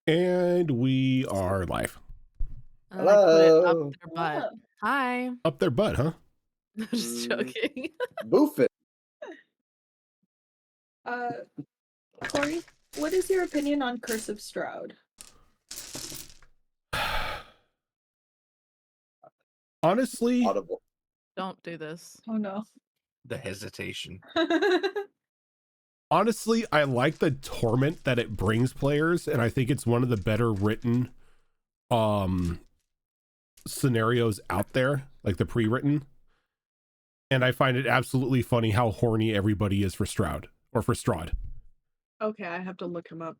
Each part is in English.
And we are live. And then I put it up Hello. their butt. Yeah. Hi. Up their butt, huh? Just joking. Boof it. Corey, what is your opinion on Curse of Strahd? Honestly, Audible. Don't do this. Oh no. The hesitation. honestly, I like the torment that it brings players, and I think it's one of the better written scenarios out there, like the pre-written. And I find it absolutely funny how horny everybody is for Strahd or for Strahd. Okay, I have to look him up.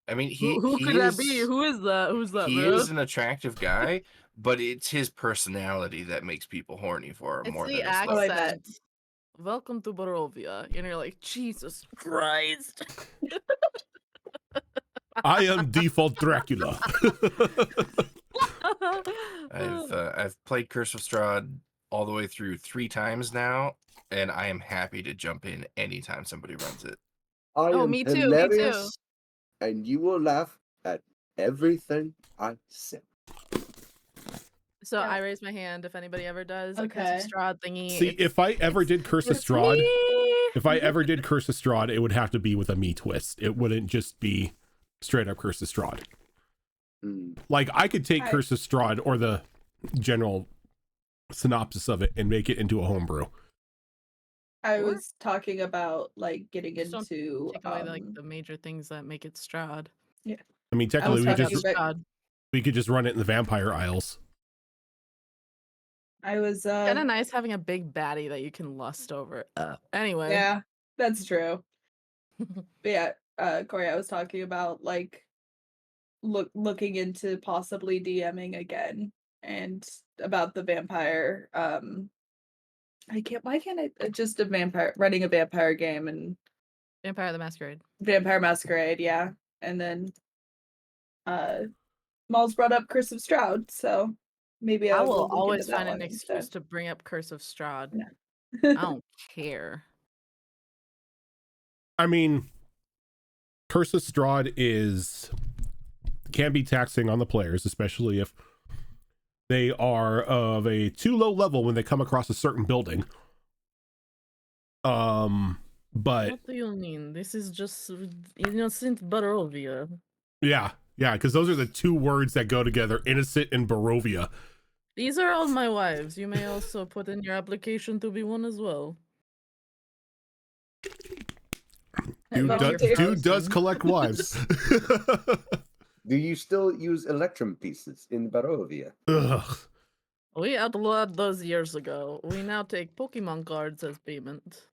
I mean, Who could that be? Who is that? Who's that, He bro? is an attractive guy, but it's his personality that makes people horny for him It's more the than his looks. I bet. accent. Welcome to Barovia. And you're like, Jesus Christ. I am default Dracula. I've played Curse of Strahd all the way through 3 times now, and I am happy to jump in anytime somebody runs it. I am me too, me hilarious, too. and you will laugh at everything I say. So Yeah. I raise my hand if anybody ever does a Curse Okay. of Strahd thingy. See, if I ever did Curse of It's Strahd, me. if I ever did Curse of Strahd, it would have to be with a me twist. It wouldn't just be straight up Curse of Strahd. Like, I could take Curse of Strahd or the general synopsis of it and make it into a homebrew. I was talking about like getting Just don't into take away like the major things that make it Strahd. I mean, I technically, was we talking just about- we could just run it in the Vampire Isles. I was Kind of nice having a big baddie that you can lust over. Anyway. yeah, that's true. But yeah, Corey, I was talking about like looking into possibly DMing again and about the vampire why can't I just running a vampire game and Vampire the Masquerade. Vampire Masquerade, yeah. And then Mal's brought up Curse of Strahd, so maybe I will will look into always that find an one excuse instead. to bring up Curse of Strahd. Yeah. I don't care. I mean, Curse of Strahd can be taxing on the players, especially if they are of a too low level when they come across a certain building. But What do you mean? This is just innocent Barovia. yeah, because those are the two words that go together: innocent and Barovia. These are all my wives. You may also put in your application to be one as well. Dude does collect wives. Do you still use Electrum pieces in Barovia? Ugh. We outlawed those years ago. We now take Pokemon cards as payment.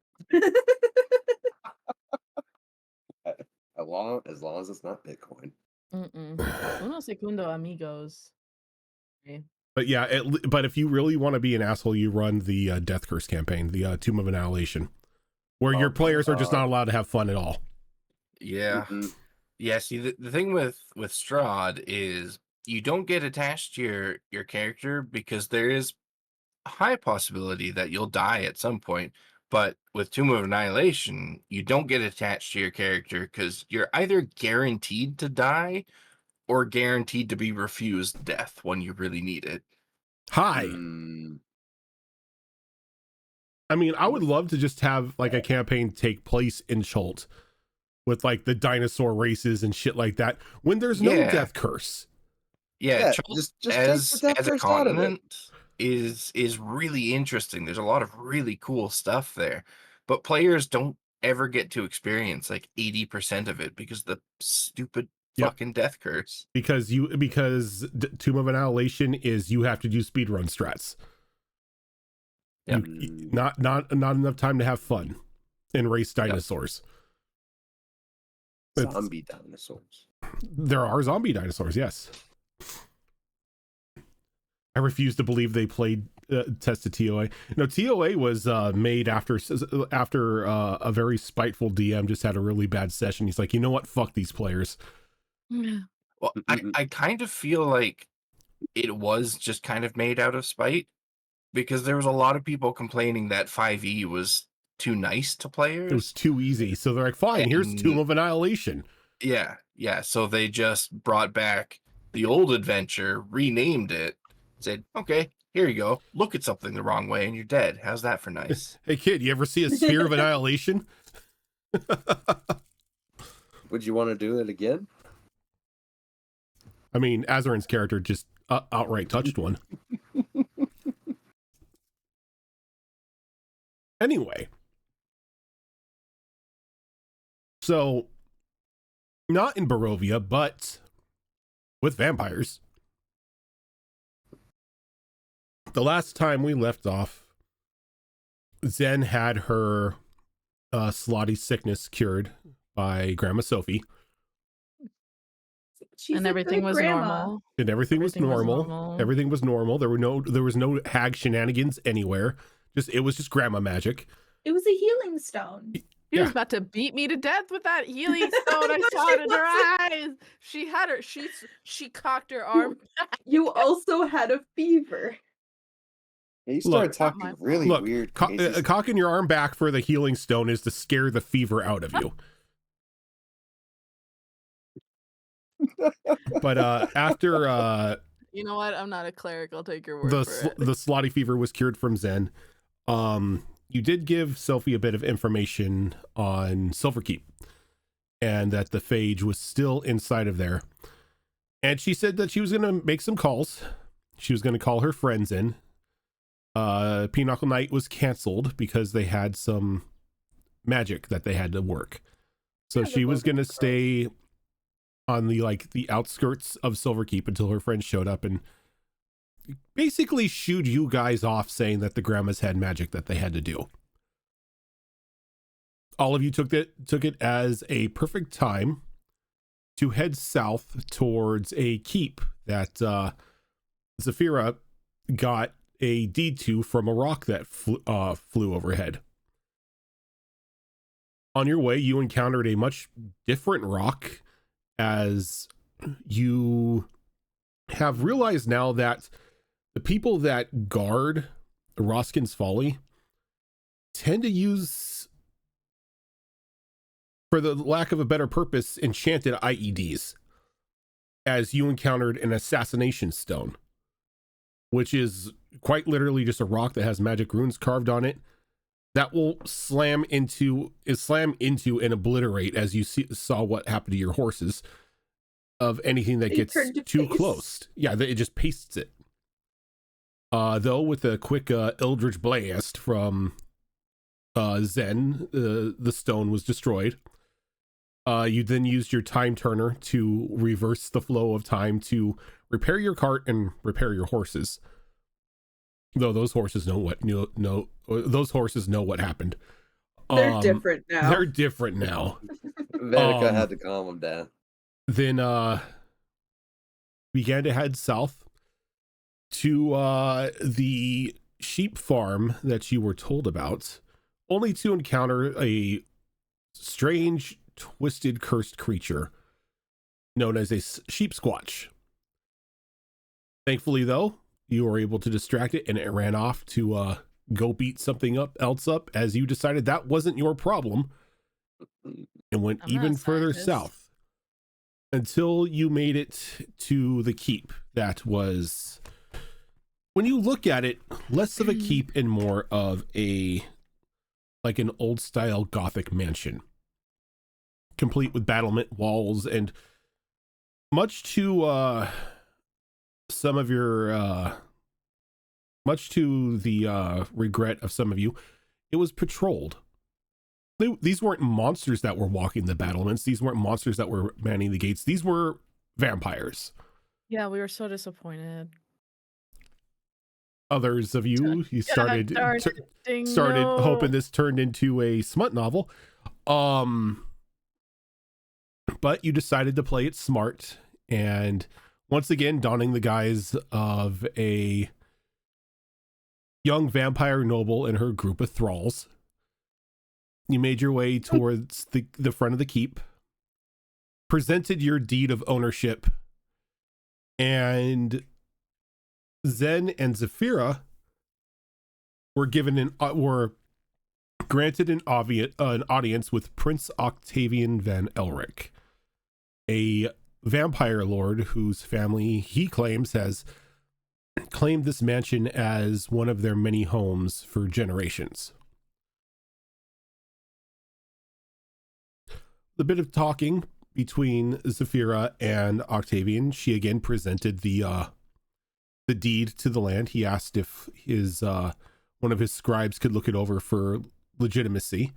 As long as it's not Bitcoin. Uno segundo, amigos. Okay. But yeah, but if you really want to be an asshole, you run the Death Curse campaign, the Tomb of Annihilation, where your players are just not allowed to have fun at all. Yeah. Yeah, see, the thing with Strahd is you don't get attached to your character because there is a high possibility that you'll die at some point. But with Tomb of Annihilation, you don't get attached to your character because you're either guaranteed to die or guaranteed to be refused death when you really need it. Hi. I mean, I would love to just have like a campaign take place in Chult with like the dinosaur races and shit like that when there's no death curse. Yeah, just as take the death a curse out of it. continent is really interesting. There's a lot of really cool stuff there, but players don't ever get to experience like 80% of it because the stupid fucking death curse. Because Tomb of Annihilation is you have to do speedrun strats. Yep. Not enough time to have fun and race dinosaurs. Zombie dinosaurs. There are zombie dinosaurs, yes. I refuse to believe they played tested TOA. No, TOA was made after a very spiteful DM just had a really bad session. He's like, you know what? Fuck these players. Well, I kind of feel like it was just kind of made out of spite because there was a lot of people complaining that 5e was too nice to players. It was too easy. So they're like, fine, here's Tomb of Annihilation. Yeah. So they just brought back the old adventure, renamed it, said, okay, here you go. Look at something the wrong way and you're dead. How's that for nice? Hey kid, you ever see a Sphere of Annihilation? Would you want to do it again? I mean, Azarin's character just outright touched one. Anyway. So, not in Barovia, but with vampires. The last time we left off, Zen had her slotty sickness cured by Grandma Sophie. And everything was normal. And everything was normal. Everything was normal. There was no hag shenanigans anywhere. It was just grandma magic. It was a healing stone. She was about to beat me to death with that healing stone. I saw it in her eyes. She had her. She cocked her arm back. You also had a fever. You started talking really weird. Cocking your arm back for the healing stone is to scare the fever out of you. But after you know what? I'm not a cleric. I'll take your word for it. The slotty fever was cured from Zen. You did give Sophie a bit of information on Silverkeep and that the phage was still inside of there. And she said that she was going to make some calls. She was going to call her friends in. Pinochle Night was canceled because they had some magic that they had to work. So she was going to stay on the outskirts of Silverkeep until her friends showed up and basically shooed you guys off, saying that the grandmas had magic that they had to do. All of you took it as a perfect time to head south towards a keep that Zafira got a deed to from a rock that flew overhead. On your way, you encountered a much different rock, as you have realized now that the people that guard Roskin's Folly tend to use, for the lack of a better purpose, enchanted IEDs, as you encountered an assassination stone, which is quite literally just a rock that has magic runes carved on it that will slam into and obliterate, as you saw what happened to your horses, of anything that gets too close. Yeah, it just pastes it. Though with a quick Eldritch Blast from Zen, the stone was destroyed. You then used your time turner to reverse the flow of time to repair your cart and repair your horses. Though those horses know what happened. They're different now. They're different now. Venica had to calm them down. Then began to head south to the sheep farm that you were told about, only to encounter a strange, twisted, cursed creature known as a sheep squatch. Thankfully, though, you were able to distract it, and it ran off to go beat something else up, as you decided that wasn't your problem, and went even further south until you made it to the keep that was, when you look at it, less of a keep and more of an old style Gothic mansion, complete with battlement walls, and much to the regret of some of you, it was patrolled. These weren't monsters that were walking the battlements. These weren't monsters that were manning the gates. These were vampires. Yeah, we were so disappointed. Others of you started hoping this turned into a smut novel. But you decided to play it smart, and once again donning the guise of a young vampire noble and her group of thralls, you made your way towards the front of the keep, presented your deed of ownership, and Zen and Zafira were given were granted an audience with Prince Octavian van Elric, a vampire lord whose family he claims has claimed this mansion as one of their many homes for generations. The bit of talking between Zafira and Octavian, she again presented the deed to the land. He asked if his one of his scribes could look it over for legitimacy,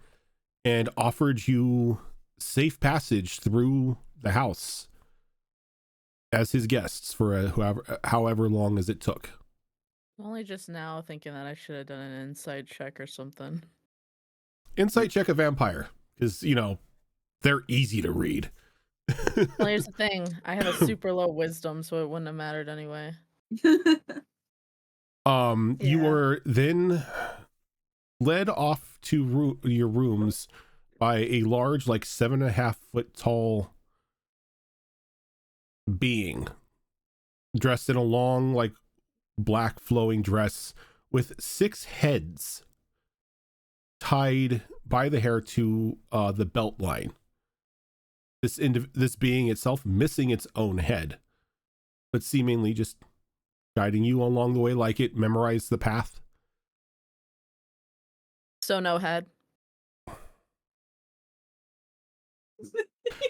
and offered you safe passage through the house as his guests for however long as it took. I'm only just now thinking that I should have done an insight check or something. Insight check a vampire, because they're easy to read. Well, here's the thing. I have a super low wisdom, so it wouldn't have mattered anyway. You were then led off to your rooms by a large, like 7.5 foot tall being dressed in a long, like black flowing dress with 6 heads tied by the hair to the belt line. This being itself missing its own head, but seemingly just guiding you along the way like it memorized the path. So no head.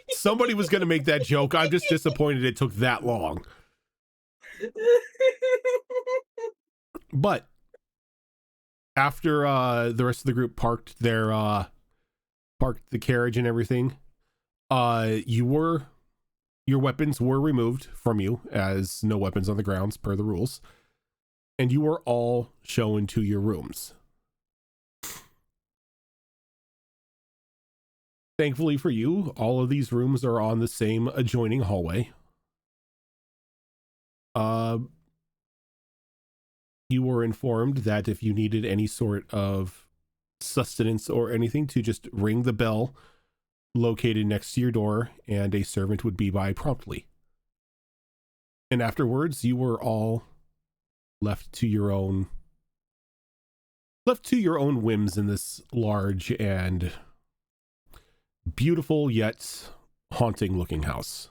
Somebody was going to make that joke. I'm just disappointed it took that long. But after the rest of the group parked the carriage and everything, your weapons were removed from you, as no weapons on the grounds per the rules, and you were all shown to your rooms. Thankfully for you, all of these rooms are on the same adjoining hallway. You were informed that if you needed any sort of sustenance or anything, to just ring the bell located next to your door, and a servant would be by promptly. And afterwards, you were all left to your own whims in this large and beautiful yet haunting looking house.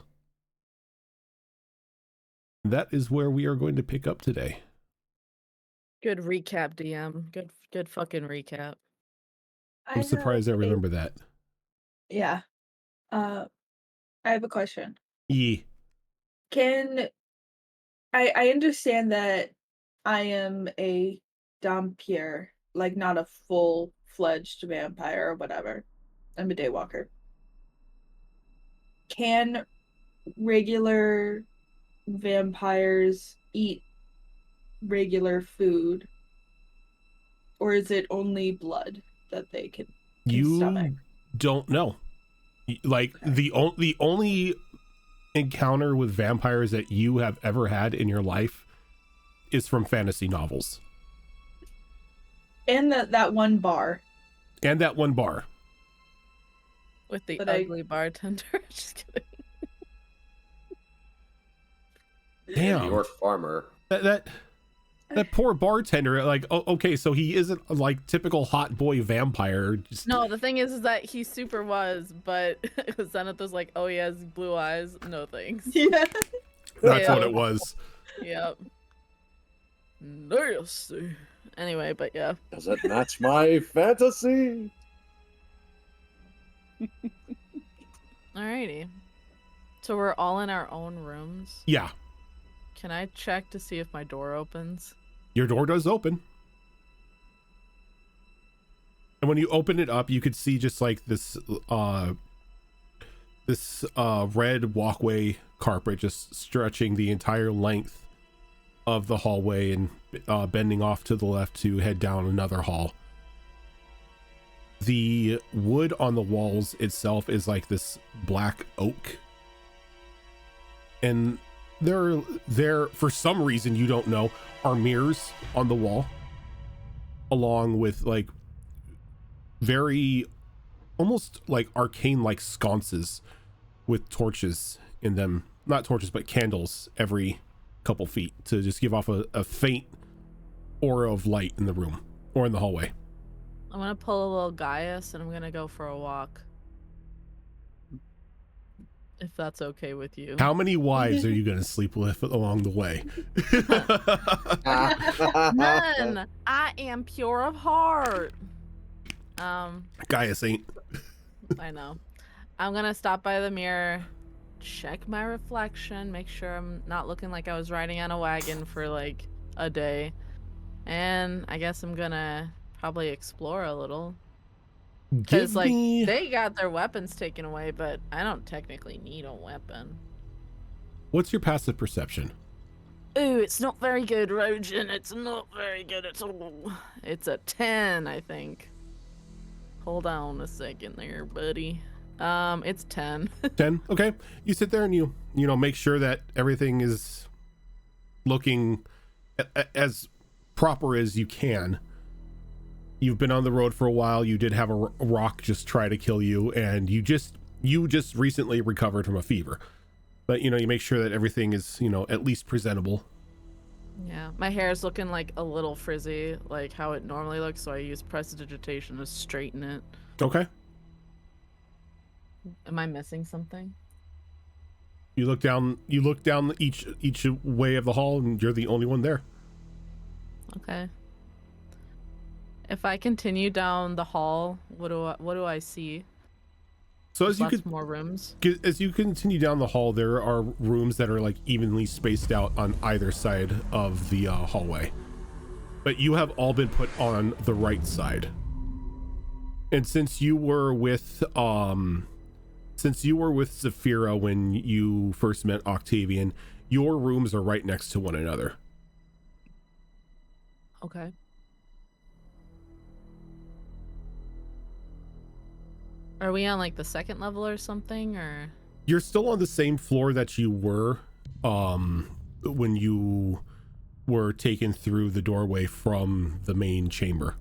That is where we are going to pick up today. Good recap, DM. Good fucking recap. I'm surprised I remember that. Yeah. I have a question. Yee. Can I understand that I am a Dhampir, like not a full-fledged vampire or whatever. I'm a daywalker. Can regular vampires eat regular food, or is it only blood that they can stomach? Don't know. Like, okay. The only encounter with vampires that you have ever had in your life is from fantasy novels. And that one bar. And that one bar. With the ugly bartender. Just kidding. Damn. New York farmer. That poor bartender. Like, okay, so he isn't like typical hot boy vampire. No, the thing is that he super was, but Zenith's like, oh, he has blue eyes. No thanks. Yeah. That's what it was. Yep. Nasty. Anyway, but yeah. Does it match my fantasy? Alrighty. So we're all in our own rooms? Yeah. Can I check to see if my door opens? Your door does open. And when you open it up, you could see just like this red walkway carpet just stretching the entire length of the hallway and bending off to the left to head down another hall. The wood on the walls itself is like this black oak. And there for some reason you don't know are mirrors on the wall, along with like very almost like arcane like sconces with torches in them. Not torches, but candles every couple feet to just give off a faint aura of light in the room or in the hallway. I'm gonna pull a little Gaius and I'm gonna go for a walk. If that's okay with you. How many wives are you going to sleep with along the way? None. I am pure of heart. Gaius ain't. I know. I'm gonna stop by the mirror, check my reflection, make sure I'm not looking like I was riding on a wagon for like a day. And I guess I'm gonna probably explore a little. Because, like, they got their weapons taken away, but I don't technically need a weapon. What's your passive perception? Ooh, it's not very good, Rojan. It's not very good at all. It's a 10, I think. Hold on a second there, buddy. It's 10. 10? Okay. You sit there and you make sure that everything is looking as proper as you can. You've been on the road for a while. You did have a rock just try to kill you, and you just recently recovered from a fever. But you make sure that everything is at least presentable. Yeah, my hair is looking like a little frizzy, like how it normally looks, so I use prestidigitation to straighten it. Okay. Am I missing something? You look down each way of the hall, and you're the only one there. Okay. If I continue down the hall, what do I see? So More rooms. As you continue down the hall, there are rooms that are like evenly spaced out on either side of the hallway, but you have all been put on the right side. And since you were with Zafira when you first met Octavian, your rooms are right next to one another. Okay. Are we on like the second level or something, or? You're still on the same floor that you were when you were taken through the doorway from the main chamber.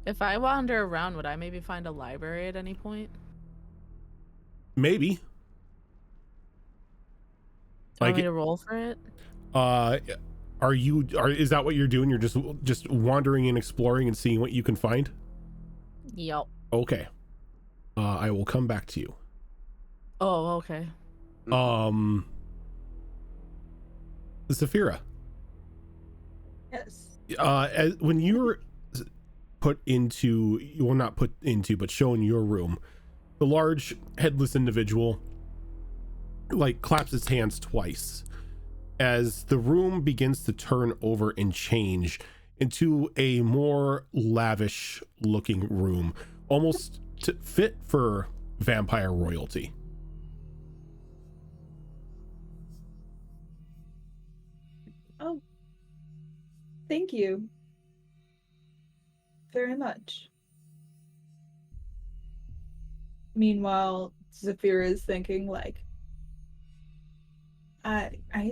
If I wander around, would I maybe find a library at any point? Maybe. Do you want me to roll for it? Is that what you're doing? You're just wandering and exploring and seeing what you can find? Yep. Okay. I will come back to you. Oh, okay. Zafira. Yes. When you're put into, well, not put into, but shown your room, the large headless individual like claps his hands twice as the room begins to turn over and change into a more lavish looking room, almost to fit for vampire royalty. Oh, thank you very much. Meanwhile, Zafira is thinking like, I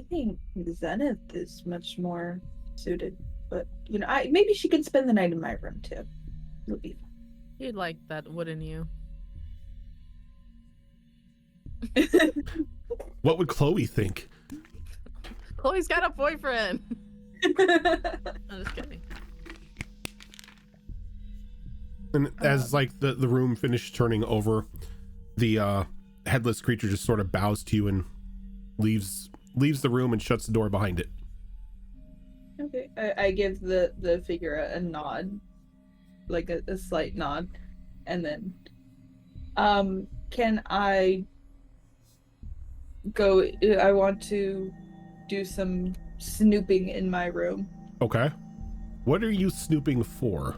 think Zenith is much more suited, but maybe she could spend the night in my room too. It'll be fun. You'd like that, wouldn't you? What would Chloe think? Chloe's got a boyfriend. I'm just kidding. And as like the room finished turning over, the headless creature just sort of bows to you and leaves the room and shuts the door behind it. Okay, I give the figure a nod, like a slight nod, and then can I go? I want to do some snooping in my room. Okay. What are you snooping for?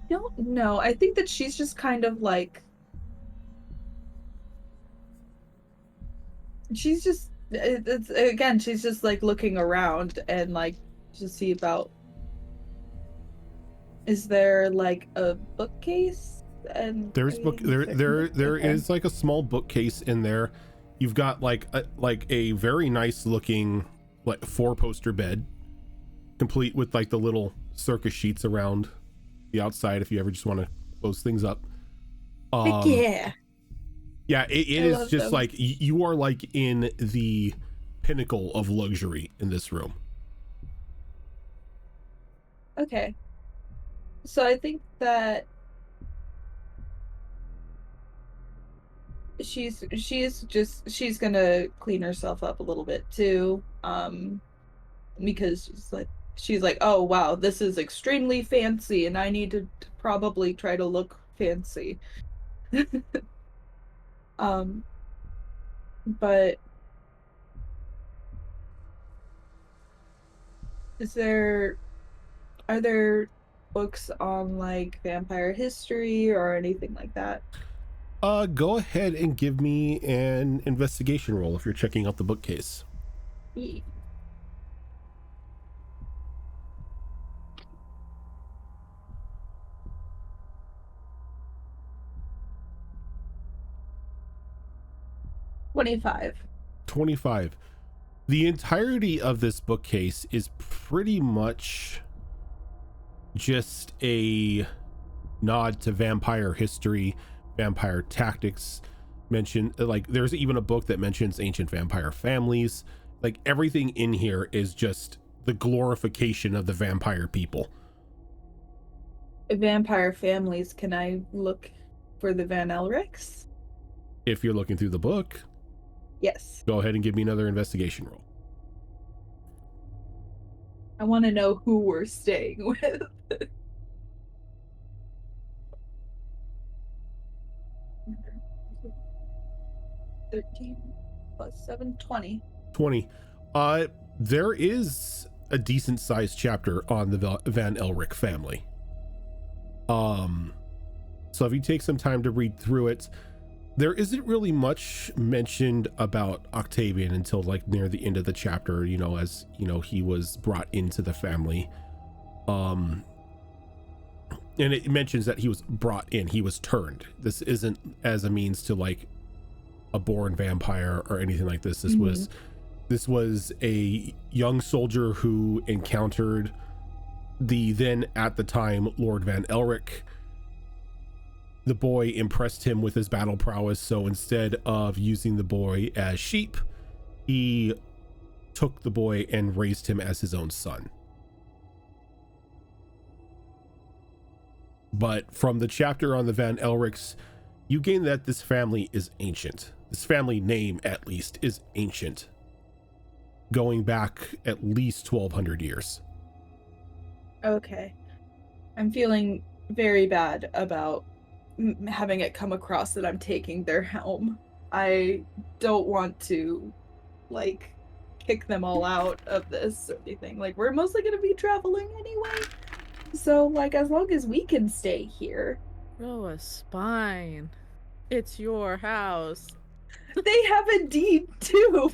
Don't know. I think that she's just kind of like, she's just she's just like looking around and like to see about, is there like a bookcase? And There's there is like a small bookcase in there. You've got like a very nice looking like 4-poster bed, complete with like the little circus sheets around the outside if you ever just want to close things up. Yeah. Yeah, it is just them. like you are like in the pinnacle of luxury in this room. Okay. So I think that she's gonna clean herself up a little bit too, because she's like, oh wow, this is extremely fancy and I need to probably try to look fancy. But are there books on like vampire history or anything like that? Go ahead and give me an investigation roll if you're checking out the bookcase. Yeah. $25. 25. The entirety of this bookcase is pretty much just a nod to vampire history, vampire tactics. Like there's even a book that mentions ancient vampire families. Like everything in here is just the glorification of the vampire people. Vampire families, can I look for the Van Elrics? If you're looking through the book, yes. Go ahead and give me another investigation roll. I want to know who we're staying with. 13 plus 7, 20. 20. There is a decent sized chapter on the Van Elric family. So if you take some time to read through it, there isn't really much mentioned about Octavian until like near the end of the chapter, you know, as you know, he was brought into the family. And it mentions that he was brought in, he was turned. This isn't as a means to like a born vampire or anything like this. This was a young soldier who encountered the then at the time Lord Van Elric. The boy impressed him with his battle prowess, so instead of using the boy as sheep, he took the boy and raised him as his own son. But from the chapter on the Van Elrics, you gain that this family is ancient. This family name, at least, is ancient, going back at least 1,200 years. Okay. I'm feeling very bad about having it come across that I'm taking their helm. I don't want to, like, kick them all out of this or anything. Like, we're mostly going to be traveling anyway. So, like, as long as we can stay here. Grow a spine. It's your house. They have a deed, too.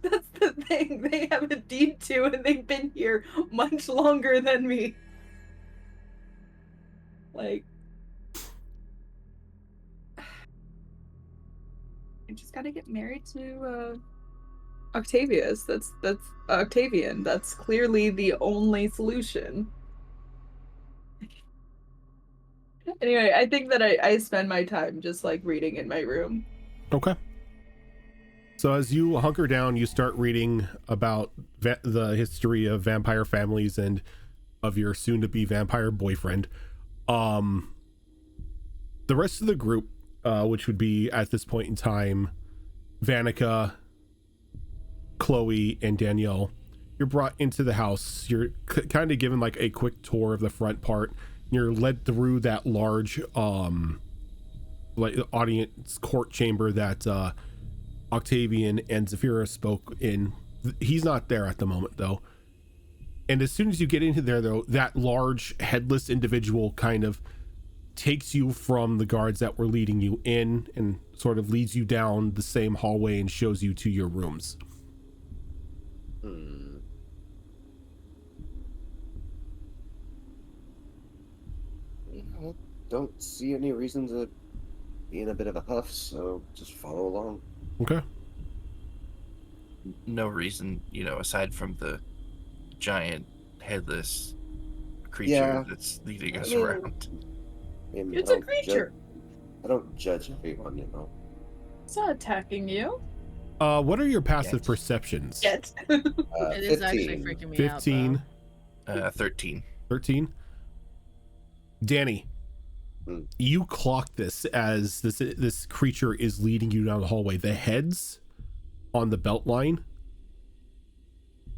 That's the thing. They have a deed, too, and they've been here much longer than me. Like, I just gotta get married to Octavius. That's Octavian. That's clearly the only solution. Anyway, I think that I spend my time just like reading in my room. Okay. So as you hunker down, you start reading about the history of vampire families and of your soon-to-be vampire boyfriend. The rest of the group, which would be at this point in time, Vanica, Chloe, and Danielle, you're brought into the house. You're kind of given like a quick tour of the front part. You're led through that large, like audience court chamber that Octavian and Zafira spoke in. He's not there at the moment though. And as soon as you get into there though, that large headless individual kind of takes you from the guards that were leading you in and sort of leads you down the same hallway and shows you to your rooms. I don't see any reason to be in a bit of a huff, so just follow along. Okay. No reason, you know, aside from the giant headless creature that's leading us around. It's a creature. I don't judge everyone, you know. It's not attacking you. What are your passive perceptions? Yet. It is actually freaking me out. 15. 13. 13. Danny, you clock this as this creature is leading you down the hallway. The heads on the belt line,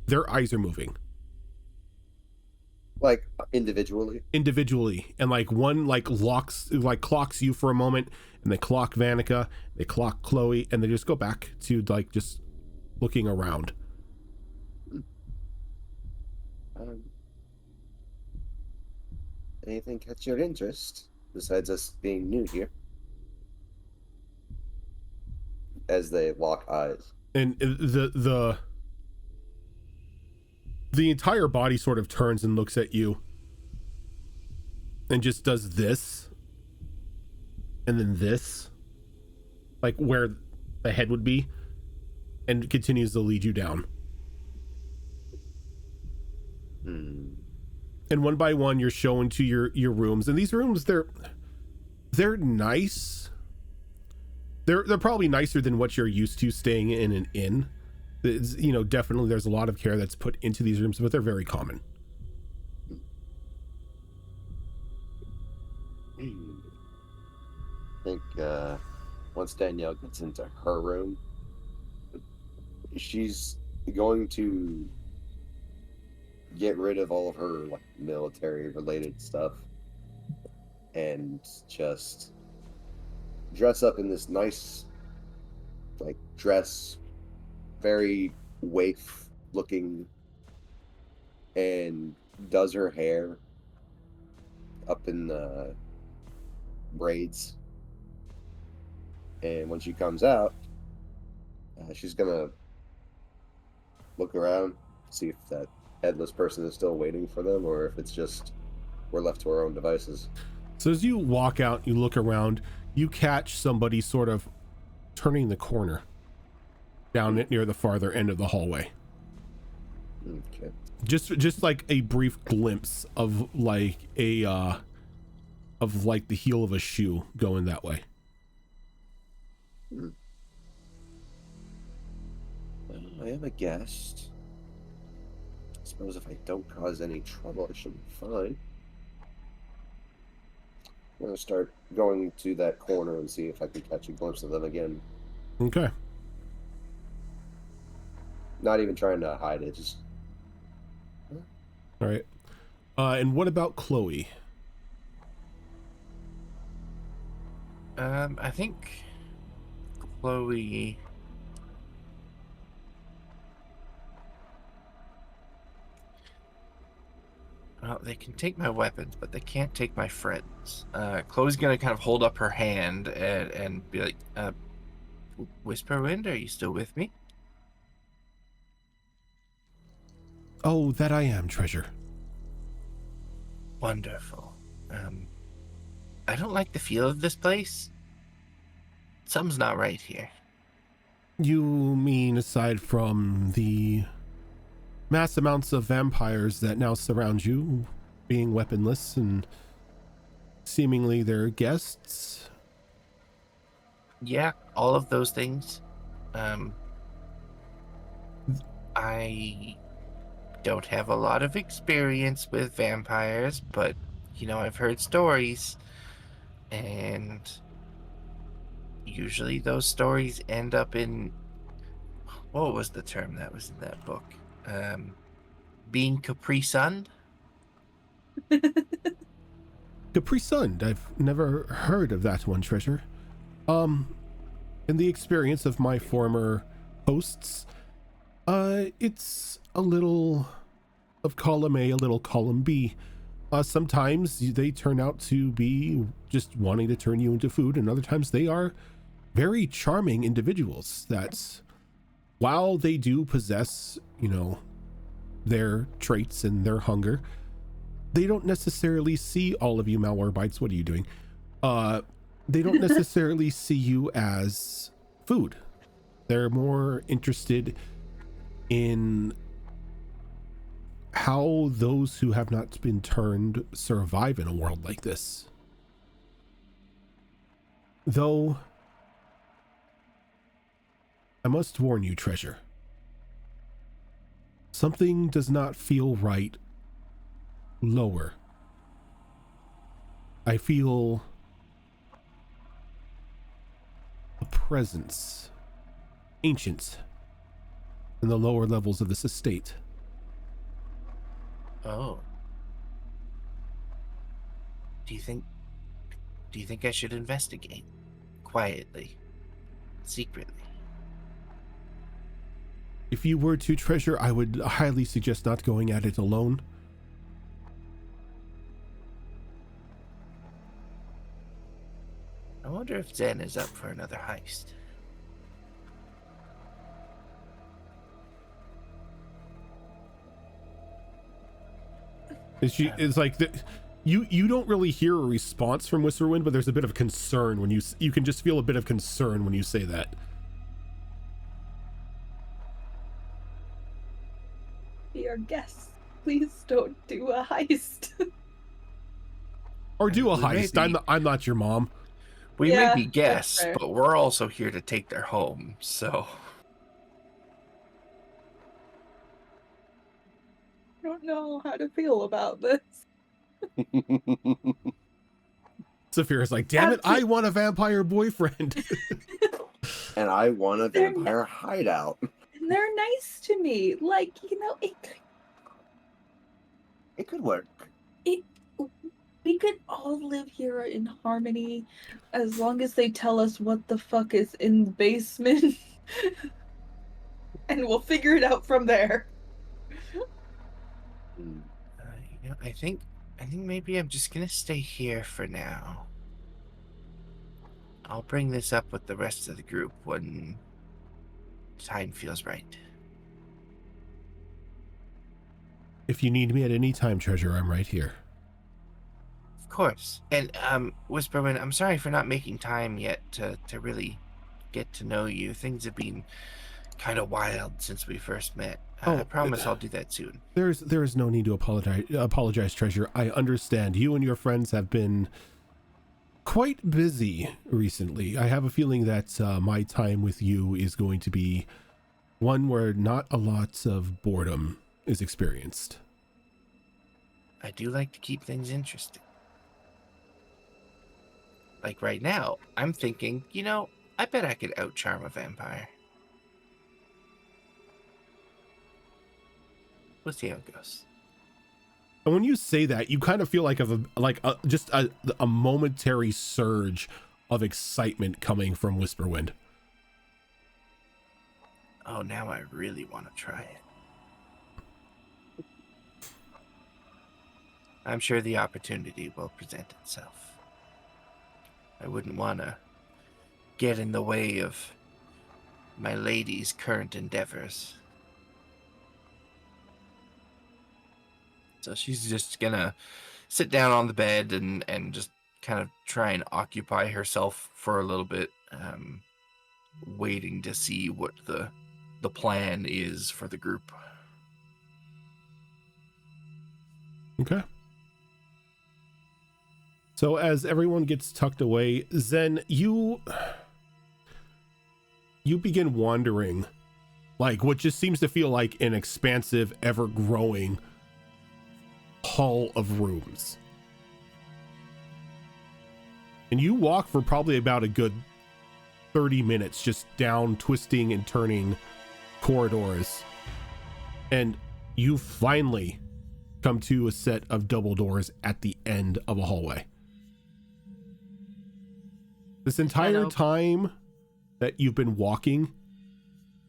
their eyes are moving. Like individually, and like one clocks you for a moment, and they clock Vanica, they clock Chloe, and they just go back to like just looking around. Anything catch your interest besides us being new here? As they lock eyes, And the entire body sort of turns and looks at you and just does this and then this, like where the head would be, and continues to lead you down. And one by one you're shown to your rooms, and these rooms, they're nice. They're probably nicer than what you're used to staying in an inn. You know, definitely there's a lot of care that's put into these rooms, but they're very common. I think once Danielle gets into her room, she's going to get rid of all of her like military related stuff and just dress up in this nice like dress, very waif looking, and does her hair up in the braids. And when she comes out, she's gonna look around, see if that headless person is still waiting for them, or if it's just we're left to our own devices. So as you walk out, you look around, you catch somebody sort of turning the corner down near the farther end of the hallway. Okay. Just like a brief glimpse of like the heel of a shoe going that way. Well, I am a guest. I suppose if I don't cause any trouble, I should be fine. I'm gonna start going to that corner and see if I can catch a glimpse of them again. Okay. Not even trying to hide it, just... All right. And what about Chloe? I think Chloe... Well, they can take my weapons, but they can't take my friends. Chloe's gonna kind of hold up her hand and be like, Whisperwind, are you still with me? Oh, that I am, treasure. Wonderful. I don't like the feel of this place. Something's not right here. You mean aside from the mass amounts of vampires that now surround you, being weaponless and seemingly their guests? Yeah, all of those things. I don't have a lot of experience with vampires, but, you know, I've heard stories, and usually those stories end up in, what was the term that was in that book? Being Capri Sun? Capri Sun, I've never heard of that one, treasure. In the experience of my former hosts, it's a little of column A, a little column B. Sometimes they turn out to be just wanting to turn you into food, and other times they are very charming individuals that, while they do possess, you know, their traits and their hunger, they don't necessarily see all of you Malwarebytes. What are you doing? They don't necessarily see you as food. They're more interested in how those who have not been turned survive in a world like this. Though, I must warn you, treasure. Something does not feel right lower. I feel a presence, ancient, in the lower levels of this estate. Oh. Do you think I should investigate quietly, secretly? If you were to, Treasure, I would highly suggest not going at it alone. I wonder if Zen is up for another heist. It's like you don't really hear a response from Whisperwind, but there's a bit of concern when you can just feel a bit of concern when you say that. Be our guests. Please don't do a heist. Or do a heist. I'm not your mom. We may be that's guests, fair. but we're also here to take their home, so... I don't know how to feel about this. Saphira's like, damn it, I want a vampire boyfriend. And I want a vampire hideout. And they're nice to me. Like, It could work. We could all live here in harmony as long as they tell us what the fuck is in the basement. And we'll figure it out from there. I think maybe I'm just gonna stay here for now. I'll bring this up with the rest of the group when time feels right. If you need me at any time, Treasure, I'm right here. Of course. And Whisperwind, I'm sorry for not making time yet to really get to know you. Things have been kind of wild since we first met. I promise I'll do that soon. There is no need to apologize, Treasure. I understand. You and your friends have been quite busy recently. I have a feeling that my time with you is going to be one where not a lot of boredom is experienced. I do like to keep things interesting. Like right now, I'm thinking, I bet I could out-charm a vampire. We'll see how it goes. And when you say that, you kind of feel like just a momentary surge of excitement coming from Whisperwind. Oh, now I really want to try it. I'm sure the opportunity will present itself. I wouldn't want to get in the way of my lady's current endeavors. So she's just gonna sit down on the bed and just kind of try and occupy herself for a little bit, waiting to see what the plan is for the group. Okay. So as everyone gets tucked away, Zen, you begin wandering like what just seems to feel like an expansive, ever-growing hall of rooms. And you walk for probably about a good 30 minutes just down twisting and turning corridors. And you finally come to a set of double doors at the end of a hallway. This entire time that you've been walking,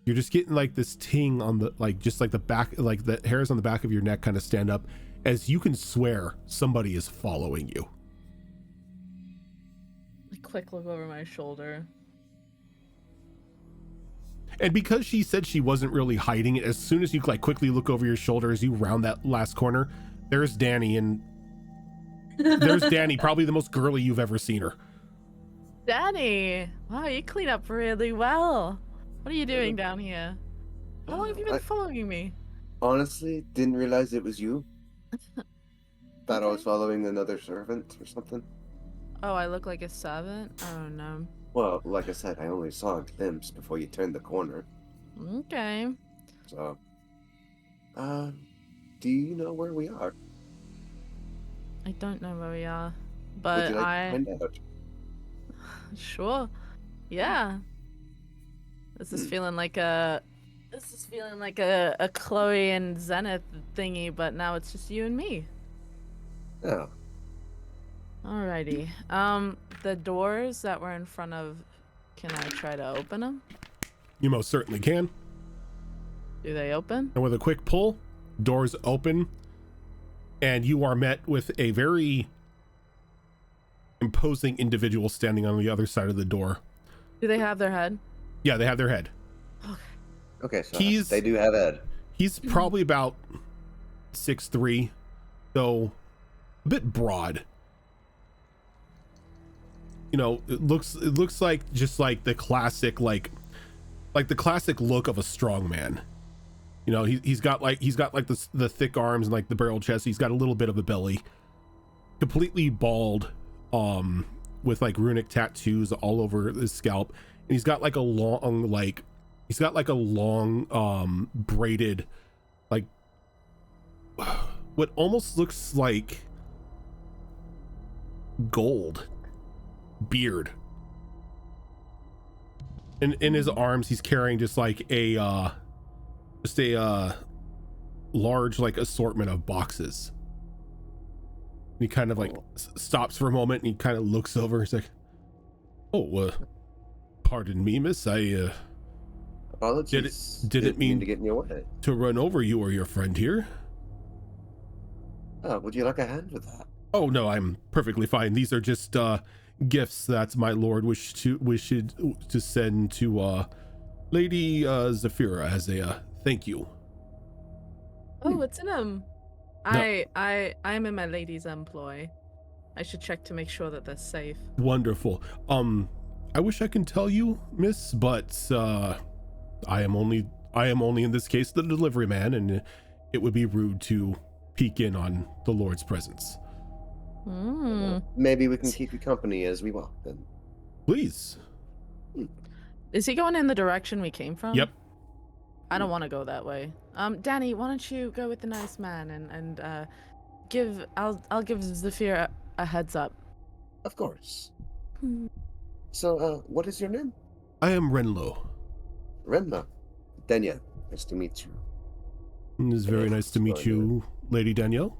you're just getting like this ting on the, like, just like the back, like the hairs on the back of your neck kind of stand up as you can swear somebody is following you. A quick look over my shoulder. And because she said she wasn't really hiding it, as soon as you like quickly look over your shoulder as you round that last corner, there's Danny, and there's Danny, probably the most girly you've ever seen her. Danny! Wow, you clean up really well. What are you doing down here? How long have you been following me? Honestly, didn't realize it was you. Thought I was following another servant or something. Oh, I look like a servant? I don't know. Well, like I said, I only saw a glimpse before you turned the corner. Okay. So, do you know where we are? I don't know where we are, Would but you like to find out? Sure. Yeah. This is feeling like a Chloe and Zenith thingy, but now it's just you and me. Oh, Alrighty. The doors that we're in front of, can I try to open them? You most certainly can. Do they open? And with a quick pull, doors open, and you are met with a very imposing individual standing on the other side of the door. Do they have their head? Yeah, they have their head. okay. So He's- they do have Ed. He's probably about 6'3", though a bit broad. You know, it looks like just like the classic like the classic look of a strong man. You know, he's got like the thick arms and like the barrel chest. He's got a little bit of a belly. Completely bald, with like runic tattoos all over his scalp. And he's got like a long braided, like what almost looks like gold beard. And in his arms he's carrying just like a large like assortment of boxes. And he kind of like stops for a moment and he kind of looks over. He's like, "Oh, pardon me, miss. I Apologies. didn't mean to get in your way. to run over you or your friend here." Oh, would you like a hand with that? "Oh no, I'm perfectly fine. These are just gifts that my lord wished to send to Lady Zafira as a thank you." Oh, what's in them? No. I'm in my lady's employ. I should check to make sure that they're safe. Wonderful. I wish I can tell you, miss, but I am only in this case the delivery man, and it would be rude to peek in on the Lord's presence. Maybe we can keep you company as we walk then. Please. Is he going in the direction we came from? Yep. I don't want to go that way. Danny, why don't you go with the nice man and I'll give Zafira a heads up. Of course. So, what is your name? I am Renlo. Renma. Danielle. Nice to meet you. It's very nice to meet you, Lady Danielle.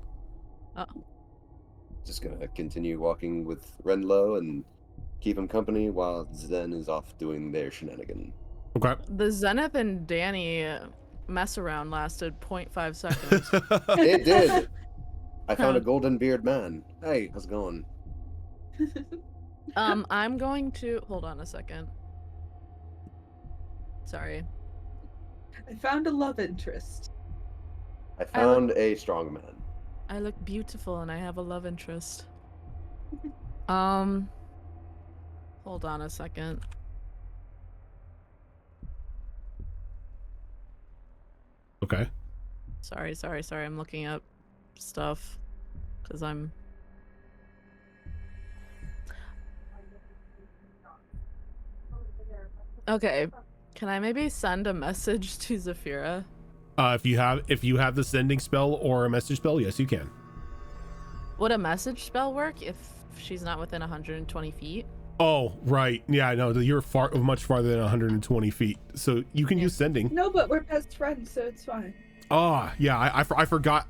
Just gonna continue walking with Renlo and keep him company while Zen is off doing their shenanigan. Okay. The Zenith and Danny mess around lasted 0.5 seconds. It did. I found a golden beard man. Hey, how's it going? I'm going to hold on a second. Sorry. I found a love interest. I found a strong man. I look beautiful and I have a love interest. Hold on a second. Okay. Sorry. I'm looking up stuff because I'm. Okay. Can I maybe send a message to Zafira? If you have the sending spell or a message spell, yes, you can. Would a message spell work if she's not within 120 feet? Oh, right. Yeah, no, you're much farther than 120 feet, so you can use sending. No, but we're best friends, so it's fine. Oh, yeah, I forgot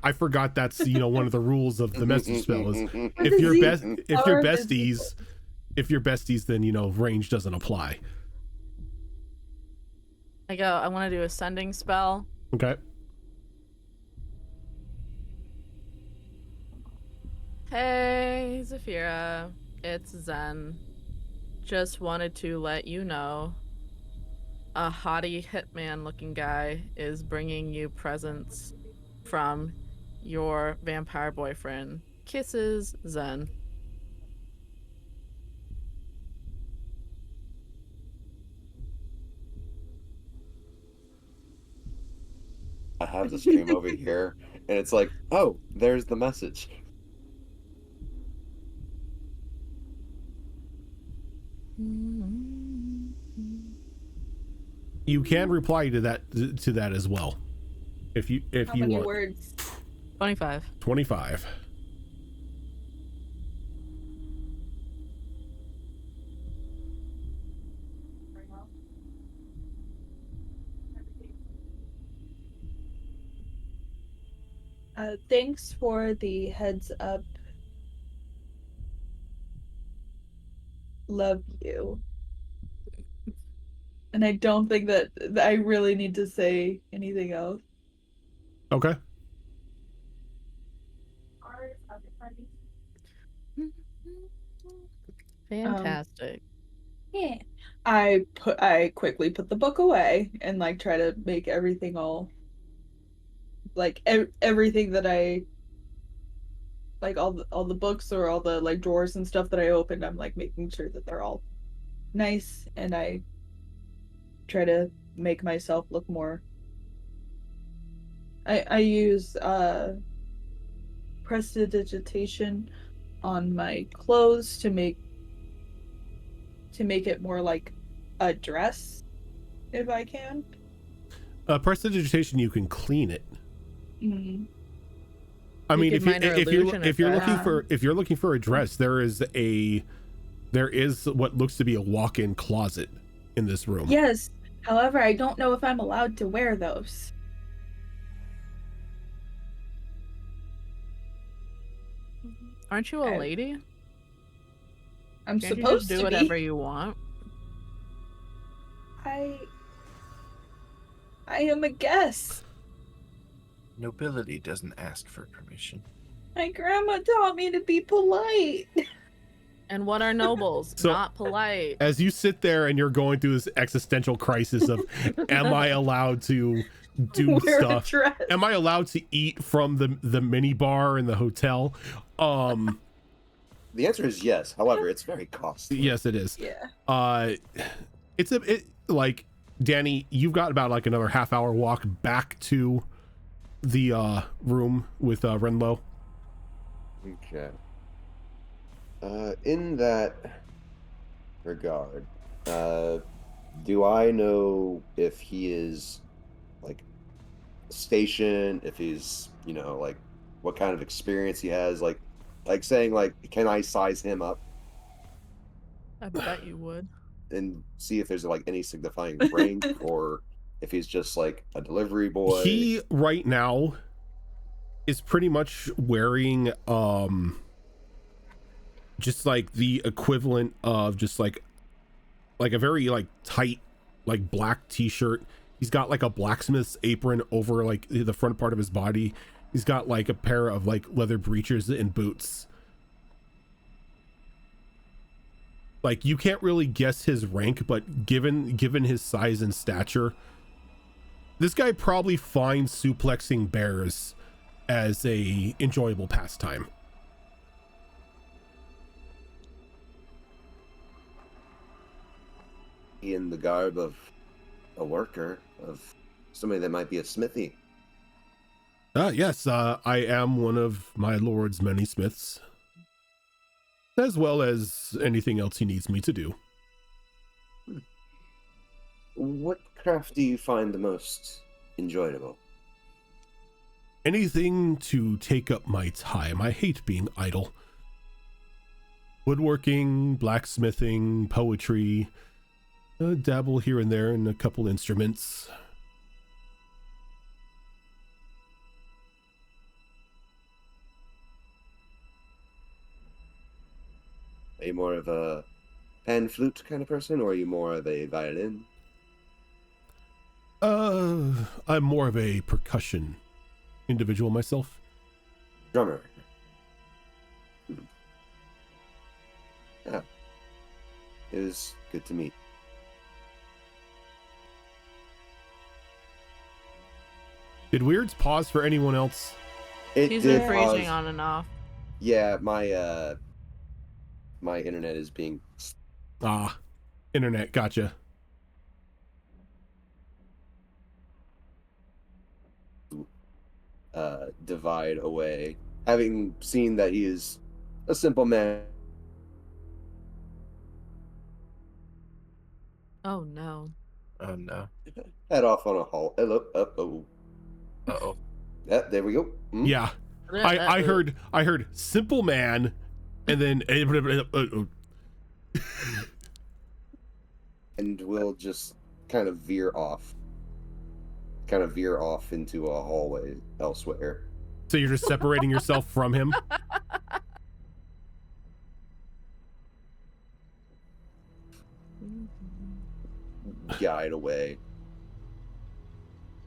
that's, one of the rules of the message spell is if you're besties, then, range doesn't apply. I want to do a sending spell. Okay. Hey, Zafira. It's Zen. Just wanted to let you know a hottie hitman looking guy is bringing you presents from your vampire boyfriend. Kisses, Zen. I have the stream over here, and it's like, oh, there's the message. You can reply to that as well, if you How many want. words? 25. 25. Thanks for the heads up. Love you. And I don't think that I really need to say anything else. Okay. Fantastic. Yeah. I quickly put the book away and like try to make everything all like everything that I like all the books or all the like drawers and stuff that I opened, I'm like making sure that they're all nice, and I try to make myself look more. I use prestidigitation on my clothes to make it more like a dress, if I can. Prestidigitation, you can clean it. Mm-hmm. I mean, if you're looking for a dress, there is what looks to be a walk-in closet in this room. Yes. However, I don't know if I'm allowed to wear those. Aren't you a lady? I'm Can't supposed you just do to whatever be. you want? I am a guest. Nobility doesn't ask for permission. My grandma taught me to be polite. And what are nobles? So, Not polite. As you sit there and you're going through this existential crisis of, am I allowed to do Wear stuff? a dress. Am I allowed to eat from the mini bar in the hotel? The answer is yes. However, it's very costly. Yes, it is. Yeah. It like, Danny, you've got about like another half-hour walk back to the room with Renlo. Okay. In that regard, do I know if he is like stationed, if he's, like what kind of experience he has, like saying like, can I size him up I bet you would. and see if there's like any signifying rank, or if he's just like a delivery boy? He right now is pretty much wearing just like the equivalent of just like a very like tight like black t-shirt. He's got like a blacksmith's apron over like the front part of his body. He's got like a pair of like leather breeches and boots. Like, you can't really guess his rank, but given his size and stature, this guy probably finds suplexing bears as a enjoyable pastime. In the garb of a worker, of somebody that might be a smithy. Yes, I am one of my lord's many smiths, as well as anything else he needs me to do. What craft do you find the most enjoyable? Anything to take up my time. I hate being idle. Woodworking, blacksmithing, poetry, dabble here and there in a couple instruments. Are you more of a pan flute kind of person, or are you more of a violin? I'm more of a percussion individual myself. Drummer. Yeah. It was good to meet. Did Weirds pause for anyone else? He's been freezing on and off. Yeah, my my internet is being... Internet, gotcha. Divide away. Having seen that he is a simple man. Oh no. Oh no. Head off on a haul. Hello. Uh-oh. Uh-oh. Yeah, there we go. Yeah. I heard simple man, and then and we'll just kind of veer off into a hallway elsewhere. So you're just separating yourself from him? Guide away.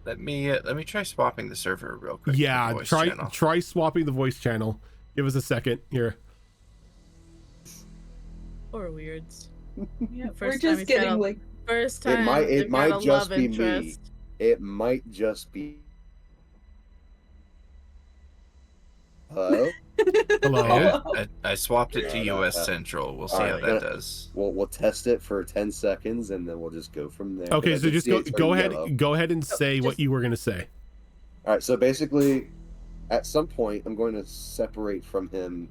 Let me try swapping the server real quick. Yeah, the voice try channel. swapping the voice channel. Give us a second here. Or weirds. Yeah, First we're time just he's getting got a- like First time It they've got might a just love be me. interest. It might just be. Hello? Hello. Yeah, I swapped it to US Central. We'll see how Alright, that does. We'll test it for 10 seconds and then we'll just go from there. Okay, I so did just see it turn yellow. go ahead and say what just- you were gonna say. All right, so basically, at some point, I'm going to separate from him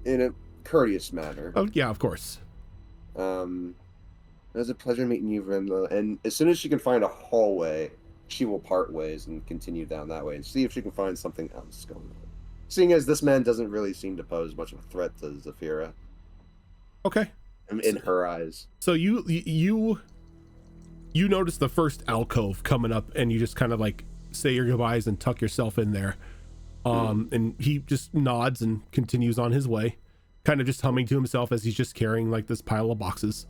in a courteous manner. Oh yeah, of course. It was a pleasure meeting you, Rimla. And as soon as she can find a hallway, she will part ways and continue down that way and see if she can find something else going on. Seeing as this man doesn't really seem to pose much of a threat to Zafira. Okay. In her eyes. So you notice the first alcove coming up, and you just kind of like say your goodbyes and tuck yourself in there. And he just nods and continues on his way, kind of just humming to himself as he's just carrying like this pile of boxes.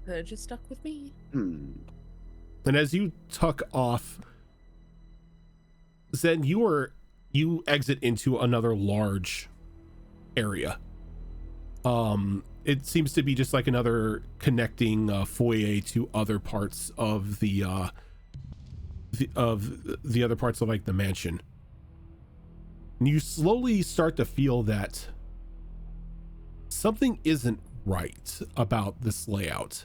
They're just stuck with me. And as you tuck off, Zen, you exit into another large area. It seems to be just like another connecting foyer to other parts of the other parts of like the mansion. And you slowly start to feel that something isn't right about this layout.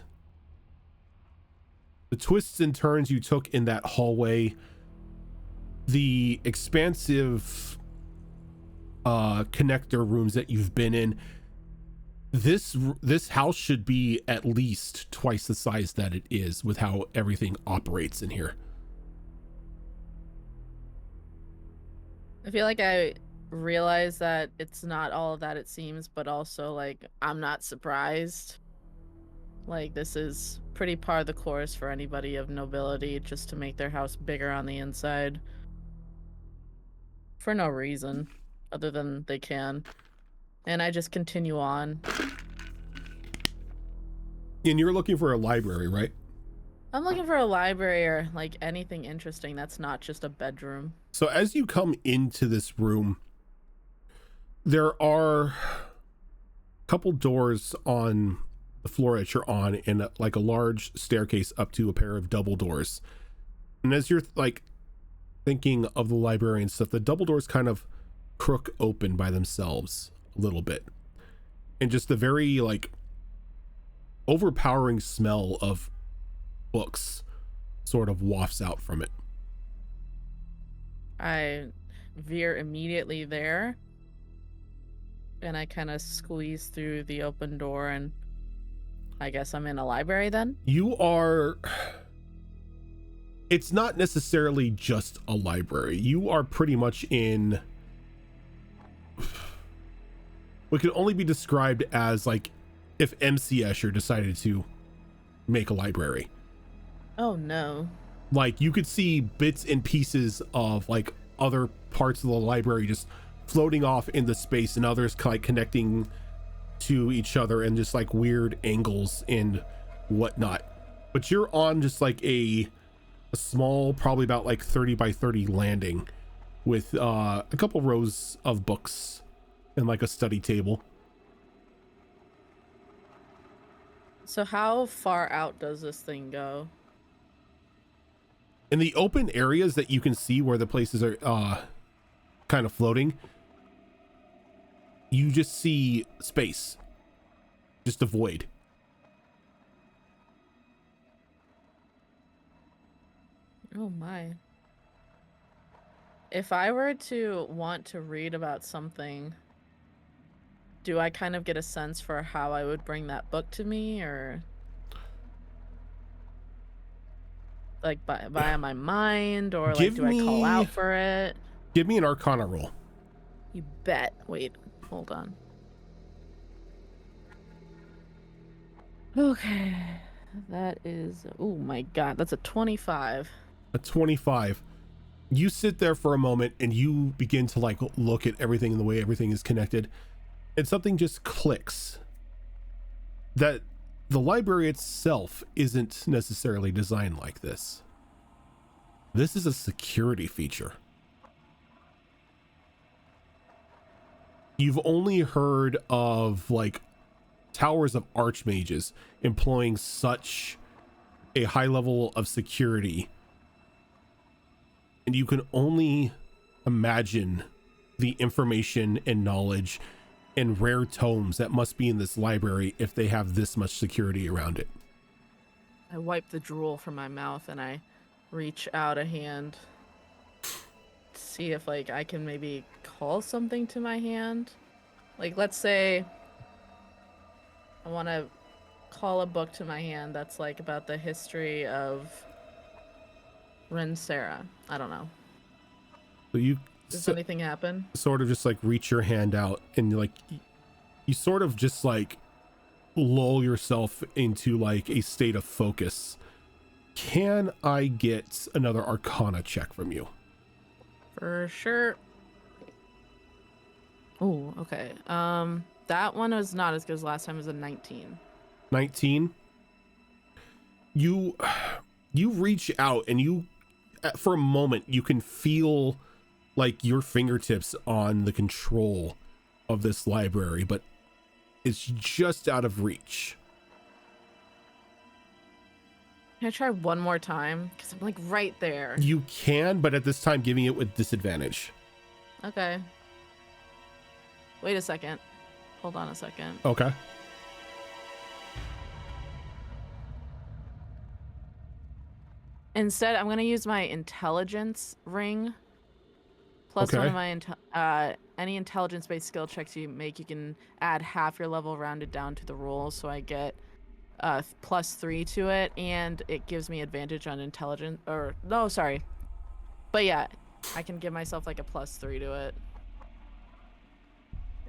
The twists and turns you took in that hallway, the expansive connector rooms that you've been in, this house should be at least twice the size that it is with how everything operates in here. I feel like I realize that it's not all of that it seems, but also like I'm not surprised. Like this is pretty par the course for anybody of nobility just to make their house bigger on the inside. For no reason other than they can. And I just continue on. And you're looking for a library, right? I'm looking for a library or like anything interesting that's not just a bedroom. So as you come into this room, there are a couple doors on the floor that you're on and like a large staircase up to a pair of double doors. And as you're like thinking of the library and stuff, the double doors kind of crook open by themselves a little bit. And just the very like overpowering smell of books sort of wafts out from it. I veer immediately there and I kind of squeeze through the open door and I guess I'm in a library then? You are... It's not necessarily just a library. You are pretty much in what could only be described as like if MC Escher decided to make a library. Oh no. Like you could see bits and pieces of like other parts of the library just floating off into space and others like connecting to each other and just like weird angles and whatnot. But you're on just like a small, probably about like 30 by 30 landing with a couple rows of books and like a study table. So how far out does this thing go? In the open areas that you can see where the places are kind of floating, you just see space, just a void. Oh my. If I were to want to read about something, do I kind of get a sense for how I would bring that book to me, or like via my mind, or like do I call out for it? Give me an Arcana roll. You bet. Wait, hold on. Okay. That is, oh my god, that's a 25. A 25. You sit there for a moment and you begin to like look at everything and the way everything is connected, and something just clicks. That the library itself isn't necessarily designed like this. This is a security feature. You've only heard of like towers of archmages employing such a high level of security, and you can only imagine the information and knowledge and rare tomes that must be in this library if they have this much security around it. I wipe the drool from my mouth and I reach out a hand to see if like I can maybe call something to my hand. Like, let's say I want to call a book to my hand that's like about the history of Sarah. I don't know. So you Does anything happen? sort of just like reach your hand out and like you sort of just like lull yourself into like a state of focus. Can I get another Arcana check from you? For sure. Oh, okay. That one was not as good as last time. It was a 19. 19. You reach out and you, for a moment, you can feel like your fingertips on the control of this library, but it's just out of reach. Can I try one more time? Because I'm like right there. You can, but at this time, giving it with disadvantage. Okay. Wait a second. Hold on a second. Okay. Instead, I'm going to use my intelligence ring. Plus Okay. one of my any intelligence-based skill checks you make, you can add half your level rounded down to the roll, so I get +3 to it, and it gives me advantage on intelligence. Or no, sorry. But yeah, I can give myself like a +3 to it.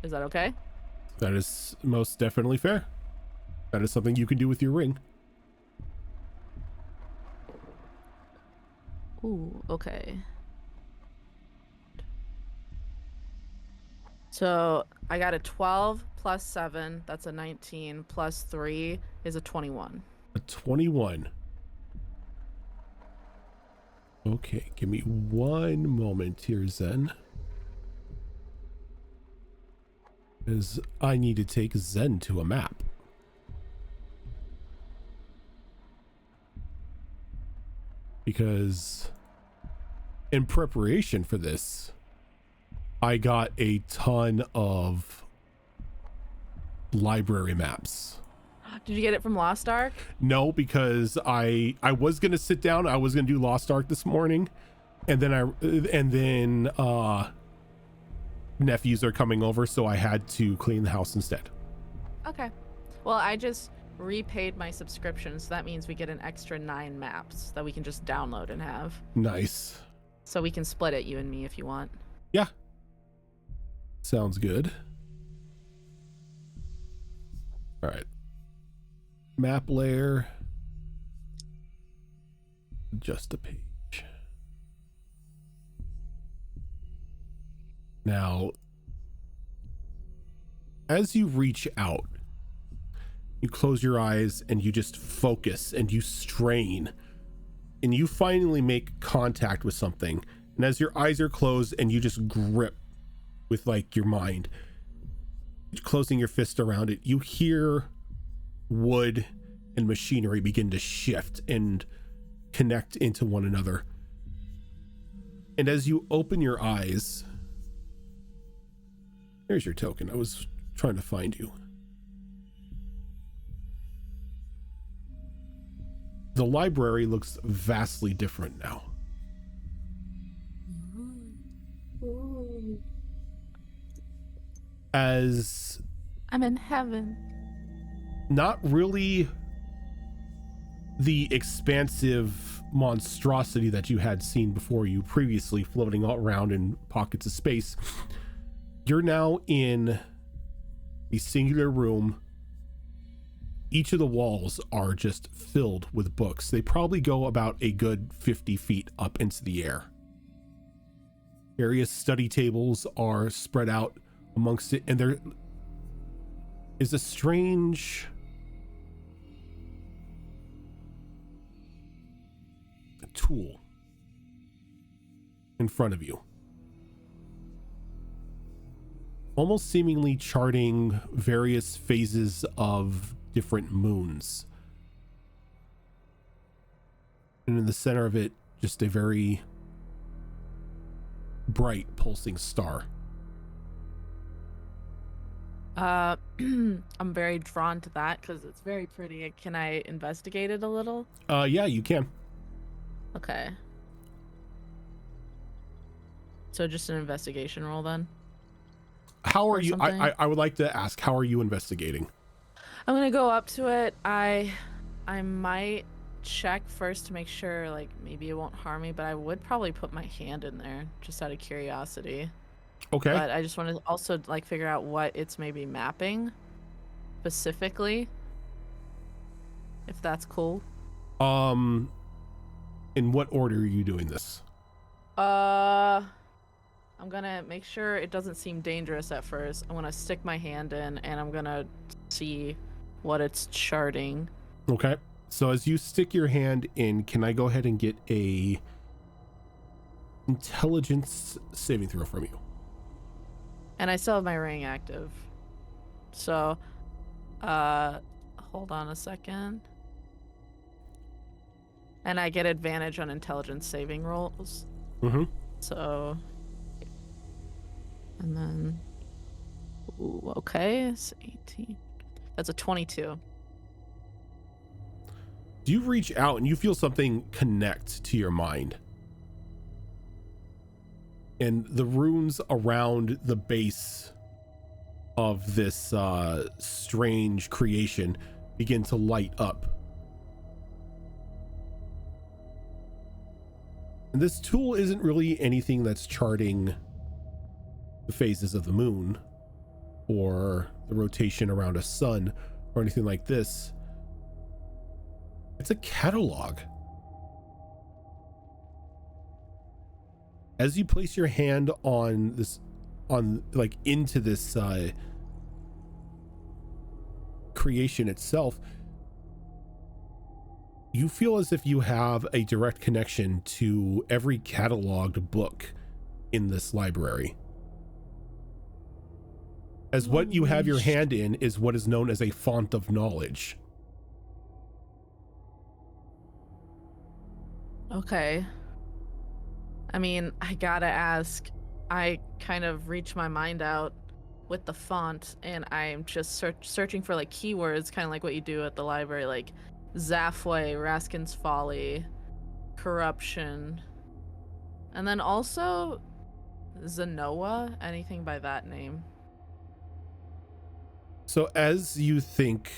Is that okay? That is most definitely fair. That is something you can do with your ring. Ooh, okay. So I got a 12 plus 7, that's a 19, plus 3 is a 21. A 21. Okay, give me one moment here, Zen. Because I need to take Zen to a map. Because in preparation for this, I got a ton of library maps. Did you get it from Lost Ark? No, because I was gonna sit down. I was gonna do Lost Ark this morning, and then nephews are coming over, so I had to clean the house instead. Okay. Well, I just repaid my subscription, so that means we get an extra 9 maps that we can just download and have. Nice. So we can split it, you and me, if you want. Yeah. Sounds good. All right. Map layer. Just a page. Now, as you reach out, you close your eyes and you just focus and you strain and you finally make contact with something. And as your eyes are closed and you just grip with like your mind, closing your fist around it, you hear wood and machinery begin to shift and connect into one another. And as you open your eyes, there's your token. I was trying to find you. The library looks vastly different now. As I'm in heaven. not really the expansive monstrosity that you had seen before you previously floating all around in pockets of space. You're now in a singular room. Each of the walls are just filled with books. They probably go about a good 50 feet up into the air. Various study tables are spread out amongst it, and there is a strange tool in front of you, almost seemingly charting various phases of different moons. And in the center of it, just a very bright pulsing star. I'm very drawn to that because it's very pretty. Can I investigate it a little? Yeah, you can. Okay. So just an investigation roll then? How are Or you? something? I would like to ask, how are you investigating? I'm gonna go up to it. I might check first to make sure, like, maybe it won't harm me, but I would probably put my hand in there just out of curiosity. Okay. But I just want to also, like, figure out what it's maybe mapping specifically, if that's cool. In what order are you doing this? I'm gonna make sure it doesn't seem dangerous at first. I'm gonna stick my hand in and I'm gonna see what it's charting. Okay. So as you stick your hand in, can I go ahead and get a intelligence saving throw from you? And I still have my ring active. So, hold on a second. And I get advantage on intelligence saving rolls. Mm-hmm. So, and then, ooh, okay, it's 18. That's a 22. Do you reach out and you feel something connect to your mind? And the runes around the base of this strange creation begin to light up. And this tool isn't really anything that's charting the phases of the moon or the rotation around a sun or anything like this. It's a catalog. As you place your hand on this, into this creation itself, you feel as if you have a direct connection to every cataloged book in this library. As what you have your hand in is what is known as a font of knowledge. Okay. I mean, I gotta ask. I kind of reach my mind out with the font, and I'm just searching for, like, keywords, kind of like what you do at the library, like Zafway, Raskin's Folly, corruption, and then also Zenoa, anything by that name. So as you think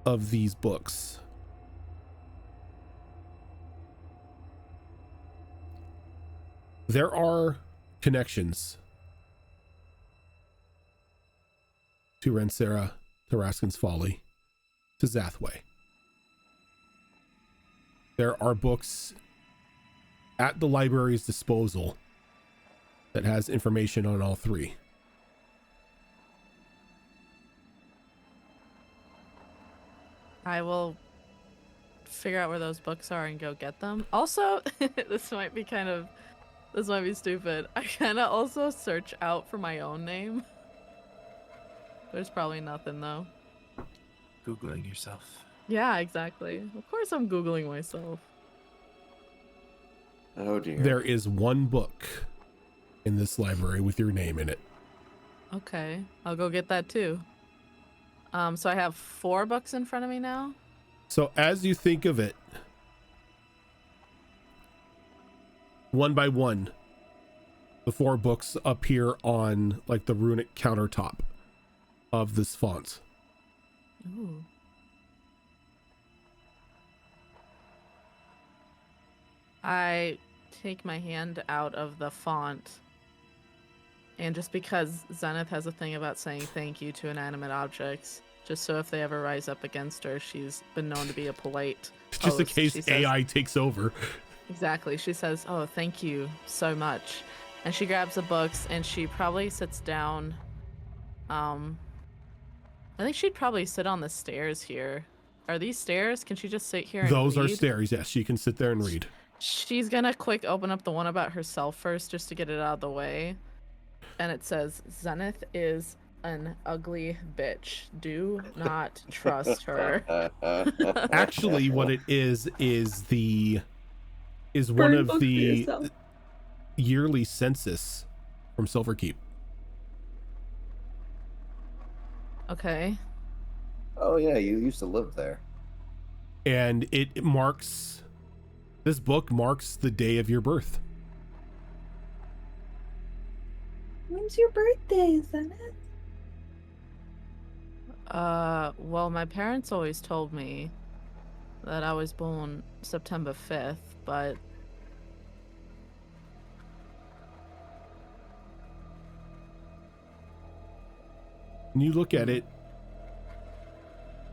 of these books, there are connections to Rensera, to Raskin's Folly, to Zathway. There are books at the library's disposal that has information on all three. I will figure out where those books are and go get them. Also, this might be stupid. I kind of also search out for my own name. There's probably nothing, though. Googling yourself. Yeah, exactly. Of course I'm Googling myself. Oh dear. There is one book in this library with your name in it. Okay, I'll go get that too. So I have 4 books in front of me now. So as you think of it, one by one, the 4 books appear on, like, the runic countertop of this font. Ooh. I take my hand out of the font, and just because Zenith has a thing about saying thank you to inanimate objects, just so if they ever rise up against her, she's been known to be a polite Just in host. case She says, AI takes over. Exactly. She says, "Oh, thank you so much," and she grabs the books and she probably sits down. I think she'd probably sit on the stairs here. Are these stairs? Can she just sit here and Those are read? stairs. Yes, she can sit there and read. She's gonna quick open up the one about herself first, just to get it out of the way. And it says, "Zenith is an ugly bitch. Do not trust her." Actually, what it is one Burn of book for the yourself. yearly census from Silverkeep. Okay. Oh yeah, you used to live there. And this book marks the day of your birth. When's your birthday, Zenith? Well, my parents always told me that I was born September 5th, but When you look at it,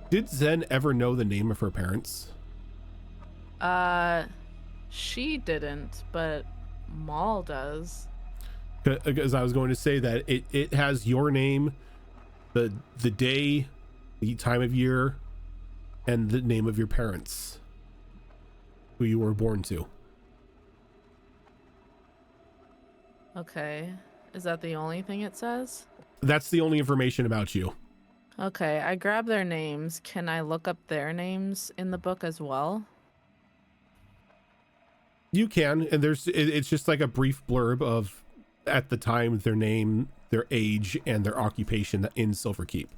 did Zen ever know the name of her parents? she didn't, but Maul does. Because I was going to say that it has your name, the day, the time of year, and the name of your parents, who you were born to. Okay. Is that the only thing it says? That's the only information about you. Okay, I grab their names. Can I look up their names in the book as well? You can, and it's just like a brief blurb of, at the time, their name, their age, and their occupation in Silverkeep.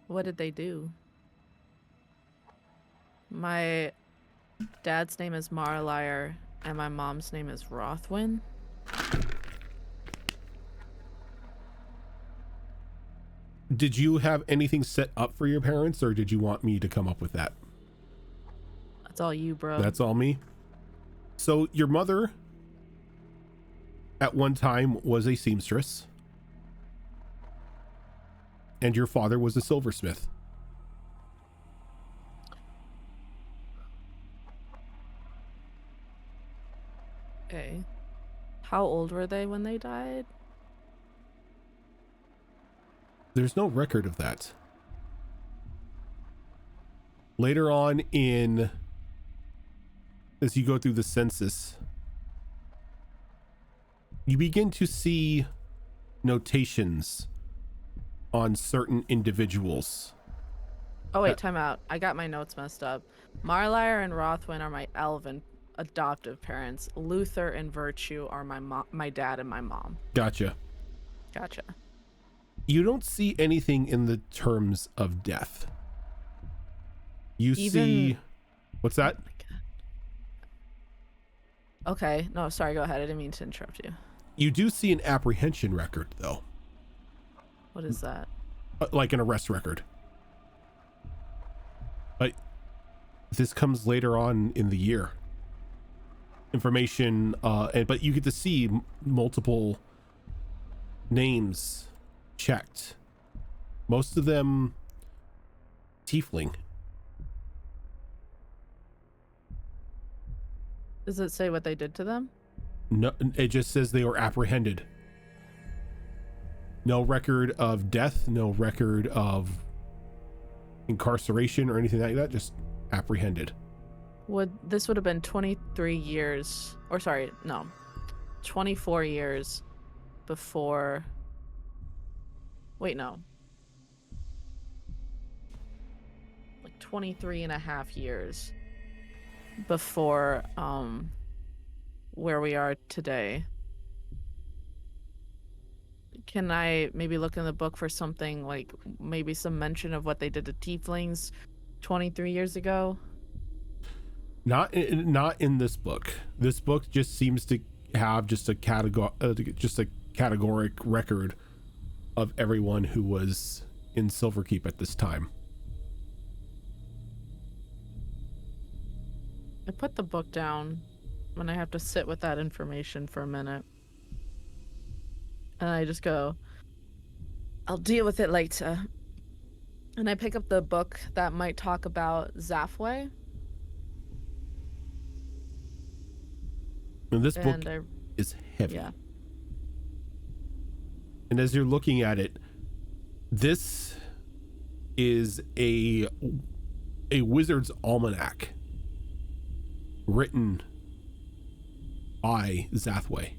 What did they do? My dad's name is Marliar, and my mom's name is Rothwin. Did you have anything set up for your parents, or did you want me to come up with that? That's all you, bro. That's all me. So your mother at one time was a seamstress, and your father was a silversmith. Okay. How old were they when they died? There's no record of that. Later on as you go through the census, you begin to see notations on certain individuals. Oh wait, time out. I got my notes messed up. Marliar and Rothwin are my elven adoptive parents. Luther and Virtue are my dad and my mom. Gotcha. Gotcha. You don't see anything in the terms of death. You see... What's that? Oh my God. Okay. No, sorry. Go ahead. I didn't mean to interrupt you. You do see an apprehension record, though. What is that? Like an arrest record. But this comes later on in the year. Information, but you get to see multiple names checked. Most of them tiefling. Does it say what they did to them? No, it just says they were apprehended. No record of death, no record of incarceration or anything like that, just apprehended. This would have been 23 years, or sorry, no, 24 years before. Wait, no. Like 23 and a half years before where we are today. Can I maybe look in the book for something like maybe some mention of what they did to tieflings 23 years ago? Not in this book. This book just seems to have just a categoric record of everyone who was in Silverkeep at this time. I put the book down when I have to sit with that information for a minute. And I just go, I'll deal with it later. And I pick up the book that might talk about Zafway. And this book And is heavy. yeah. And as you're looking at it, this is a wizard's almanac written by Zathway.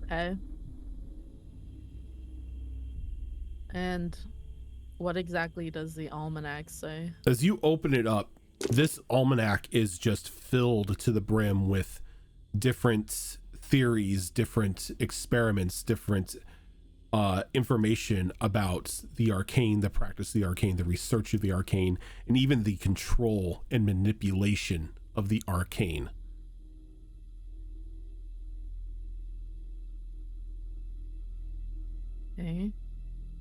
Okay. And what exactly does the almanac say? As you open it up, this almanac is just filled to the brim with different theories, different experiments, different information about the arcane, the practice of the arcane, the research of the arcane, and even the control and manipulation of the arcane. Okay.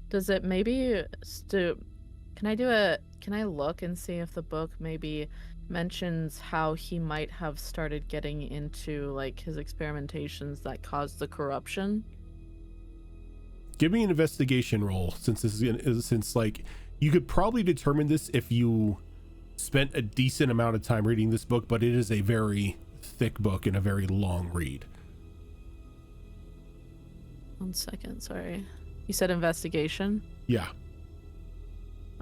Does it maybe can I look and see if the book maybe mentions how he might have started getting into like his experimentations that caused the corruption? Give me an investigation roll, since this is like you could probably determine this if you spent a decent amount of time reading this book, but it is a very thick book and a very long read. 1 second, sorry. You said investigation? Yeah.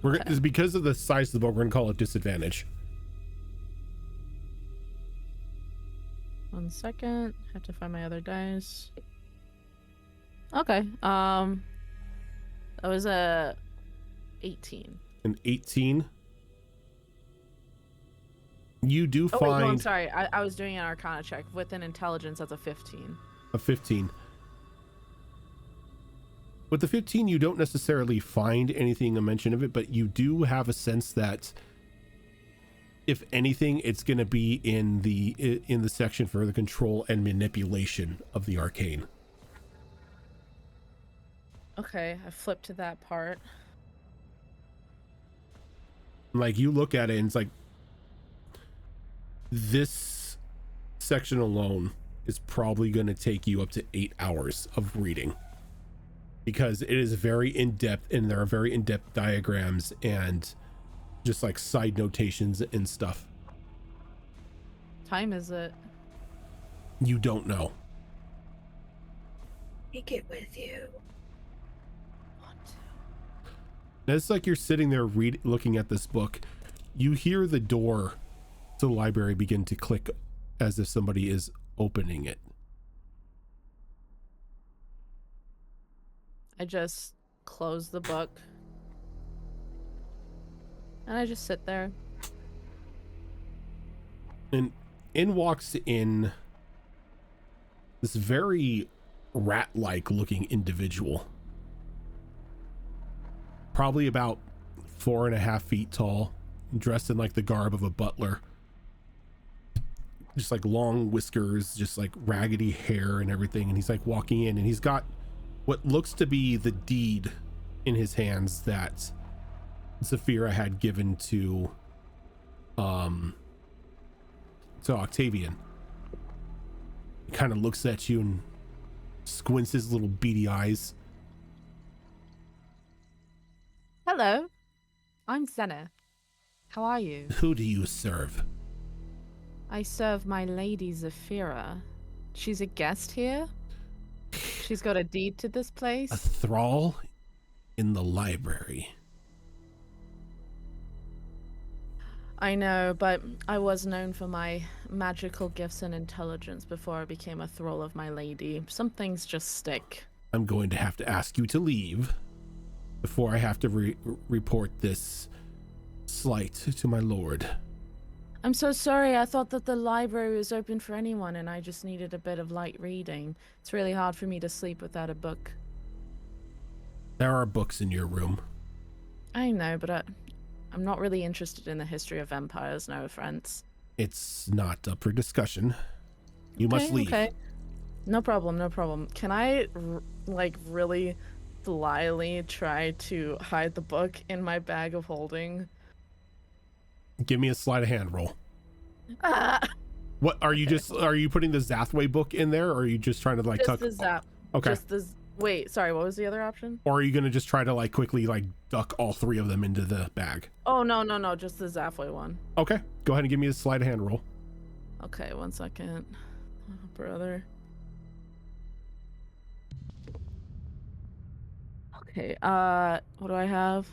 Okay. Because of the size of the book, we're gonna call it disadvantage. 1 second. Have to find my other dice. Okay. That was a 18. An 18. You do Oh, find wait, no, I'm sorry. I was doing an Arcana check. With an intelligence, that's a 15. a 15. With the 15, you don't necessarily find anything a mention of it, but you do have a sense that if anything, it's going to be in the section for the control and manipulation of the arcane. Okay, I flipped to that part. Like, you look at it and it's like, this section alone is probably going to take you up to 8 hours of reading, because it is very in-depth, and there are very in-depth diagrams and just like side notations and stuff. Time is it? You don't know. Take it with you. And it's like you're sitting there looking at this book. You hear the door to the library begin to click as if somebody is opening it. I just close the book. And I just sit there. And in walks in this very rat-like looking individual. Probably about 4.5 feet tall, dressed in like the garb of a butler. Just like long whiskers, just like raggedy hair and everything. And he's like walking in, and he's got what looks to be the deed in his hands that Zafira had given to Octavian. He kind of looks at you and squints his little beady eyes. Hello, I'm Senna. How are you? Who do you serve? I serve my lady Zafira. She's a guest here. She's got a deed to this place. A thrall in the library. I know, but I was known for my magical gifts and intelligence before I became a thrall of my lady. Some things just stick. I'm going to have to ask you to leave before I have to report this slight to my lord. I'm so sorry. I thought that the library was open for anyone and I just needed a bit of light reading. It's really hard for me to sleep without a book. There are books in your room. I know, but I'm not really interested in the history of vampires, no offense. It's not up for discussion. You must leave. Okay. No problem, no problem. Can I, like, really slyly try to hide the book in my bag of holding? Give me a sleight of hand roll. Ah! What are you are you putting the Zathway book in there, or are you just trying to like Just tuck? the Zap. Okay. Just the, Wait, sorry, what was the other option? Or are you gonna just try to like quickly like duck all 3 of them into the bag? Oh, no, just the Zafway one. Okay, go ahead and give me a sleight of hand roll. Okay, 1 second. Oh, brother. Okay, what do I have?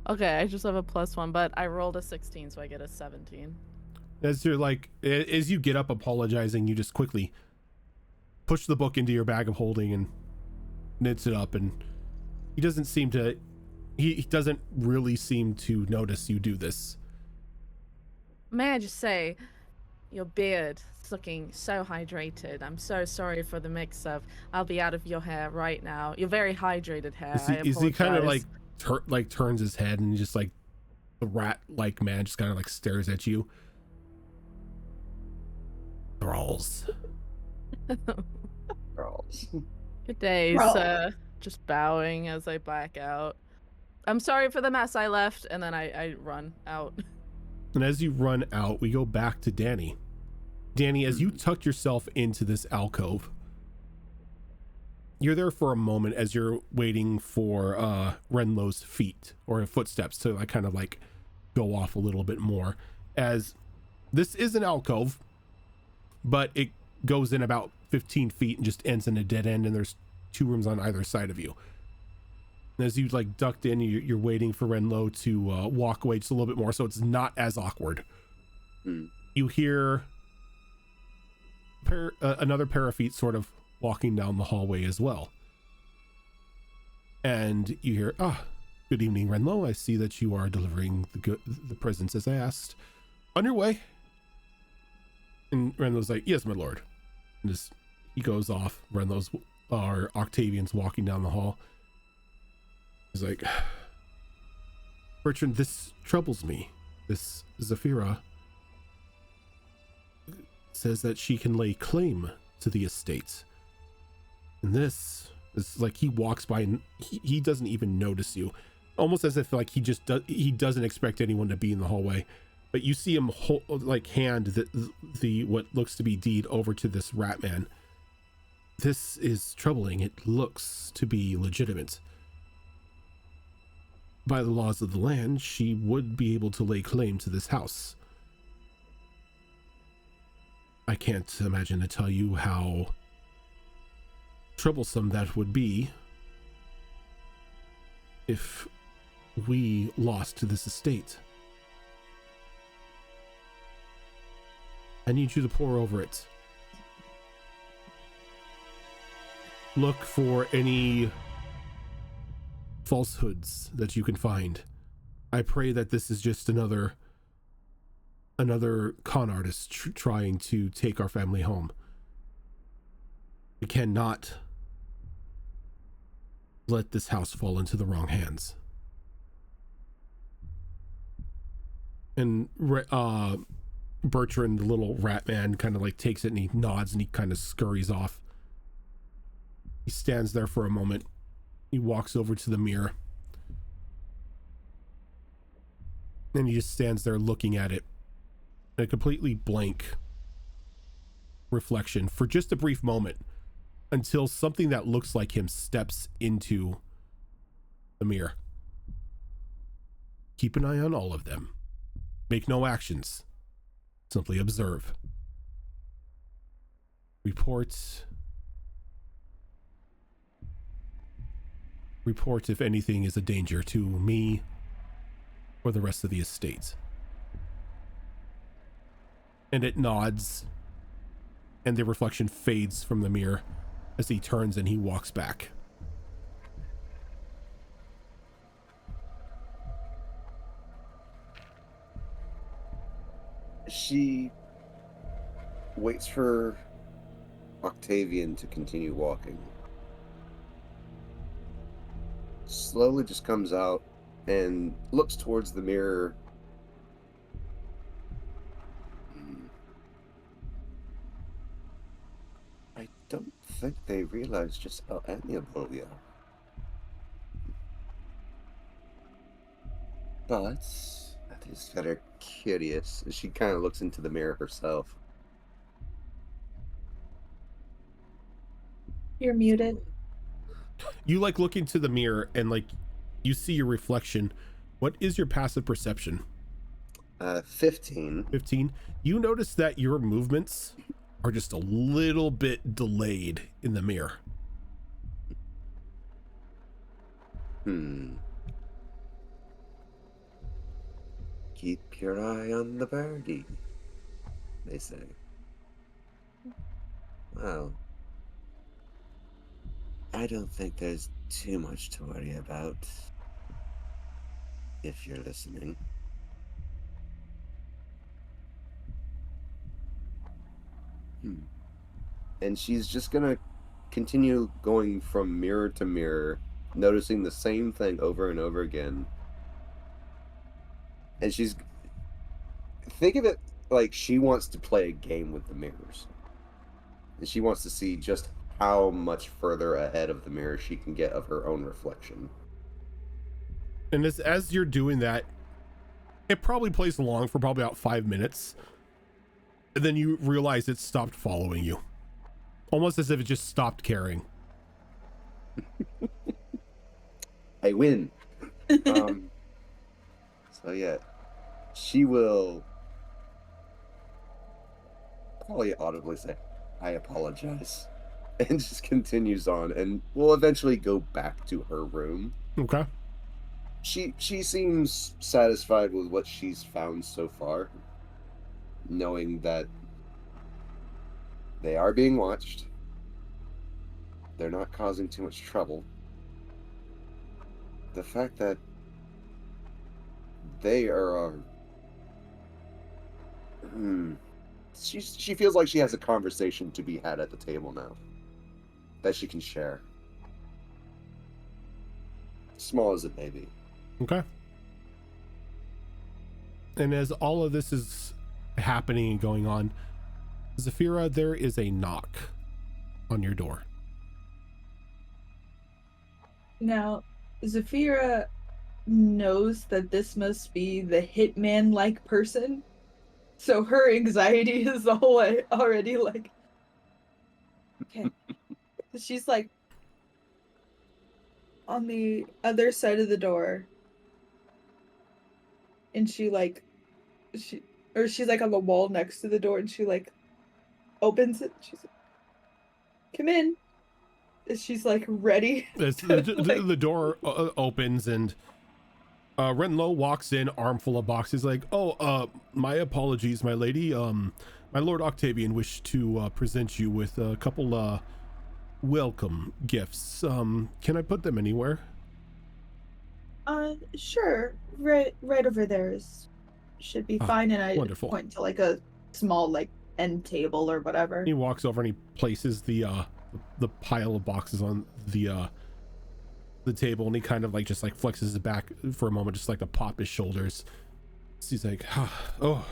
Okay, I just have a +1, but I rolled a 16, so I get a 17. As you're like, as you get up apologizing, you just quickly push the book into your bag of holding and knits it up, and he doesn't seem to, he doesn't really seem to notice you do this. May I just say, your beard is looking so hydrated. I'm so sorry for the mix-up. I'll be out of your hair right now. You're very hydrated hair. Is he kind of like turns his head and just like the rat-like man just kind of like stares at you? Thralls. Girls. Good day, Bro. sir. Just bowing as I back out. I'm sorry for the mess I left, and then I run out. And as you run out, we go back to Danny. Danny, as you tuck yourself into this alcove, you're there for a moment as you're waiting for Renlo's feet or footsteps to like kind of like go off a little bit more, as this is an alcove, but it goes in about 15 feet and just ends in a dead end, and there's 2 rooms on either side of you. And as you like ducked in, you're waiting for Renlo to walk away just a little bit more so it's not as awkward. You hear another pair of feet sort of walking down the hallway as well. And you hear, good evening, Renlo. I see that you are delivering the presents as I asked. On your way. And Renlo's like, yes, my lord. And just, he goes off. Renlo's, Octavian's walking down the hall. He's like, Bertrand, this troubles me. This Zafira says that she can lay claim to the estate. And this is like, he walks by and he doesn't even notice you. Almost as if like he doesn't expect anyone to be in the hallway. But you see him hand the what looks to be deed over to this rat man. This is troubling. It looks to be legitimate. By the laws of the land, she would be able to lay claim to this house. I can't imagine to tell you how troublesome that would be if we lost this estate. I need you to pore over it. Look for any falsehoods that you can find. I pray that this is just another con artist trying to take our family home. We cannot let this house fall into the wrong hands. And Bertrand, the little rat man, kind of like takes it and he nods and he kind of scurries off. He stands there for a moment. He walks over to the mirror. And he just stands there looking at it. In a completely blank reflection for just a brief moment, until something that looks like him steps into the mirror. Keep an eye on all of them. Make no actions. Simply observe. Report if anything is a danger to me or the rest of the estate. And it nods, and the reflection fades from the mirror as he turns and he walks back. She waits for Octavian to continue walking. Slowly just comes out and looks towards the mirror. I don't think they realize just how amiable we are. But that is kind of curious. She kind of looks into the mirror herself. You're muted. You like look into the mirror and like you see your reflection. What is your passive perception? 15. 15. You notice that your movements are just a little bit delayed in the mirror. Keep your eye on the birdie, they say. Well, I don't think there's too much to worry about, if you're listening. And she's just gonna continue going from mirror to mirror, noticing the same thing over and over again. And she's... Think of it like she wants to play a game with the mirrors. And she wants to see just how much further ahead of the mirror she can get of her own reflection. And as you're doing that, it probably plays along for probably about 5 minutes. And then you realize it stopped following you. Almost as if it just stopped caring. I win. So yeah, she will probably audibly say, "I apologize," and just continues on, and will eventually go back to her room. Okay. She seems satisfied with what she's found so far, knowing that they are being watched. They're not causing too much trouble. The fact that they are... She feels like she has a conversation to be had at the table now that she can share. Small as it may be. Okay. And as all of this is happening and going on, Zafira, there is a knock on your door. Now, Zafira knows that this must be the hitman-like person, so her anxiety is already like, okay. She's like on the other side of the door, and she's like on the wall next to the door, and she like opens it. She's like, "Come in." She's like ready. The door opens and Renlo walks in, armful of boxes, like, "Oh, my apologies, my lady. My Lord Octavian wished to present you with a couple welcome gifts. Can I put them anywhere?" Sure. Right over there should be fine. And I wonderful. Point to like a small like end table or whatever. He walks over and he places the pile of boxes on the table, and he kind of like just like flexes his back for a moment, just like to pop his shoulders. So he's like, "Oh,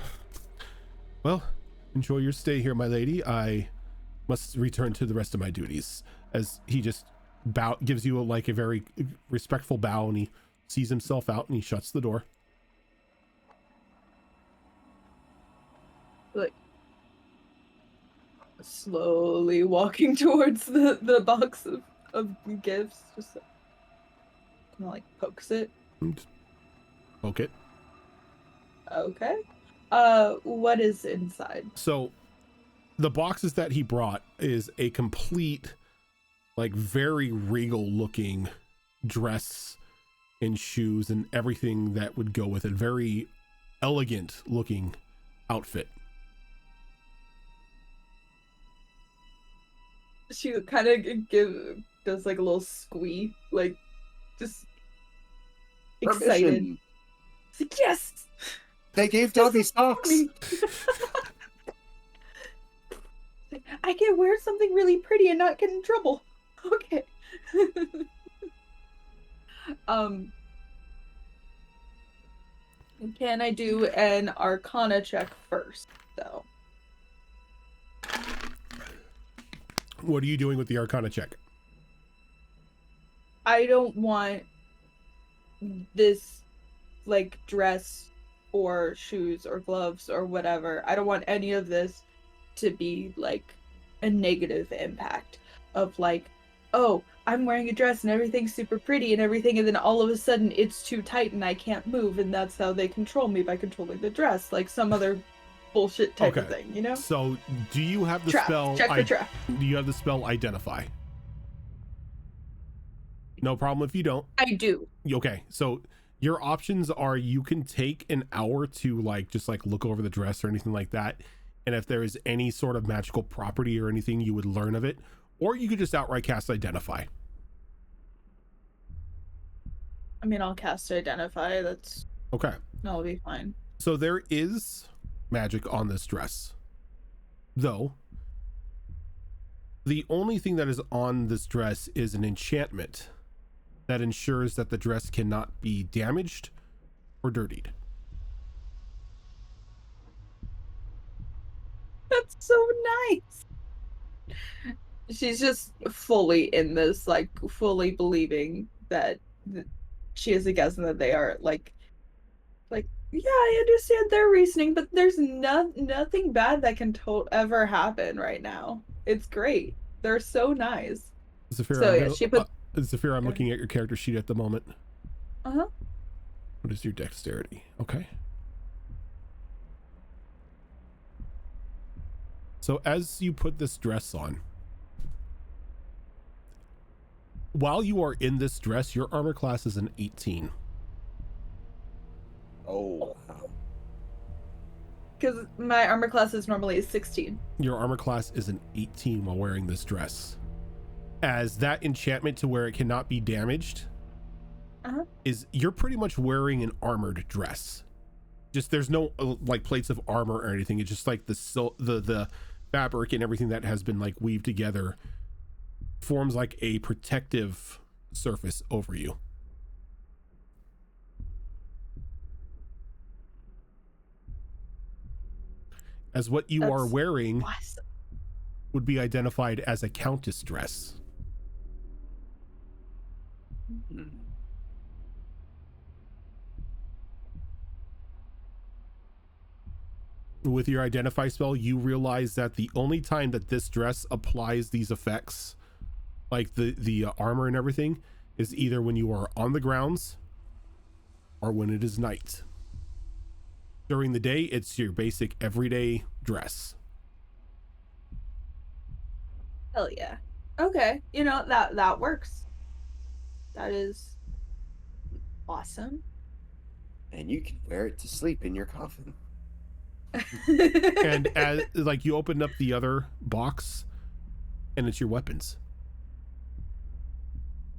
well, enjoy your stay here, my lady. I must return to the rest of my duties." As he just gives you a very respectful bow, and he sees himself out and he shuts the door. Like slowly walking towards the box of gifts, just kind of like pokes it. Poke it. Okay. What is inside? So the boxes that he brought is a complete, like, very regal looking dress and shoes and everything that would go with it. Very elegant looking outfit. She kind of does like a little squee, like just excited. It's like, yes! They gave Dobby socks! I can wear something really pretty and not get in trouble. Okay. Can I do an Arcana check first, though? What are you doing with the Arcana check? I don't want this, like, dress or shoes or gloves or whatever. I don't want any of this to be, like, a negative impact of, like, oh, I'm wearing a dress and everything's super pretty and everything, and then all of a sudden it's too tight and I can't move, and that's how they control me, by controlling the dress, like some other bullshit type of thing, you know? So do you have the Trap. spell? Check for trap. Do you have the spell identify? No problem if you don't. I do. Okay, so your options are you can take an hour to like just like look over the dress or anything like that, and if there is any sort of magical property or anything you would learn of it, or you could just outright cast identify. I mean, I'll cast identify. That's okay. That'll be fine. So there is magic on this dress, though the only thing that is on this dress is an enchantment that ensures that the dress cannot be damaged or dirtied. That's so nice. She's just fully in this, like fully believing that she is a guest and that they are like, yeah, I understand their reasoning, but there's nothing bad that can ever happen right now. It's great. They're so nice. Zafira, So yeah, she put. Zafira, I'm looking at your character sheet at the moment. Uh-huh. What is your dexterity? Okay. So as you put this dress on, while you are in this dress, your armor class is an 18. Oh, wow. Because my armor class is normally 16. Your armor class is an 18 while wearing this dress. As that enchantment to where it cannot be damaged is, you're pretty much wearing an armored dress. Just there's no like plates of armor or anything. It's just like the fabric and everything that has been like weaved together forms like a protective surface over you. As what you are wearing would be identified as a countess dress. With your identify spell, you realize that the only time that this dress applies these effects, like the armor and everything, is either when you are on the grounds or when it is night. During the day, it's your basic everyday dress. Hell yeah. Okay. You know, that works. That is awesome. And you can wear it to sleep in your coffin. And as like you opened up the other box and it's your weapons.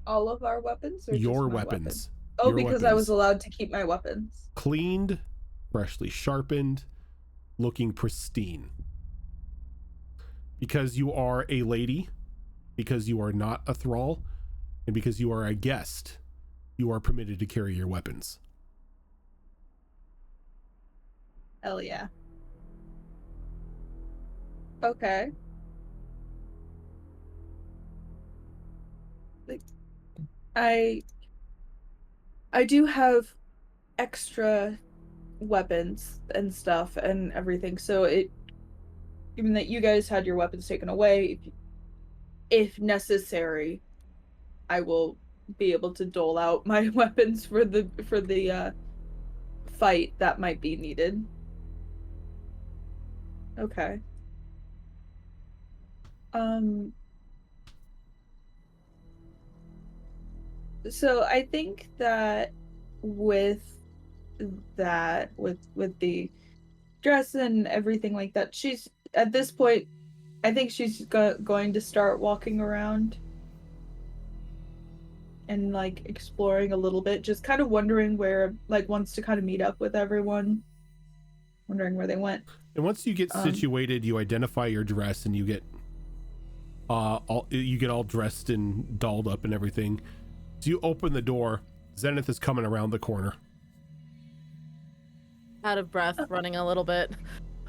All of our weapons? Or Your just my weapons. weapon? Oh, Your because weapons. I was allowed to keep my weapons. Cleaned, freshly sharpened, looking pristine. Because you are a lady, because you are not a thrall, and because you are a guest, you are permitted to carry your weapons. Hell yeah. Okay. Like, I do have extra weapons and stuff and everything, so even that you guys had your weapons taken away, if necessary, I will be able to dole out my weapons for the fight that might be needed. Okay. So I think that with the dress and everything like that, she's at this point, I think she's going to start walking around and like exploring a little bit, just kind of wondering where, like, wants to kind of meet up with everyone, wondering where they went. And once you get situated, you identify your dress and you get all dressed and dolled up and everything. So you open the door. Zenith is coming around the corner. Out of breath, running a little bit.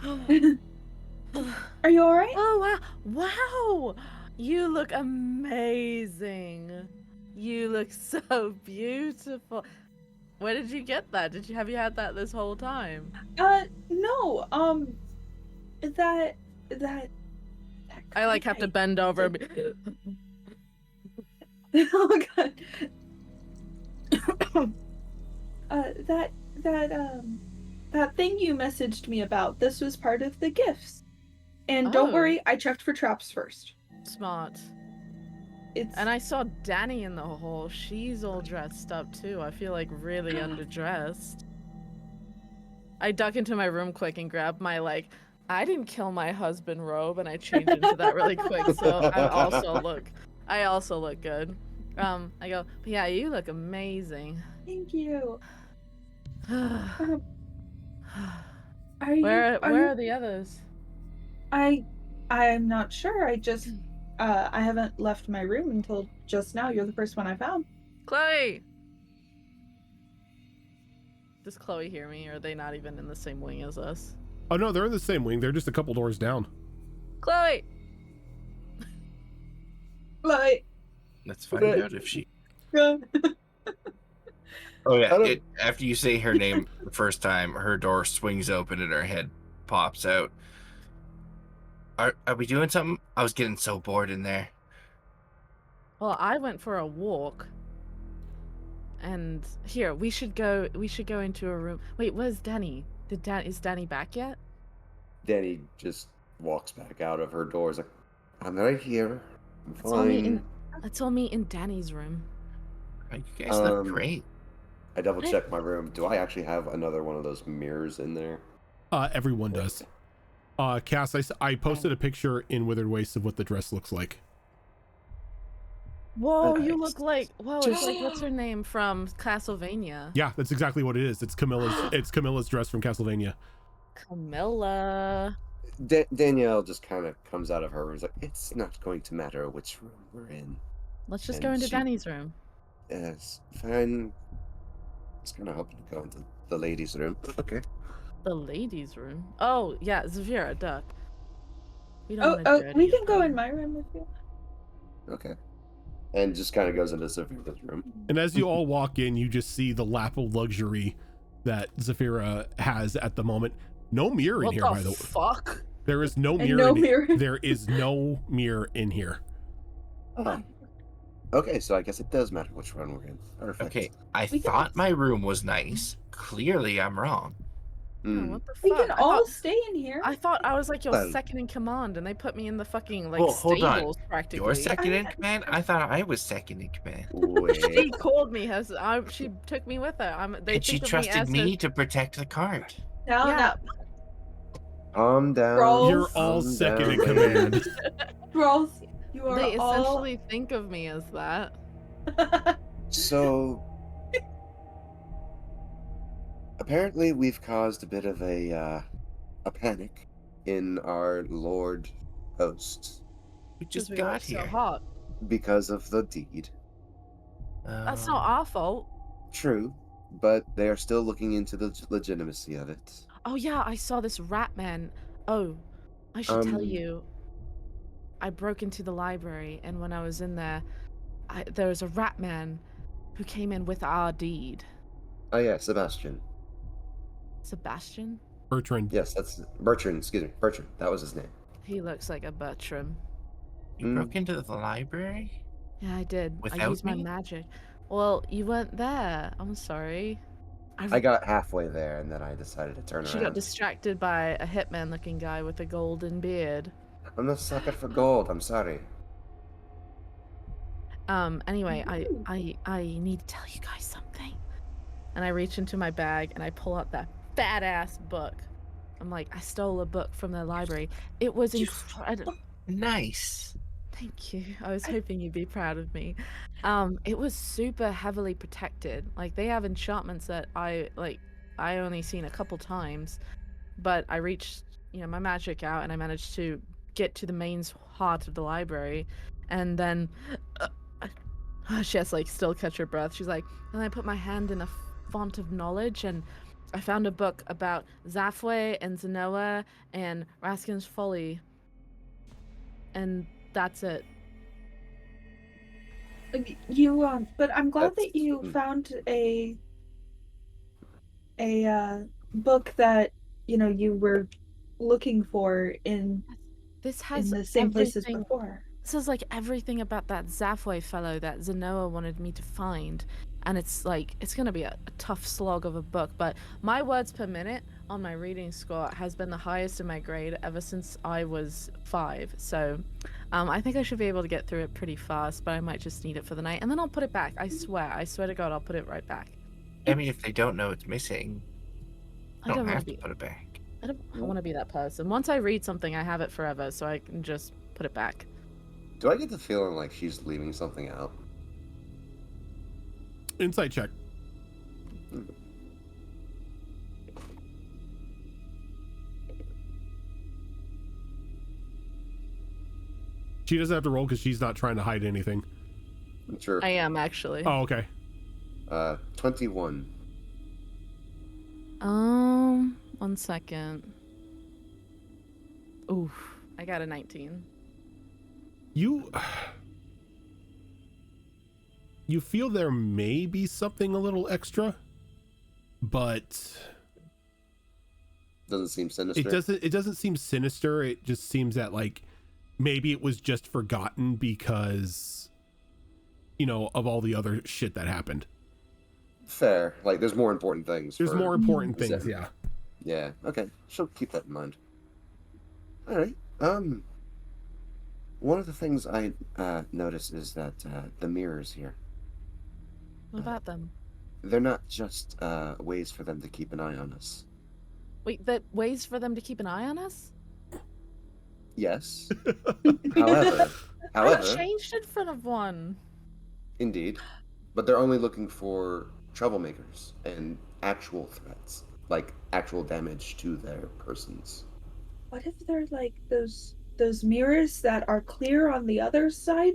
Are you all right? Oh, wow. Wow. You look amazing. You look so beautiful. Where did you get that? Have you had that this whole time? No. That I like have to bend over. Oh god. That thing you messaged me about, this was part of the gifts. And don't Oh. worry, I checked for traps first. Smart. It's And I saw Danny in the hall. She's all dressed up too. I feel like really underdressed. I duck into my room quick and grab my I didn't kill my husband robe, and I change into that really quick. So I also look good. I go, but yeah, you look amazing. Thank you. Where Are you are the others? I'm not sure. I haven't left my room until just now. You're the first one I found. Chloe! Does Chloe hear me, or are they not even in the same wing as us? Oh no, they're in the same wing. They're just a couple doors down. Chloe! Like, Let's find out if she. Oh yeah. After you say her name the first time, her door swings open and her head pops out. Are we doing something? I was getting so bored in there. Well, I went for a walk. And here, we should go into a room. Wait, where's Danny? Is Danny back yet? Danny just walks back out of her doors like, I'm right here. I'm fine. Let's all meet in Danny's room. You guys look great. I double check my room. Do I actually have another one of those mirrors in there? Everyone does. Cass, I posted a picture in Withered Wastes of what the dress looks like. Whoa, you look like it's like what's her name from Castlevania? Yeah, that's exactly what it is. It's Camilla's dress from Castlevania. Camilla. Danielle just kind of comes out of her room. Is like, it's not going to matter which room we're in. Let's just go into Danny's room. Yes, fine. I was kind of hoping to go into the ladies' room. Okay. The ladies' room? Oh yeah, Zafira, duck. We can go in my room with you. Okay. And just kind of goes into Zafira's room. And as you all walk in, you just see the lap of luxury that Zafira has at the moment. No mirror in here, by the way. Fuck? There is no mirror. There is no mirror in here. Oh. Okay, so I guess it does matter which one we're in. Perfect. Okay, I thought my room was nice. Clearly, I'm wrong. Oh, what the fuck? We can all stay in here. I thought I was like your second in command, and they put me in the fucking hold on. stables practically. You're second in command? I thought I was second in command. She called me. She took me with her. And she trusted me to protect the cart. No. Calm down. You're all second in command. Rolls. They essentially think of me as that. So apparently we've caused a bit of a panic in our Lord hosts. We just got here. So hot. Because of the deed. That's not our fault. True, but they are still looking into the legitimacy of it. Oh yeah, I saw this rat man. Oh, I should tell you. I broke into the library, and when I was in there, there was a rat man who came in with our deed. Oh yeah, Sebastian. Sebastian? Bertrand. Yes, that's Bertrand. Excuse me, Bertrand. That was his name. He looks like a Bertram. You broke into the library? Yeah, I did. Without I used my me? magic. Well, you weren't there. I'm sorry. I got halfway there, and then I decided to turn around. She got distracted by a hitman-looking guy with a golden beard. I'm not sucker for gold. I'm sorry. Anyway, I need to tell you guys something. And I reach into my bag and I pull out that fat ass book. I'm like, I stole a book from the library. It was incredible. Nice. Thank you. I was hoping you'd be proud of me. It was super heavily protected. Like, they have enchantments that I only seen a couple times, but I reached, my magic out and I managed to get to the main heart of the library, and then she has to still catch her breath. She's like, and I put my hand in a font of knowledge, and I found a book about Zafwe and Zenoa and Raskin's Folly, and that's it. But I'm glad that you found a book that you were looking for in this has in the same places everything. before. This is like everything about that Zafway fellow that Zenoa wanted me to find. And it's like, it's going to be a tough slog of a book, but my words per minute on my reading score has been the highest in my grade ever since I was 5. So I think I should be able to get through it pretty fast, but I might just need it for the night. And then I'll put it back. I swear to God, I'll put it right back. I mean, if they don't know it's missing, I don't have want to to put it back. I don't want to be that person. Once I read something, I have it forever, so I can just put it back. Do I get the feeling like she's leaving something out? Insight check. She doesn't have to roll because she's not trying to hide anything. Sure. I am, actually. Oh, okay. 21. 1 second. Oof, I got a 19. You feel there may be something a little extra, but Doesn't seem sinister. it doesn't seem sinister. It just seems that like maybe it was just forgotten because, you know, of all the other shit that happened. Fair. Like, there's more important things. There's more important things, Zen. yeah. Yeah. Okay. She'll keep that in mind. All right. One of the things I notice is that the mirrors here. What about them? They're not just ways for them to keep an eye on us. Wait, that ways for them to keep an eye on us? Yes. However, I changed in front of one. indeed, but they're only looking for troublemakers and actual threats, like actual damage to their persons. What if they're like those mirrors that are clear on the other side?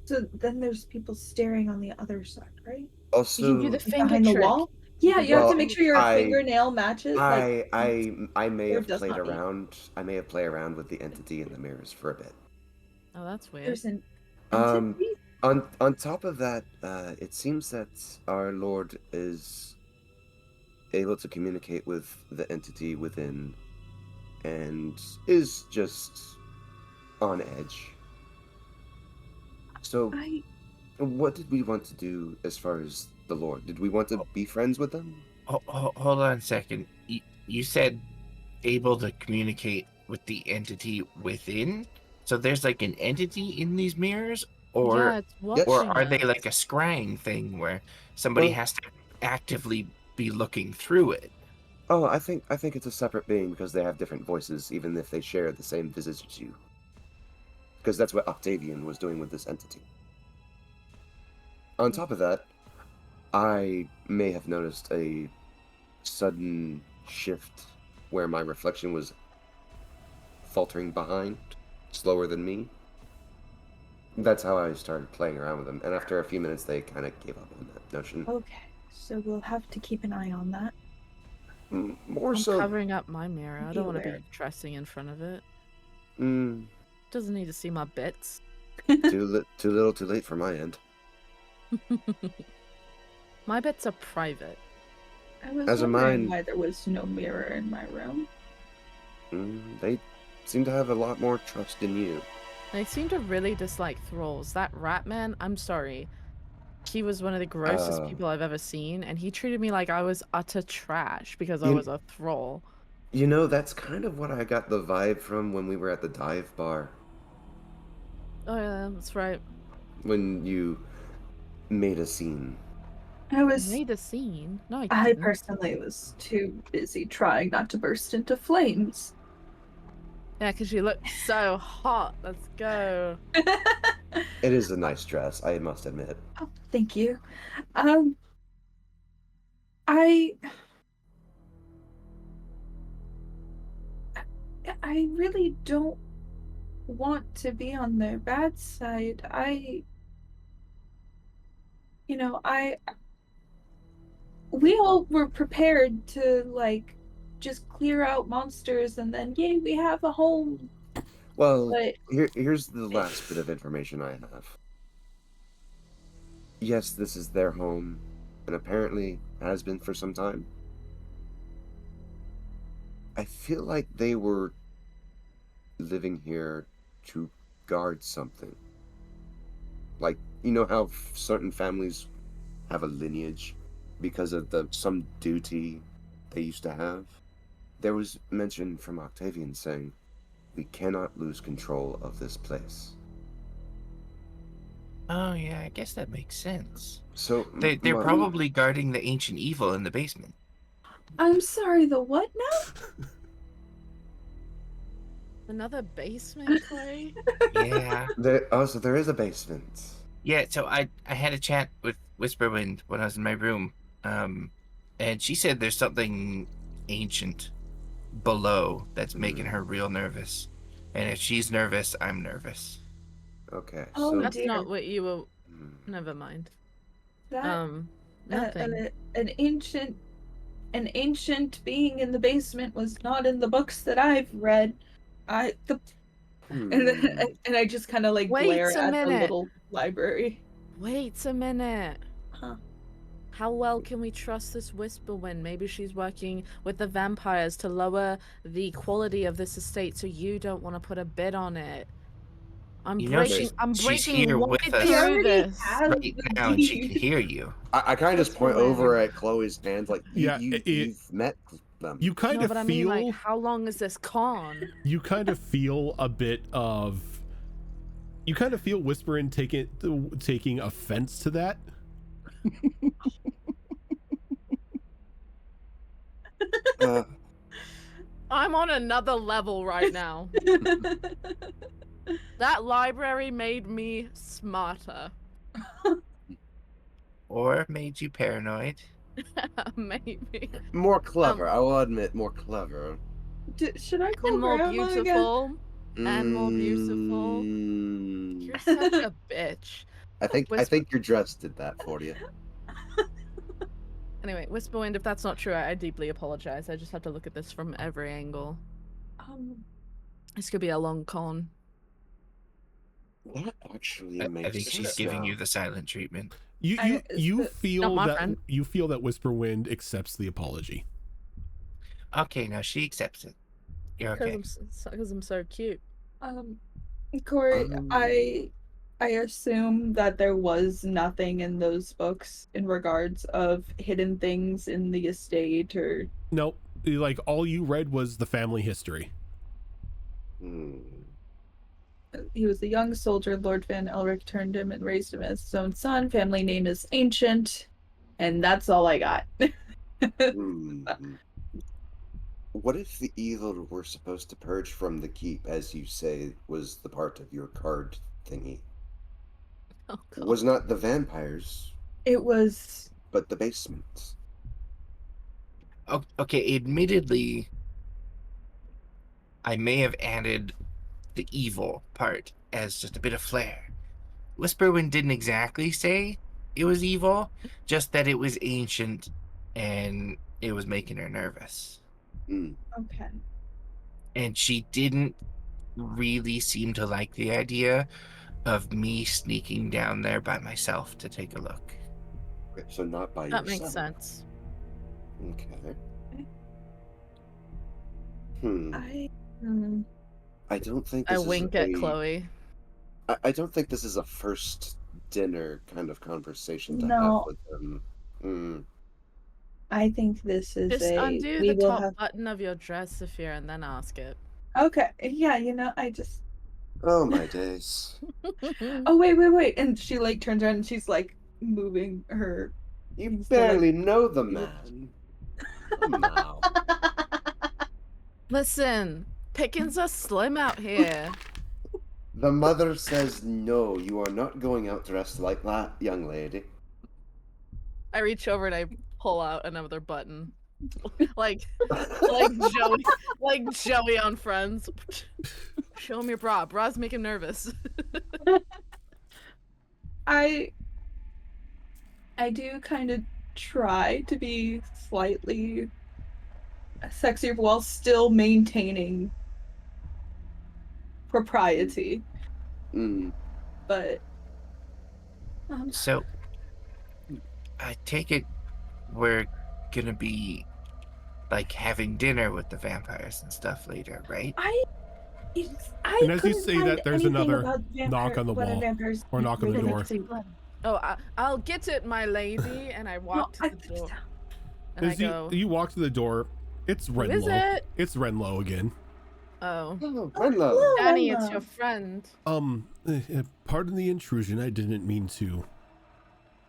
So then there's people staring on the other side, right? Also, You can do the finger Behind trick. the wall? Yeah, you have Well, to make sure your fingernail matches. I may or have does played not need. around. I may have played around with the entity in the mirrors for a bit. Oh, that's weird. There's an Um, entity? on top of that, it seems that our Lord is able to communicate with the entity within, and is just on edge. So, what did we want to do as far as the Lord? Did we want to be friends with them? Hold on a second. You said able to communicate with the entity within? So there's like an entity in these mirrors? Or, yeah, it's watching or are they us. like a scrying thing where somebody Well- has to actively be looking through it? Oh, I think it's a separate being because they have different voices, even if they share the same visage as you. Because that's what Octavian was doing with this entity. On top of that, I may have noticed a sudden shift where my reflection was faltering behind, slower than me. That's how I started playing around with them, and after a few minutes, they kind of gave up on that notion. Okay, so we'll have to keep an eye on that. More I'm so. covering up my mirror. I don't want to Beware. be dressing in front of it. Mm, Doesn't need to see my bits. too little, too late for my end. My bits are private. I was As a wondering mine- why there was no mirror in my room. They seem to have a lot more trust in you. They seem to really dislike thralls. That rat man, I'm sorry. He was one of the grossest Oh. people I've ever seen, and he treated me like I was utter trash because I You- was a thrall. You know, that's kind of what I got the vibe from when we were at the dive bar. Oh yeah, that's right. When you made a scene. I I was made a scene. No, I I didn't. personally was too busy trying not to burst into flames. Yeah, because you look so hot. Let's go. It is a nice dress, I must admit. Oh, thank you. I really don't want to be on their bad side. We all were prepared to like just clear out monsters and then yay, we have a home. Well, But here's the last bit of information I have. Yes, this is their home, and apparently has been for some time. I feel like they were living here to guard something. Like, you know how certain families have a lineage because of some duty they used to have? There was mention from Octavian saying, we cannot lose control of this place. Oh yeah, I guess that makes sense. So They're probably guarding the ancient evil in the basement. I'm sorry, the what now? Another basement, Clay? Yeah. So there is a basement. Yeah, so I had a chat with Whisperwind when I was in my room. And she said there's something ancient below that's making her real nervous. And if she's nervous, I'm nervous. Okay. Oh, so That's dear. not what you were. Never mind. That Nothing. an ancient being in the basement was not in the books that I've read. And I just kind of like Wait glare a at the minute. little library. Wait a minute. Huh. How well can we trust this Whisperwind? Maybe she's working with the vampires to lower the quality of this estate, so you don't want to put a bid on it. I'm You know, she's here right with us through this. right now, and she can hear you. I kind of just point over Whisperwind. at Chloe's hands, like, Yeah, you've met them. You kind No, of but I feel mean, like, how long is this con? you kind of feel a bit of Whispering taking offense to that. I'm on another level right now. That library made me smarter. Or made you paranoid. Maybe. More clever, I will admit, more clever. Should I call And more Grandma again? beautiful. And more beautiful. You're such a bitch. I think your dress did that for you. Anyway, Whisperwind, if that's not true, I deeply apologize. I just have to look at this from every angle. This could be a long con. That actually makes I think she's sense giving now. you the silent treatment. You feel my that friend. you feel that Whisperwind accepts the apology. Okay, now she accepts it. You're okay. Because I'm so cute. Corey, I assume that there was nothing in those books in regards of hidden things in the estate or... Nope. Like, all you read was the family history. He was a young soldier. Lord Van Elric turned him and raised him as his own son. Family name is Ancient. And that's all I got. What if the evil we're supposed to purge from the keep, as you say, was the part of your card thingy? Oh, God. Was not the vampires, It was... but the basements. Okay, admittedly, I may have added the evil part as just a bit of flair. Whisperwind didn't exactly say it was evil, just that it was ancient and it was making her nervous. Okay. And she didn't really seem to like the idea of me sneaking down there by myself to take a look. Okay, so not by That yourself. makes sense. Okay. I don't think I this wink is at Chloe. I don't think this is a first dinner kind of conversation to No. have with them. I think this is Just undo we the will top have... button of your dress, Sophia, and then ask it. Okay. Yeah, you know, I just... Oh my days. Oh, wait. And she, like, turns around and she's, like, moving her... You So, like- barely know the man. Come now. Listen, pickings are slim out here. The mother says no, you are not going out dressed like that, young lady. I reach over and I pull out another button. like Joey on Friends. Show him your bra. Bras make him nervous. I do kind of try to be slightly sexier while still maintaining propriety. But So, I take it we're gonna be like having dinner with the vampires and stuff later, right? And as you say that, there's another knock on the wall, or knock on the door. Oh, I'll get it, my lady. And I walk to the door. And As you walk to the door, it's Renlo. Who is it? It's Renlo again. Oh. Hello. Danny, it's your friend. Pardon the intrusion. I didn't mean to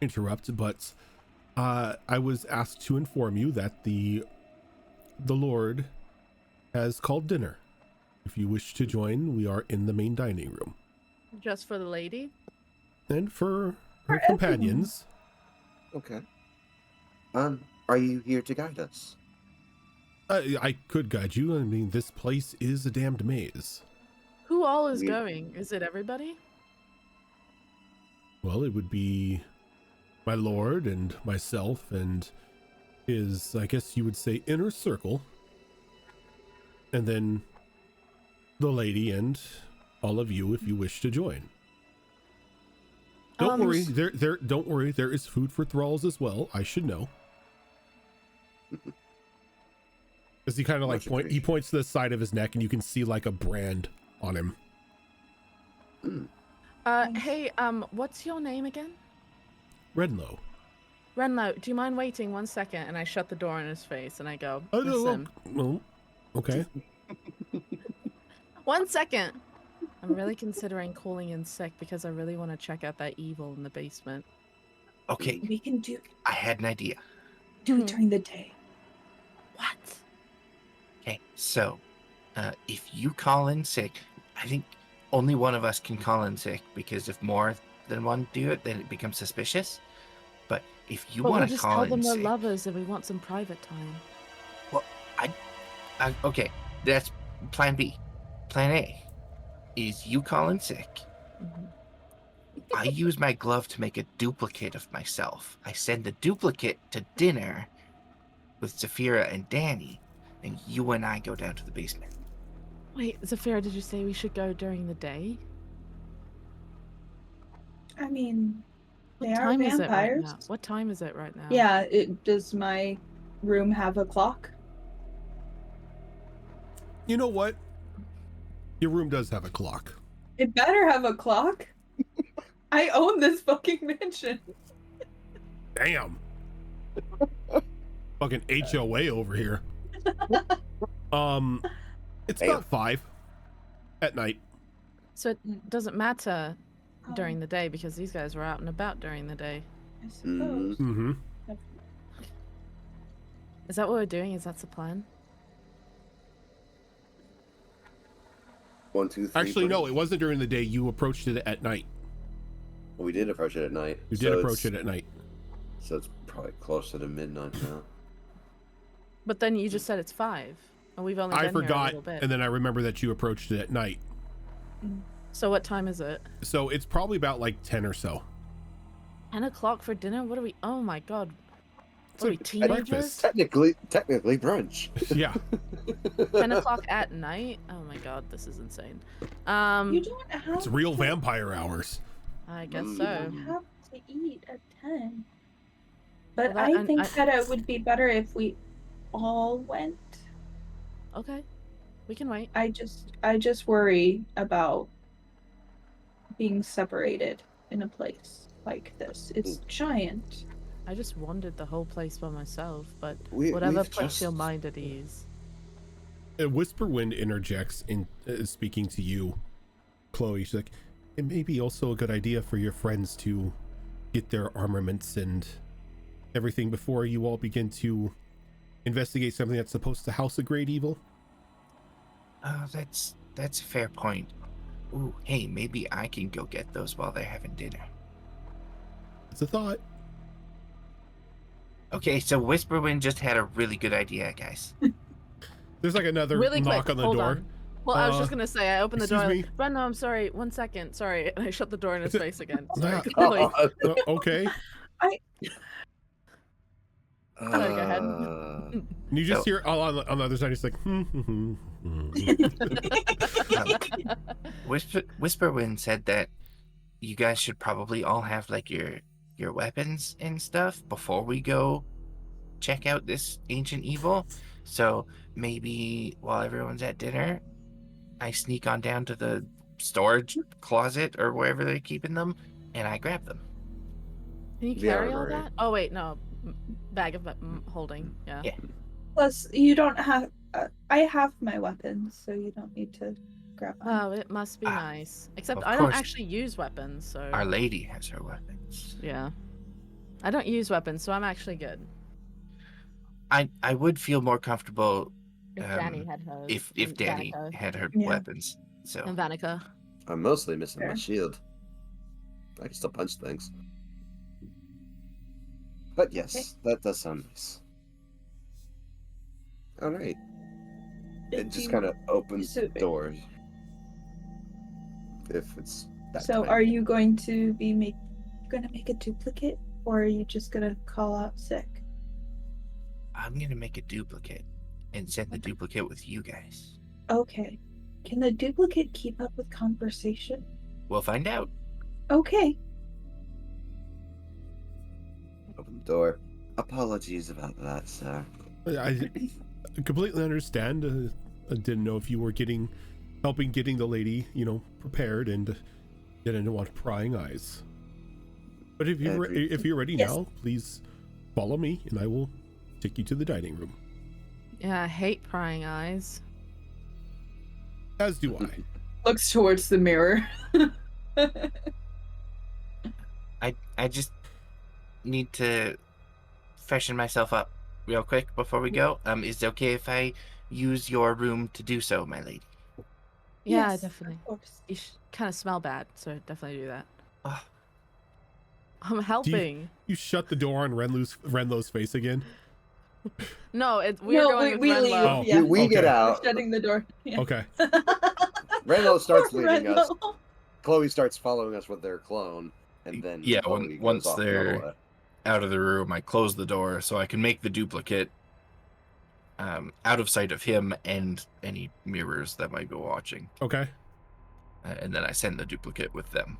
interrupt, but I was asked to inform you that the Lord has called dinner. If you wish to join, we are in the main dining room. Just for the lady? And for her companions. Okay. Are you here to guide us? I could guide you. I mean, this place is a damned maze. Who all is going? Is it everybody? Well, it would be my lord and myself and his, I guess you would say, inner circle. And then the lady and all of you if you wish to join. Don't worry, don't worry, there is food for thralls as well. I should know. As he kind of like he points to the side of his neck and you can see like a brand on him. Hey, what's your name again? Renlo. Renlo, do you mind waiting 1 second? And I shut the door in his face and I go, Oh, listen. no. Okay. 1 second. I'm really considering calling in sick because I really want to check out that evil in the basement. Okay, We can do I had an idea. it during the day. What? Okay, so if you call in sick, I think only one of us can call in sick because if more than one do it, then it becomes suspicious. But if you want to call in sick, we'll just tell them we're lovers and we want some private time. Well, okay, that's plan B. Plan A is you call in sick. Mm-hmm. I use my glove to make a duplicate of myself. I send the duplicate to dinner with Zafira and Danny, and you and I go down to the basement. Wait, Zafira, did you say we should go during the day? I mean, they What are time is it right vampires. now? What time is it right now? Yeah, does my room have a clock? You know what? Your room does have a clock. It better have a clock. I own this fucking mansion. Damn. Fucking HOA over here. It's about 5 at night. So it doesn't matter during the day because these guys were out and about during the day. I suppose. Mm-hmm. Is that what we're doing? Is that the plan? 1, 2, 3. Actually, no, it wasn't during the day. You approached it at night. We did approach it at night. You did approach it at night. So it's probably closer to midnight now. But then you just said it's 5, and we've only been I here a forgot, little bit. and then I remember that you approached it at night. So what time is it? So it's probably about like 10 or so. 10 o'clock for dinner? What are we? Oh my god! It's What are we, teenagers? breakfast. Technically brunch. Yeah. 10 o'clock at night? Oh my god, this is insane. You don't have It's real vampire hours. I guess You so. don't have to eat at 10. But Well, I think that it would be better if we all went. Okay, we can wait. I just worry about being separated in a place like this. It's giant. I just wandered the whole place by myself, but We've whatever puts just- your mind at ease. Whisperwind interjects in speaking to you, Chloe. She's like, it may be also a good idea for your friends to get their armaments and everything before you all begin to investigate something that's supposed to house a great evil. Oh, that's a fair point. Ooh, hey, maybe I can go get those while they're having dinner. It's a thought. Okay, so Whisperwind just had a really good idea, guys. There's like another Really knock quick, on the hold door. on. Well, I was just gonna say, I opened the door. excuse Like, Brenda, I'm sorry. 1 second. Sorry, and I shut the door in his Is it- face again. Yeah. Sorry. Like, Okay. Sorry, go ahead. And you just So- hear on the other side, he's like, Whisperwind said that you guys should probably all have like your weapons and stuff before we go check out this ancient evil. So maybe while everyone's at dinner, I sneak on down to the storage closet or wherever they're keeping them, and I grab them. Can you The carry all armory. that? Oh wait, no. Bag of holding. Yeah. Yeah. Plus, you don't have. I have my weapons, so you don't need to grab them. Oh, it must be nice. Except of I don't course. actually use weapons, so. Our Lady has her weapons. Yeah. I don't use weapons, so I'm actually good. I would feel more comfortable If Danny had hers. if and Danny Vanica. had her Yeah. weapons. So And Vanica. I'm mostly missing my Fair. shield. I can still punch things. But yes, that does sound nice. All right. It just kind of opens the doors. If it's that So, time. are you going to be gonna make a duplicate, or are you just gonna call out sick? I'm gonna make a duplicate and send the duplicate with you guys. Okay. Can the duplicate keep up with conversation? We'll find out. Okay. Open the door. Apologies about that, sir. I completely understand. I didn't know if you were helping getting the lady, prepared, and didn't want prying eyes. But if you're ready Yes. now, please follow me, and I will take you to the dining room. Yeah, I hate prying eyes. As do I. Looks towards the mirror. I just need to freshen myself up real quick before we go. Is it okay if I use your room to do so, my lady? Yeah, Yes, definitely. Of course. You kind of smell bad, so definitely do that. Oh, I'm helping. You shut the door on Renlo's face again. No, we're going with we Renlo. leave. Oh, Yeah, We get okay. out. We're shutting the door. Yeah. Okay. Renlo starts Poor leading us. Renlo. Chloe starts following us with their clone, and then yeah. Chloe Once goes off the other they're way. out of the room, I close the door so I can make the duplicate out of sight of him and any mirrors that might be watching. Okay. And then I send the duplicate with them.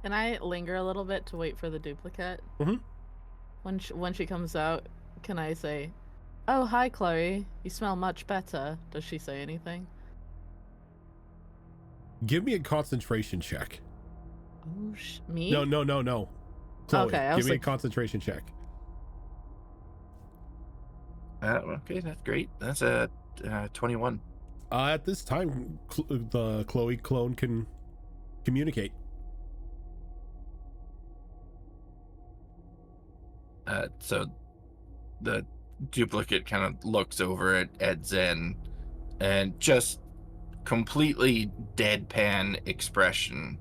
Can I linger a little bit to wait for the duplicate? Mhm. When she comes out, can I say, "Oh, hi, Chloe. You smell much better." Does she say anything? Give me a concentration check. Oh, me? No. Chloe, Okay, I give was me a like- concentration check. Okay, that's great. That's a 21. At this time, the Chloe clone can communicate. So the duplicate kind of looks over at Zen and just completely deadpan expression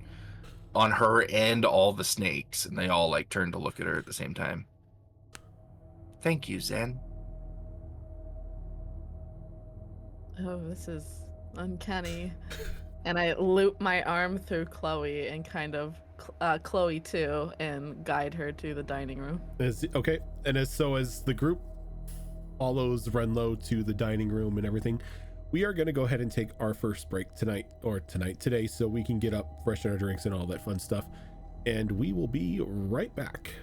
on her and all the snakes, and they all like turn to look at her at the same time. Thank you, Zen. Oh, this is uncanny. And I loop my arm through Chloe and kind of Chloe too, and guide her to the dining room. Okay, and as the group follows Renlo to the dining room and everything, we are going to go ahead and take our first break today, so we can get up, freshen our drinks, and all that fun stuff. And we will be right back.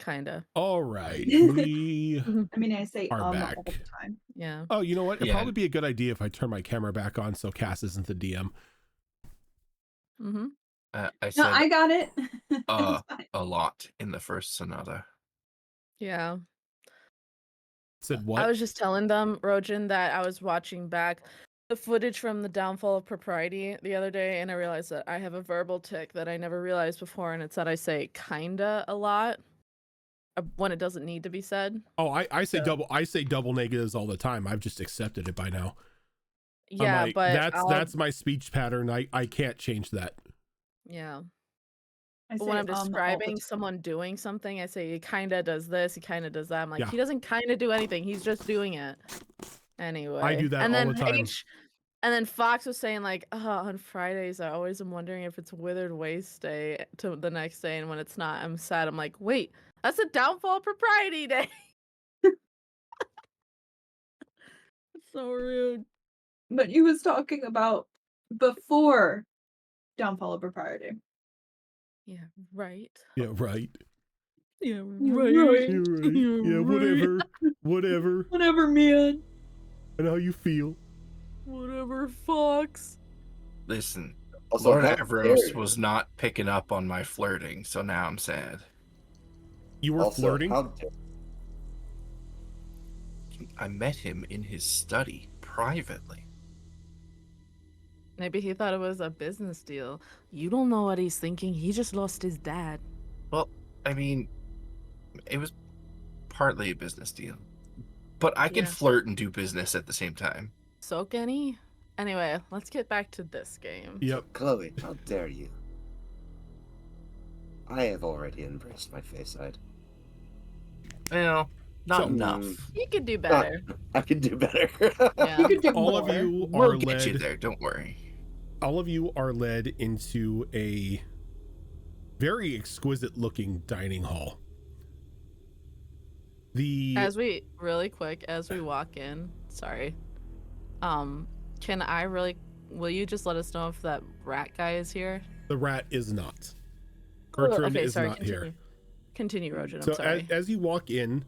kinda. All right, we I mean, I say are all back. the time. Yeah. Oh, you know what? It'd Yeah. probably be a good idea if I turn my camera back on so Cass isn't the DM. Mm-hmm. I No, said I got it. It's uh fine. a lot in the first sonata. Yeah. Said I what? was just telling them, Rojan, that I was watching back the footage from the Downfall of Propriety the other day, and I realized that I have a verbal tick that I never realized before, and it's that I say kinda a lot when it doesn't need to be said. Oh, I say double negatives all the time. I've just accepted it by now. Yeah, I'm like, but that's my speech pattern. I can't change that. yeah. I But when say I'm all the describing time. someone doing something, I say he kinda does this, he kinda does that. I'm like, Yeah. he doesn't kinda do anything, he's just doing it. Anyway. I do that and all then the time. And then Fox was saying like, on Fridays I always am wondering if it's Withered Wastes Day to the next day, and when it's not, I'm sad. I'm like, wait, that's a Downfall of Propriety Day. It's so rude. But you was talking about before Downfall of Propriety. Yeah, right. Yeah, right. Yeah, You're right. right. You're right. You're Yeah, whatever. right. Whatever. Whatever, man. And how you feel. Whatever, Fox. Listen, Also, Lord how Avros dare was not picking up on my flirting, so now I'm sad. You were also, flirting? how dare I met him in his study privately. Maybe he thought it was a business deal. You don't know what he's thinking. He just lost his dad. Well, I mean, it was partly a business deal, but I can Yeah. flirt and do business at the same time. So, Kenny? Anyway, let's get back to this game. Yep. Chloe, how dare you? I have already embraced my face side. Well, not So- enough. You could do better. I can do better. Yeah. You could do All more. of you We'll are get you led. there, don't worry. All of you are led into a very exquisite looking dining hall. Really quick, as we walk in, sorry. Can I will you just let us know if that rat guy is here? The rat is not. Cool. Bertrand Okay, is sorry, not here. Continue, Rojan, I'm So sorry. as you walk in,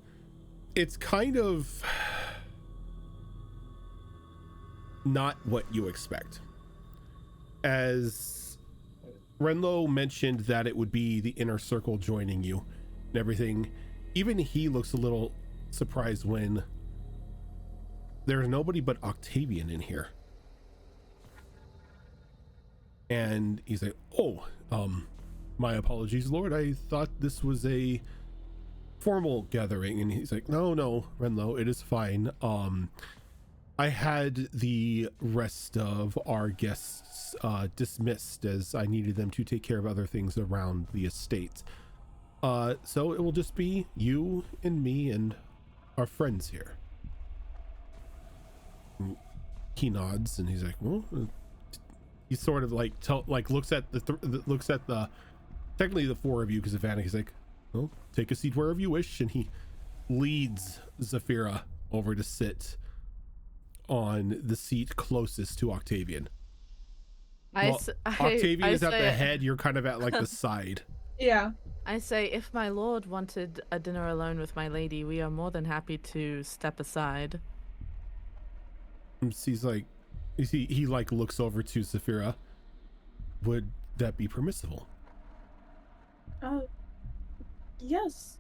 it's kind of not what you expect. As Renlo mentioned that it would be the inner circle joining you and everything, even he looks a little surprised when there's nobody but Octavian in here. And he's like, oh, my apologies, Lord. I thought this was a formal gathering. And he's like, no, Renlo, it is fine. I had the rest of our guests dismissed as I needed them to take care of other things around the estate. So it will just be you and me and our friends here. And he nods and he's like, well, he sort of like looks at the technically the four of you, because Ivana, he's like, well, take a seat wherever you wish, and he leads Zafira over to sit on the seat closest to Octavian. Octavian is at the head, you're kind of at like the side. Yeah. I say, if my lord wanted a dinner alone with my lady, we are more than happy to step aside. And he's like, he like looks over to Zafira. Would that be permissible? Yes.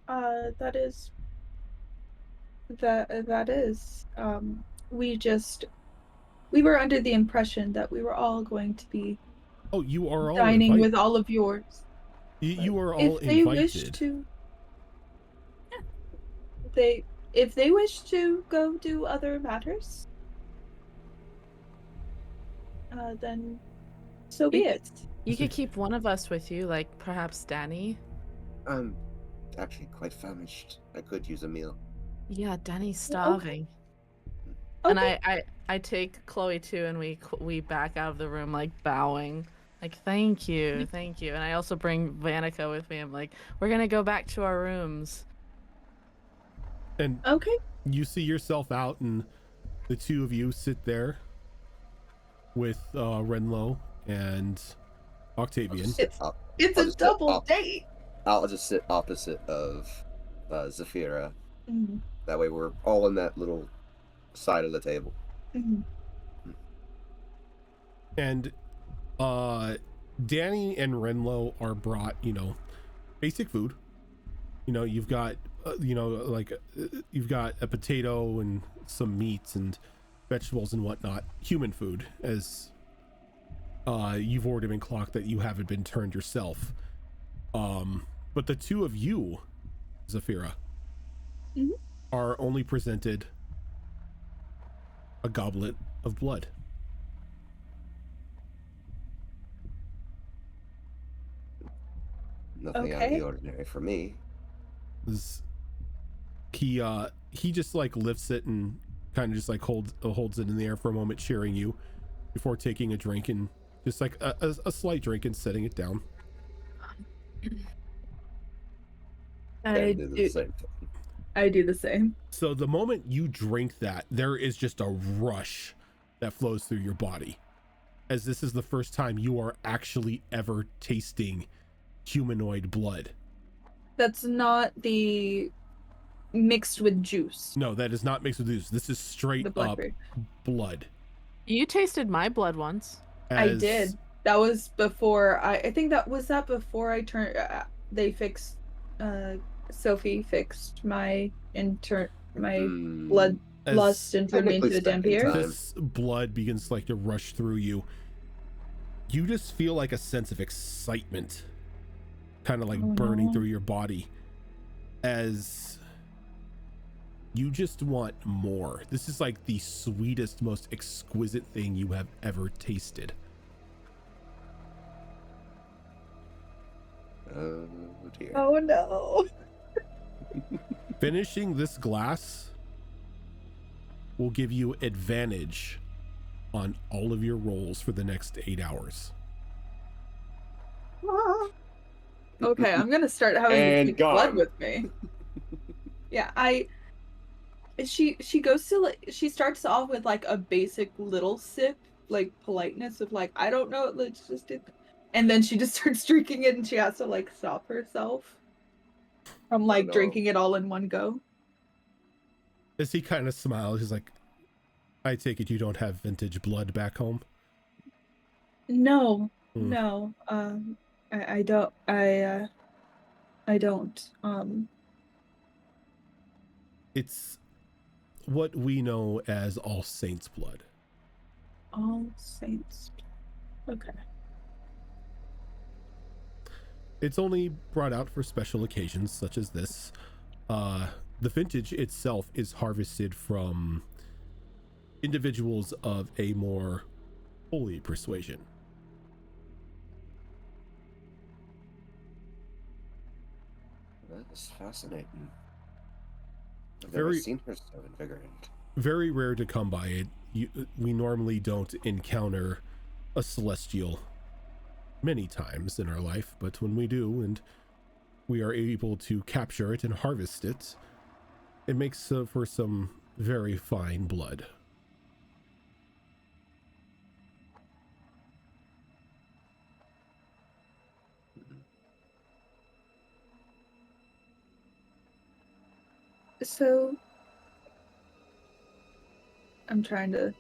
That is. We were under the impression that we were all going to be Oh, you are all dining invited. with all of yours. You are all If they invited. wish to, if they wish to go do other matters, then so be it. You could keep one of us with you, like perhaps Danny. I'm actually quite famished. I could use a meal. Yeah, Danny's starving. Okay. And I take Chloe too, and we back out of the room like bowing, like thank you. And I also bring Vanica with me. I'm like, we're gonna go back to our rooms. And Okay. you see yourself out, and the two of you sit there with Renlo and Octavian. It's I'll a just double up. date. I'll just sit opposite of Zafira. Mm-hmm. That way we're all in that little side of the table. Mm-hmm. And Danny and Renlo are brought, basic food. You've got, you've got a potato and some meats and vegetables and whatnot. Human food, as you've already been clocked that you haven't been turned yourself. But the two of you, Zafira, Mm-hmm. are only presented a goblet of blood. Nothing out of the ordinary for me. He just like lifts it and kind of just like holds it in the air for a moment, cheering you before taking a drink, and just like a slight drink and setting it down. I do the same thing. I do the same. So the moment you drink that, there is just a rush that flows through your body, as this is the first time you are actually ever tasting humanoid blood. That's not the mixed with juice. No, that is not mixed with juice. This is straight up blood. You tasted my blood once. I did. That was before I think that was before I turned. They fixed. Sophie fixed my blood lust and turned me into a vampire. This blood begins like to rush through you. You just feel like a sense of excitement, kind of like burning through your body, as you just want more. This is like the sweetest, most exquisite thing you have ever tasted. Oh dear. Oh no. Finishing this glass will give you advantage on all of your rolls for the next 8 hours. Okay, I'm gonna start having you take blood with me. Yeah, she goes to she starts off with like a basic little sip, like politeness of like, I don't know, let's just do, and then she just starts drinking it, and she has to like stop herself from like drinking it all in one go. As he kind of smiles, he's like, I take it you don't have vintage blood back home? No, no, I don't. I don't. It's what we know as All Saints blood. All Saints. Okay. It's only brought out for special occasions such as this. The vintage itself is harvested from individuals of a more holy persuasion. That is fascinating. I've never seen her so invigorated. Very rare to come by it. We normally don't encounter a celestial many times in our life, but when we do and we are able to capture it and harvest it, it makes for some very fine blood. So I'm trying to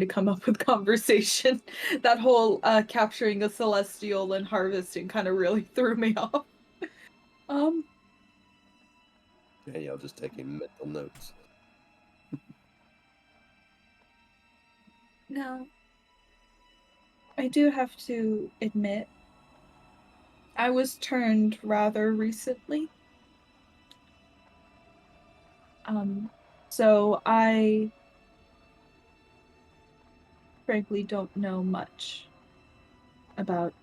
come up with conversation. That whole capturing a celestial and harvesting kind of really threw me off. Danielle just taking mental notes. Now, I do have to admit, I was turned rather recently. So I frankly don't know much about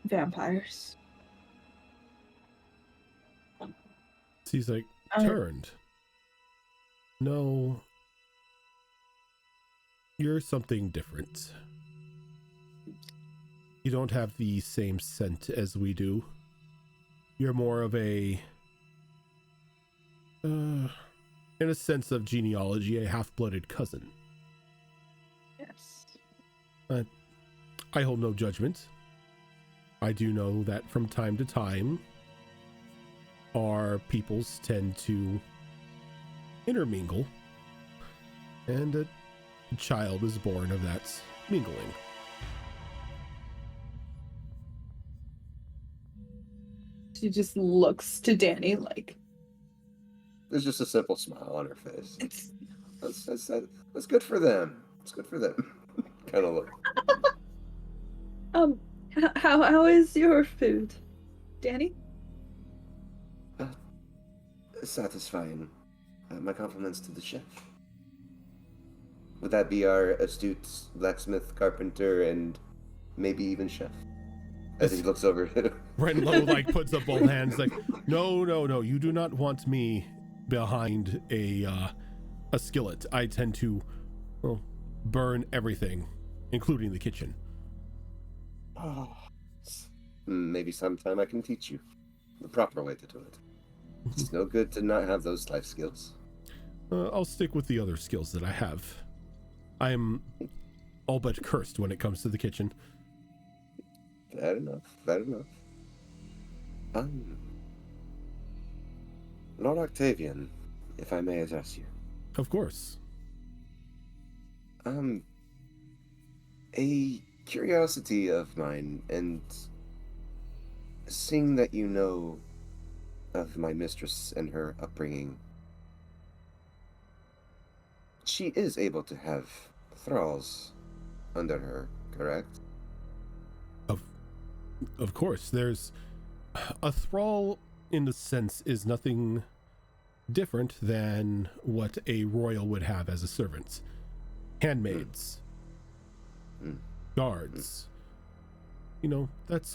vampires. He's like, turned? No. You're something different. You don't have the same scent as we do. You're more of a, in a sense of genealogy, a half-blooded cousin. Yes. I hold no judgment. I do know that from time to time, our peoples tend to intermingle, and a child is born of that mingling. She just looks to Danny like, There's just a simple smile on her face. it's That's good for them. It's good for them. Kind of look. how is your food, Danny? Satisfying. My compliments to the chef. Would that be our astute blacksmith, carpenter, and maybe even chef? As he looks over. Renlo like puts up both hands like, no, you do not want me behind a skillet. I tend to, well, burn everything, including the kitchen. Oh, maybe sometime I can teach you the proper way to do it. It's no good to not have those life skills. I'll stick with the other skills that I have. I am all but cursed when it comes to the kitchen. Fair enough. Lord Octavian, if I may address you. Of course. A curiosity of mine, and seeing that you know of my mistress and her upbringing, she is able to have thralls under her, correct? Of course, there's a thrall in the sense is nothing different than what a royal would have as a servant. Handmaids, guards, you know, that's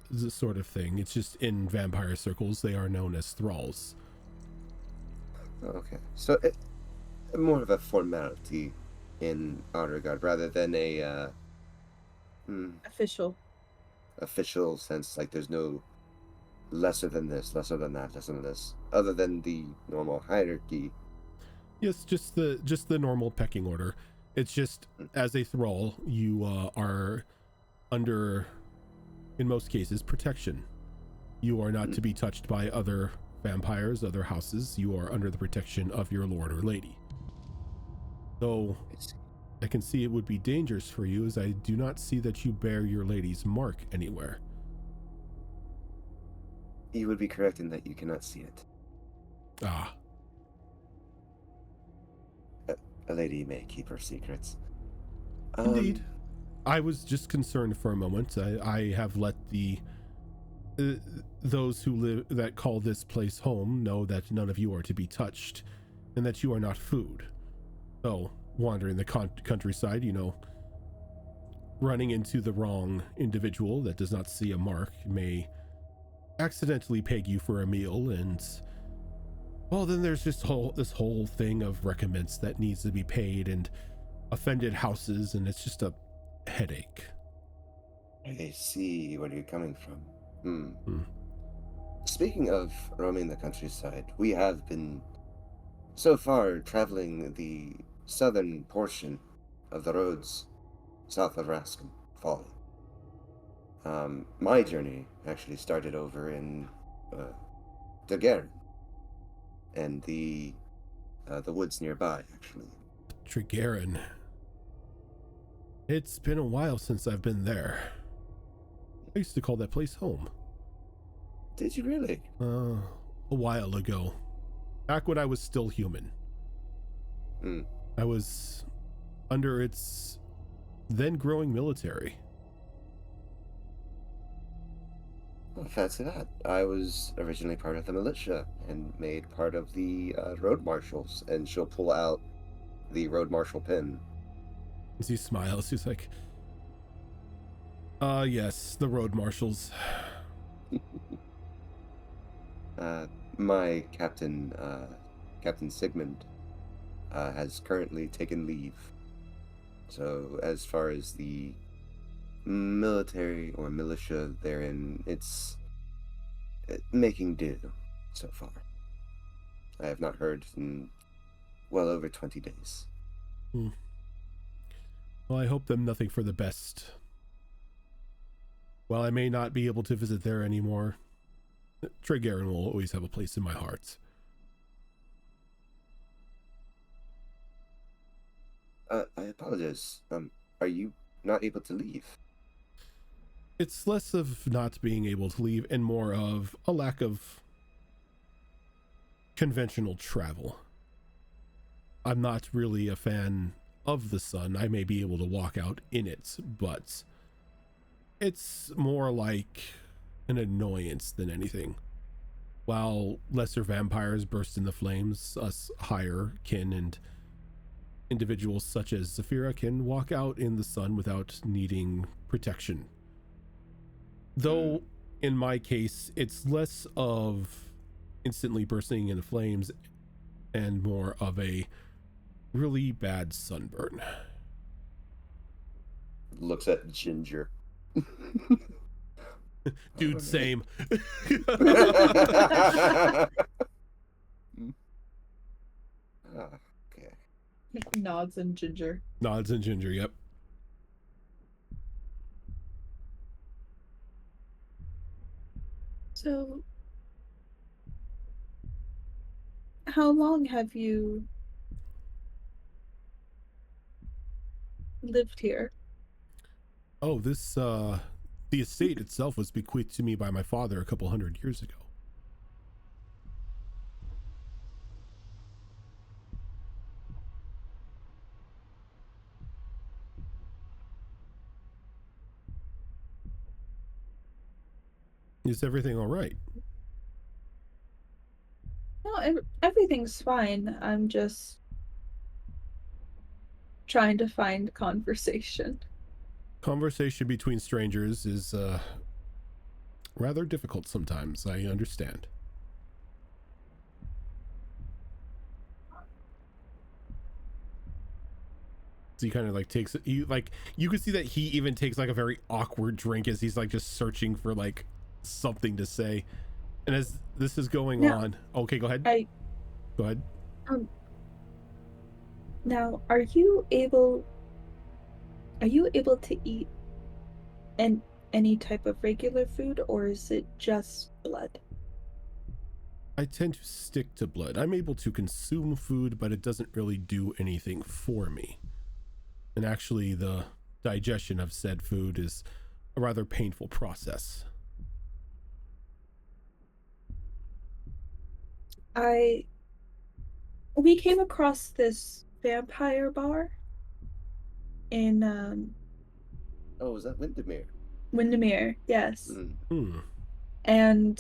the sort of thing. It's just in vampire circles, they are known as thralls. Okay, so more of a formality in our regard, rather than a official sense, like there's no lesser than this, lesser than that, lesser than this, other than the normal hierarchy. Yes, just the normal pecking order. It's just, as a thrall, you are under, in most cases, protection. You are not to be touched by other vampires, other houses. You are under the protection of your lord or lady. Though I can see it would be dangerous for you, as I do not see that you bear your lady's mark anywhere. You would be correct in that you cannot see it. Ah. A lady may keep her secrets. Indeed. I was just concerned for a moment. I have let those who live that call this place home know that none of you are to be touched, and that you are not food. So, wandering the countryside, you know, running into the wrong individual that does not see a mark may accidentally peg you for a meal, and well, then there's just this whole thing of recompense that needs to be paid, and offended houses, and it's just a headache. I see where you're coming from. Speaking of roaming the countryside, we have been so far traveling the southern portion of the roads south of Raskin Folly. My journey actually started over in Daguerre and the woods nearby, actually. Tregarin. It's been a while since I've been there. I used to call that place home. Did you really? A while ago. Back when I was still human. I was under its then growing military. Well, fancy that. I was originally part of the militia and made part of the road marshals, and she'll pull out the road marshal pin. As he smiles, he's like, yes, the road marshals. My captain, Captain Sigmund, has currently taken leave. So as far as the military or militia therein, it's making do so far. I have not heard in well over 20 days. Well, I hope them nothing for the best. While I may not be able to visit there anymore, Tregarin will always have a place in my heart. I apologize. Are you not able to leave? It's less of not being able to leave and more of a lack of conventional travel. I'm not really a fan of the sun. I may be able to walk out in it, but it's more like an annoyance than anything. While lesser vampires burst into flames, us higher kin and individuals such as Zafira can walk out in the sun without needing protection. Though, in my case, it's less of instantly bursting into flames and more of a really bad sunburn. Looks at Ginger. Dude, same. Okay. Nods and Ginger. Nods and Ginger, yep. So, how long have you lived here? Oh, this, the estate itself was bequeathed to me by my father a couple 100 years ago. Is everything all right? No, everything's fine. I'm just trying to find conversation. Conversation between strangers is rather difficult sometimes, I understand. So he kind of like takes it, you can see that he even takes like a very awkward drink as he's like just searching for like something to say. And as this is going on, okay, go ahead. Go ahead. Now, are you able to eat any type of regular food, or is it just blood? I tend to stick to blood. I'm able to consume food, but it doesn't really do anything for me. And actually, the digestion of said food is a rather painful process. We came across this vampire bar in Oh, was that Windermere? Windermere, yes. Hmm. And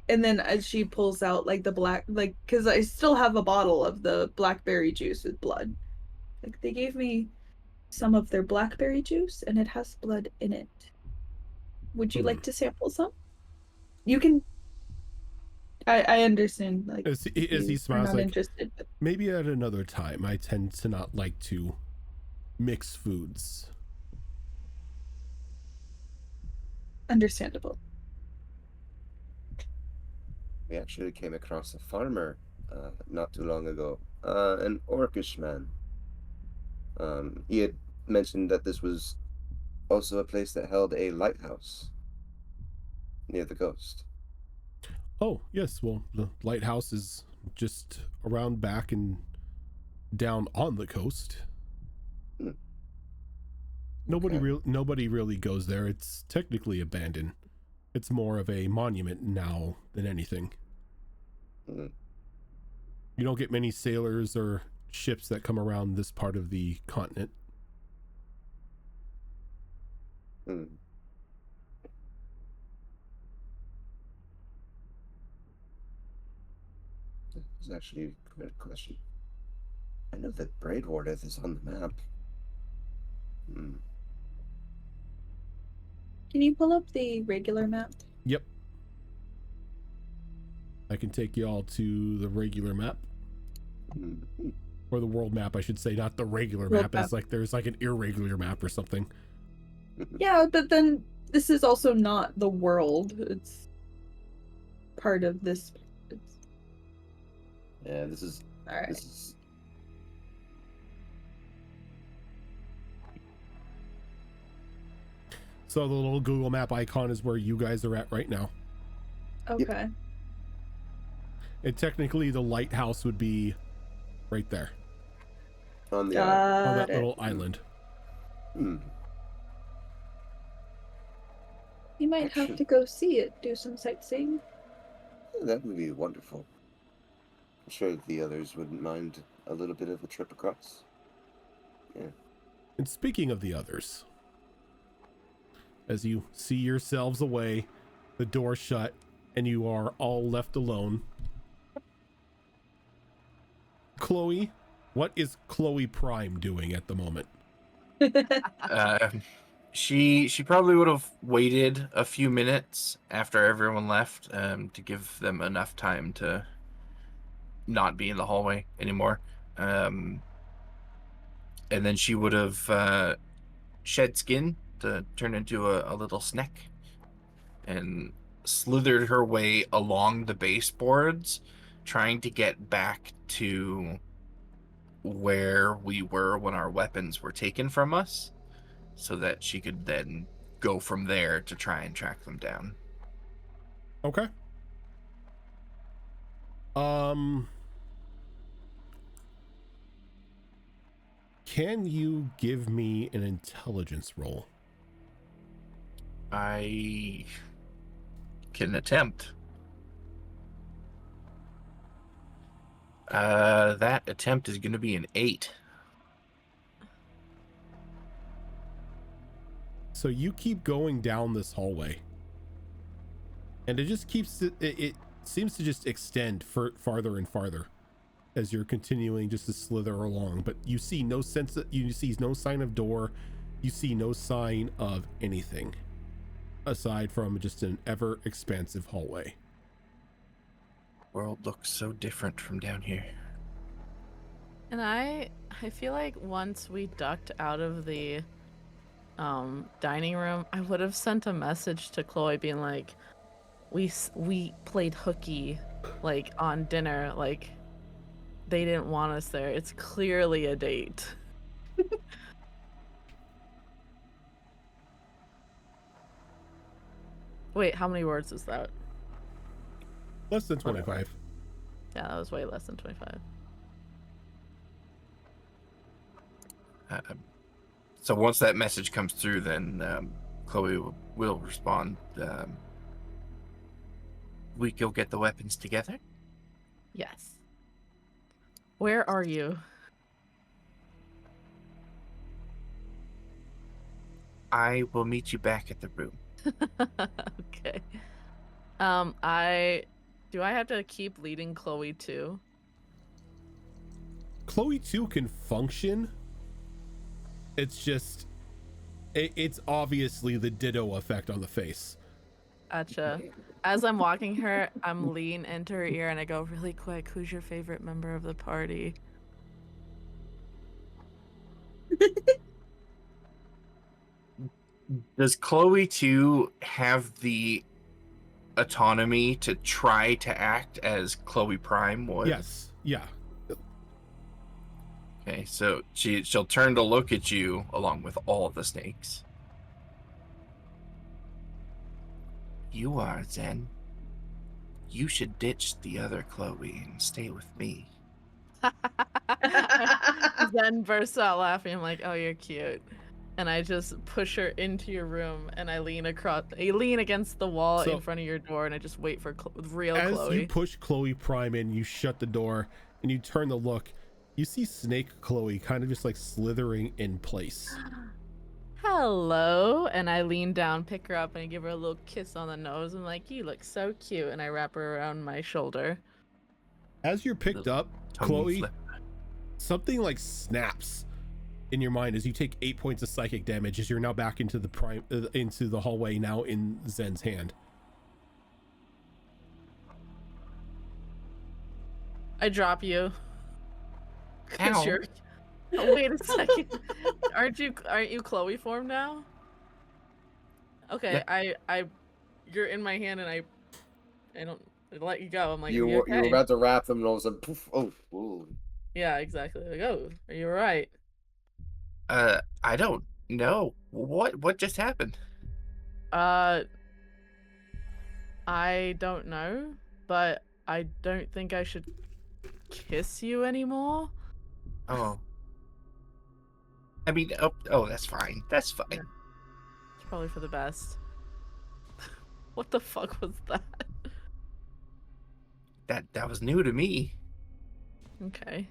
then as she pulls out like the black, like, because I still have a bottle of the blackberry juice with blood. Like, they gave me some of their blackberry juice and it has blood in it. Would you like to sample some? You can. I understand, like, As he smiles, not like, interested, but maybe at another time. I tend to not like to mix foods. understandable. We actually came across a farmer not too long ago, an orcish man. He had mentioned that this was also a place that held a lighthouse near the coast. Oh, yes. Well, the lighthouse is just around back and down on the coast. Nobody really goes there. It's technically abandoned. It's more of a monument now than anything. You don't get many sailors or ships that come around this part of the continent. That's actually a good question. I know that Braidwardeth is on the map. Can you pull up the regular map? Yep. I can take y'all to the regular map. Or the world map, I should say, not the regular map. It's like there's like an irregular map or something. Yeah, but then this is also not the world. It's part of this. Yeah, this is. All right. This is. So the little Google Map icon is where you guys are at right now. Okay. And technically the lighthouse would be right there. On the island. On that little island. You might have to go see it, do some sightseeing. Yeah, that would be wonderful. I'm sure the others wouldn't mind a little bit of a trip across. Yeah. And speaking of the others, as you see yourselves away, the door shut, and you are all left alone. Chloe, what is Chloe Prime doing at the moment? She probably would have waited a few minutes after everyone left to give them enough time to not be in the hallway anymore. And then she would have shed skin to turn into a little snake and slithered her way along the baseboards, trying to get back to where we were when our weapons were taken from us, so that she could then go from there to try and track them down. Okay. Can you give me an intelligence roll? I can attempt. That attempt is going to be an 8. So you keep going down this hallway, and it just keeps it seems to just extend farther and farther as you're continuing just to slither along. But you see no sign of door, you see no sign of anything aside from just an ever expansive hallway. World looks so different from down here. And I feel like once we ducked out of the dining room, I would have sent a message to Chloe being like, we played hooky like on dinner, like they didn't want us there. It's clearly a date. Wait, how many words is that? Less than 25. Yeah, that was way less than 25. So once that message comes through, then Chloe will respond. We go get the weapons together? Yes. Where are you? I will meet you back at the room. Okay. Do I have to keep leading Chloe too? Chloe too can function. It's just it's obviously the ditto effect on the face. Gotcha. As I'm walking her, I'm lean into her ear and I go, really quick, who's your favorite member of the party? Does Chloe too have the autonomy to try to act as Chloe Prime would? Yes. Yeah. Okay, so she'll turn to look at you along with all of the snakes. You are Zen. You should ditch the other Chloe and stay with me. Zen bursts out laughing. I'm like, oh, you're cute. And I just push her into your room and I lean against the wall in front of your door and I just wait for real Chloe. As you push Chloe Prime in, you shut the door and you turn to look, you see Snake Chloe kind of just like slithering in place. Hello. And I lean down, pick her up, and I give her a little kiss on the nose. I'm like, you look so cute. And I wrap her around my shoulder. As you're picked up, Chloe, something like snaps in your mind as you take 8 points of psychic damage as you're now back into the hallway, now in Zen's hand. I drop you. Ow. Oh, wait a second. Aren't you Chloe form now? Okay, yeah. You're in my hand and I don't let you go. I'm like, you were about to wrap them and all of a sudden poof, oh. Yeah, exactly. Like, oh, are you alright? I don't know. What just happened? I don't know, but I don't think I should kiss you anymore. Oh. I mean, oh, that's fine. That's fine. Yeah. It's probably for the best. What the fuck was that? That was new to me. Okay.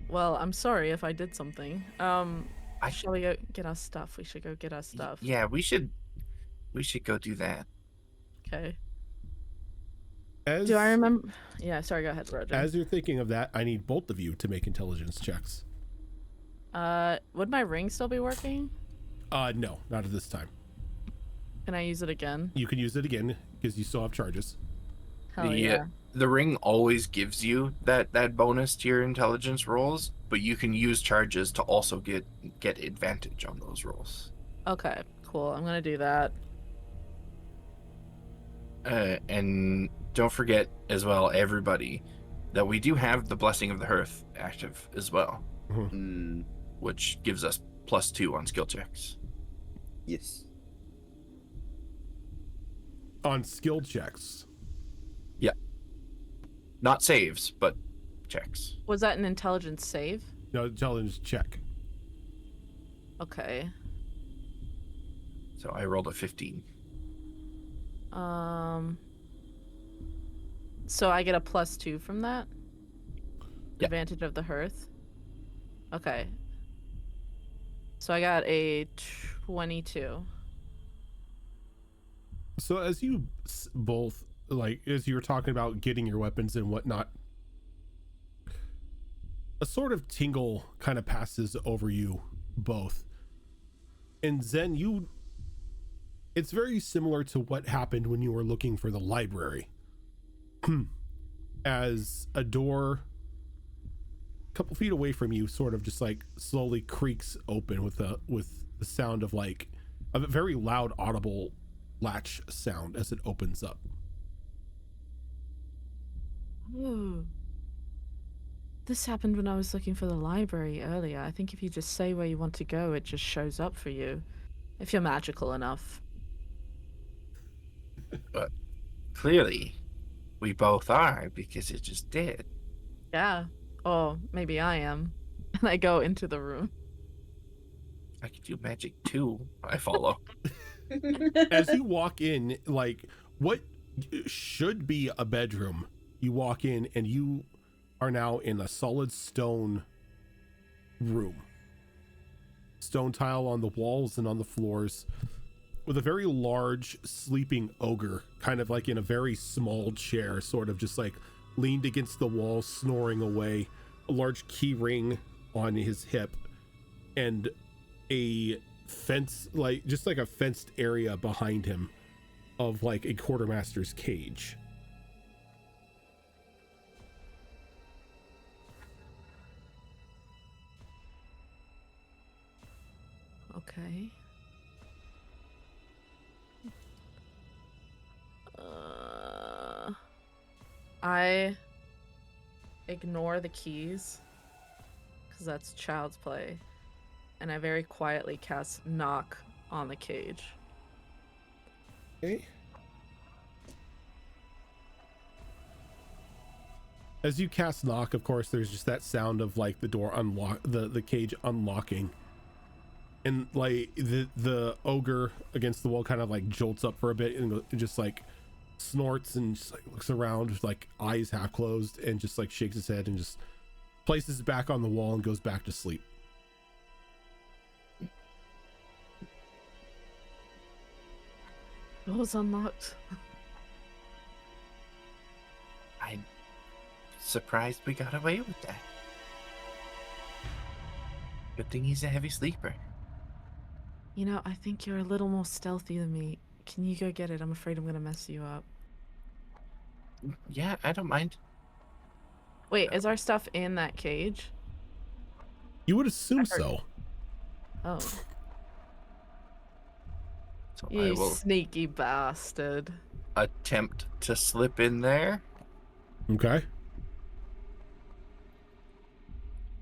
Well, I'm sorry if I did something. Shall we go get our stuff? We should go get our stuff. Yeah, we should go do that. Okay. As, Do I remember? Yeah, sorry, go ahead, Roger. As you're thinking of that, I need both of you to make intelligence checks. Would my ring still be working? No, not at this time. Can I use it again? You can use it again because you still have charges. Hell yeah. The ring always gives you that bonus to your intelligence rolls, but you can use charges to also get advantage on those rolls. Okay, cool. I'm gonna do that. And don't forget as well, everybody, that we do have the Blessing of the Hearth active as well, which gives us +2 on skill checks. Yes. On skill checks. Yeah. Not saves, but checks. Was that an intelligence save? No, intelligence check. Okay. So I rolled a 15. So I get a +2 from that? Yep. Advantage of the hearth? Okay. So I got a 22. So as you both, like, as you were talking about getting your weapons and whatnot, a sort of tingle kind of passes over you both. And Zen, it's very similar to what happened when you were looking for the library. As a door a couple feet away from you sort of just like slowly creaks open with the sound of like a very loud audible latch sound as it opens up. Ooh. This happened when I was looking for the library earlier. I think if you just say where you want to go, it just shows up for you. If you're magical enough. But clearly, we both are, because it just did. Yeah. Or maybe I am. And I go into the room. I could do magic too. I follow. As you walk in, like what should be a bedroom, you walk in and you are now in a solid stone room. Stone tile on the walls and on the floors, with a very large sleeping ogre kind of like in a very small chair, sort of just like leaned against the wall, snoring away, a large key ring on his hip, and a fence, like just like a fenced area behind him of like a quartermaster's cage. Okay. I ignore the keys because that's child's play, and I very quietly cast knock on the cage. Okay. As you cast knock, of course, there's just that sound of like the door unlock, the cage unlocking, and like the ogre against the wall kind of like jolts up for a bit and just like snorts and just like looks around with like eyes half closed and just like shakes his head and just places it back on the wall and goes back to sleep. Door's unlocked. I'm surprised we got away with that. Good thing he's a heavy sleeper. You know, I think you're a little more stealthy than me. Can you go get it? I'm afraid I'm gonna mess you up. Yeah, I don't mind. Wait, is our stuff in that cage? You would assume so. Oh. So I You will sneaky bastard. attempt to slip in there Okay.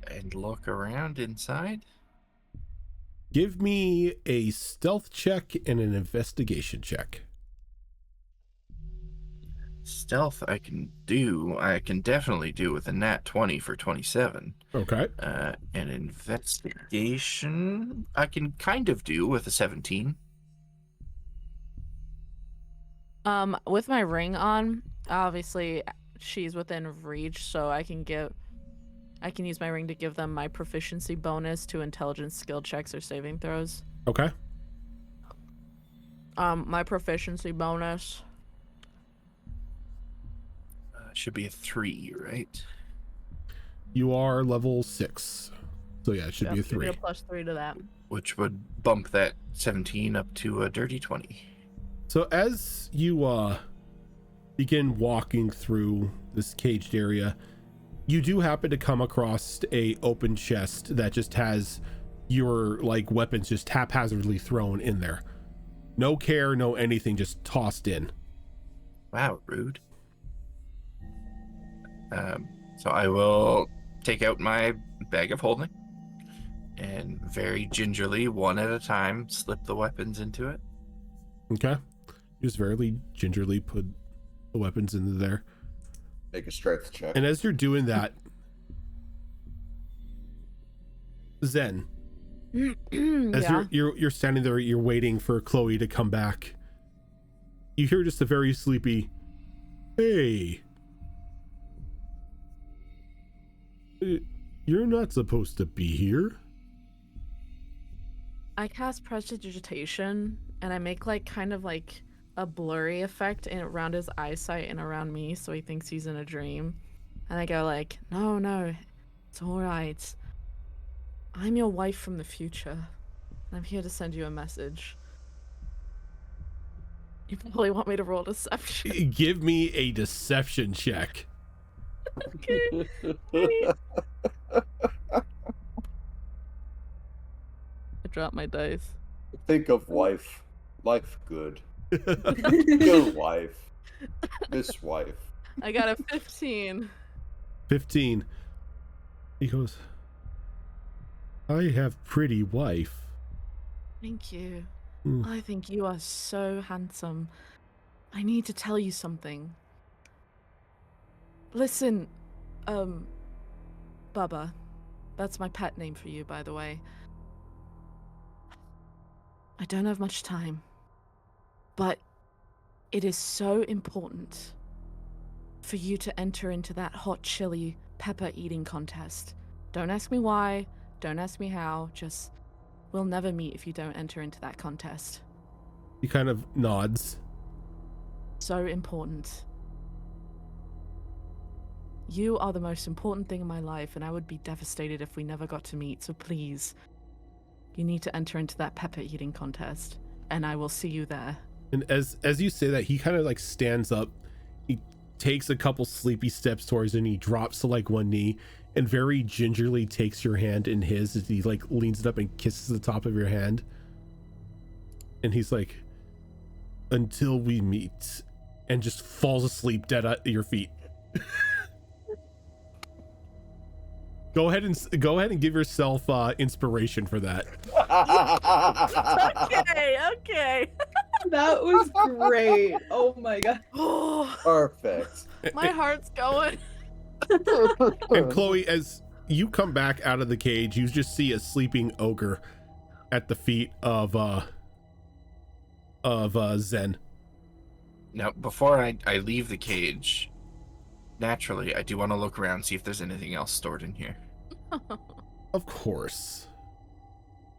and look around inside. Give me a stealth check and an investigation check. Stealth I can definitely do with a nat 20 for 27. Okay. And investigation I can kind of do with a 17. With my ring on, obviously she's within reach, so I can use my ring to give them my proficiency bonus to intelligence skill checks or saving throws. Okay. My proficiency bonus Should be a 3, right? You are level 6. So yeah, it should be a 3. Give me a +3 to that. Which would bump that 17 up to a dirty 20. So as you begin walking through this caged area, you do happen to come across a open chest that just has your like weapons just haphazardly thrown in there. No care, no anything, just tossed in. Wow, rude. So I will take out my bag of holding and very gingerly, one at a time, slip the weapons into it. Okay. Just very gingerly put the weapons into there. Make a strength check. And as you're doing that, Zen, as Yeah. you're standing there, you're waiting for Chloe to come back. You hear just a very sleepy, "Hey, you're not supposed to be here." I cast prestidigitation and I make like kind of like a blurry effect around his eyesight and around me, so he thinks he's in a dream. And I go like, no, it's all right. I'm your wife from the future. I'm here to send you a message. You probably want me to roll deception. Give me a deception check. Okay. I dropped my dice. Think of wife. Life good. Your wife. This wife. I got a 15. 15. He goes, "I have pretty wife." Thank you. Hmm. I think you are so handsome. I need to tell you something. Listen, Bubba. That's my pet name for you, by the way. I don't have much time, but it is so important for you to enter into that hot chili pepper eating contest. Don't ask me why, don't ask me how, just we'll never meet if you don't enter into that contest. He kind of nods. So important. You are the most important thing in my life, and I would be devastated if we never got to meet, so please, you need to enter into that pepper eating contest, and I will see you there. And as you say that, he kind of like stands up. He takes a couple sleepy steps towards you, and he drops to like one knee and very gingerly takes your hand in his as he like leans it up and kisses the top of your hand. And he's like, "Until we meet," and just falls asleep dead at your feet. Go ahead and give yourself inspiration for that. Okay. That was great. Oh my god. Perfect. My heart's going. And Chloe, as you come back out of the cage, you just see a sleeping ogre at the feet of Zen. Now, before I leave the cage, naturally, I do want to look around, see if there's anything else stored in here. Of course.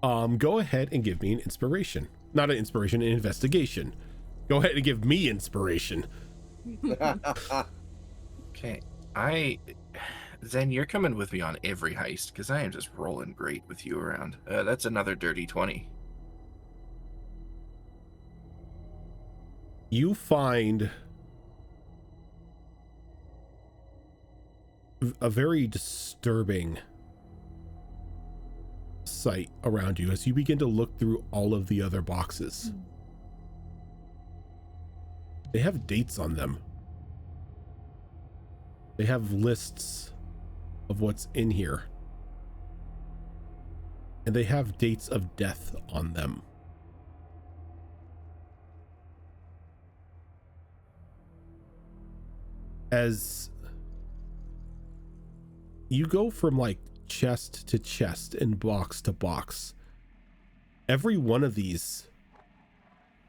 Go ahead and give me an inspiration. Not an inspiration, an investigation. Go ahead and give me inspiration. Okay, Zen, you're coming with me on every heist, because I am just rolling great with you around. That's another dirty 20. You find a very disturbing sight around you as you begin to look through all of the other boxes. They have dates on them. They have lists of what's in here. and they have dates of death on them. As you go from like chest to chest and box to box, every one of these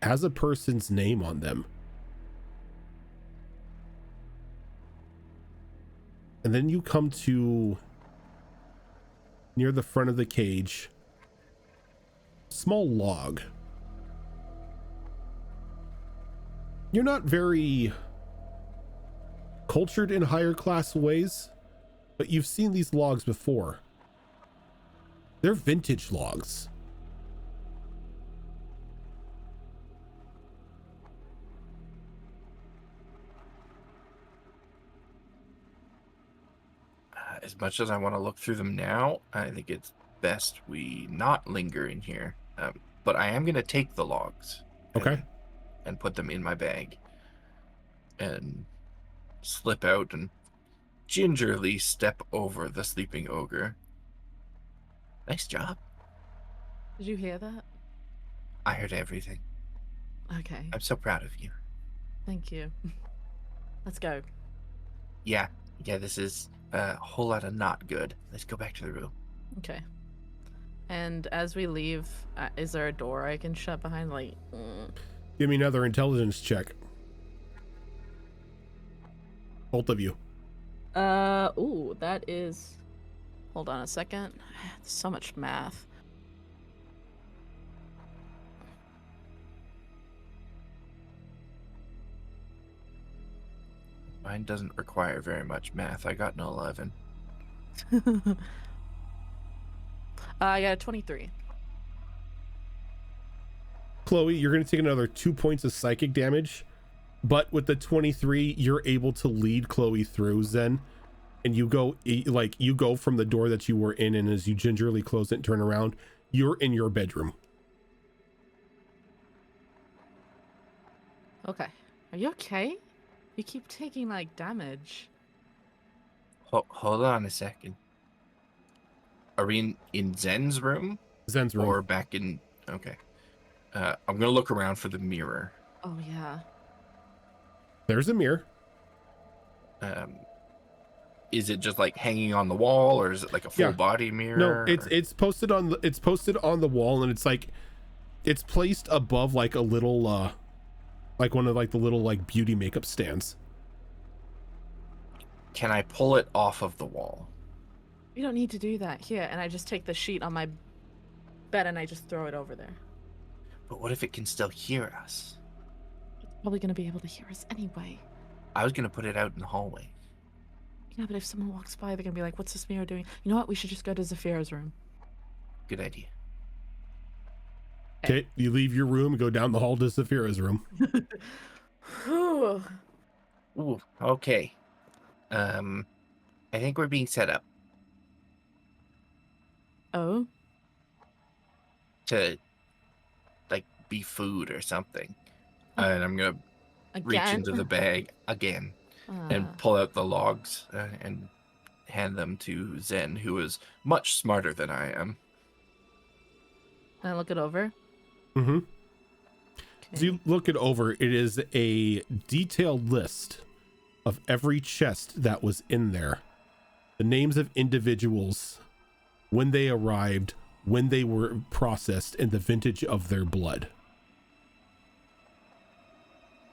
has a person's name on them. And then you come to near the front of the cage, small log. You're not very cultured in higher class ways, but you've seen these logs before. They're vintage logs. As much as I want to look through them now, I think it's best we not linger in here. But I am going to take the logs. Okay. And put them in my bag. And slip out and gingerly step over the sleeping ogre. Nice job. Did you hear that? I heard everything. Okay. I'm so proud of you. Thank you. Let's go. Yeah, this is a whole lot of not good. Let's go back to the room. Okay. And as we leave, is there a door I can shut behind? Like, Give me another intelligence check. Both of you. ooh, that is. Hold on a second. There's so much math. Mine doesn't require very much math. I got an 11. I got a 23. Chloe, you're going to take another 2 points of psychic damage, but with the 23, you're able to lead Chloe through, Zen, and you go from the door that you were in, and as you gingerly close it and turn around, you're in your bedroom. Okay. Are you okay? You keep taking, like, damage. Hold on a second. Are we in Zen's room? Zen's room. Or back in... Okay. I'm going to look around for the mirror. Oh, yeah. There's a mirror. Is it just like hanging on the wall, or is it like a full body mirror? No, it's posted on the wall, and it's placed above like a little like one of like the little like beauty makeup stands. Can I pull it off of the wall? You don't need to do that. Here, and I just take the sheet on my bed and I just throw it over there. But what if it can still hear us? It's probably going to be able to hear us anyway. I was going to put it out in the hallway. Yeah, but if someone walks by, they're going to be like, what's this mirror doing? You know what? We should just go to Zafira's room. Good idea. Okay, you leave your room and go down the hall to Zafira's room. Ooh. Ooh, okay. I think we're being set up Oh? to, like, be food or something. And I'm going to reach into the bag again and pull out the logs and hand them to Zen, who is much smarter than I am. Can I look it over? Mm-hmm. Okay. As you look it over, it is a detailed list of every chest that was in there. The names of individuals, when they arrived, when they were processed, and the vintage of their blood.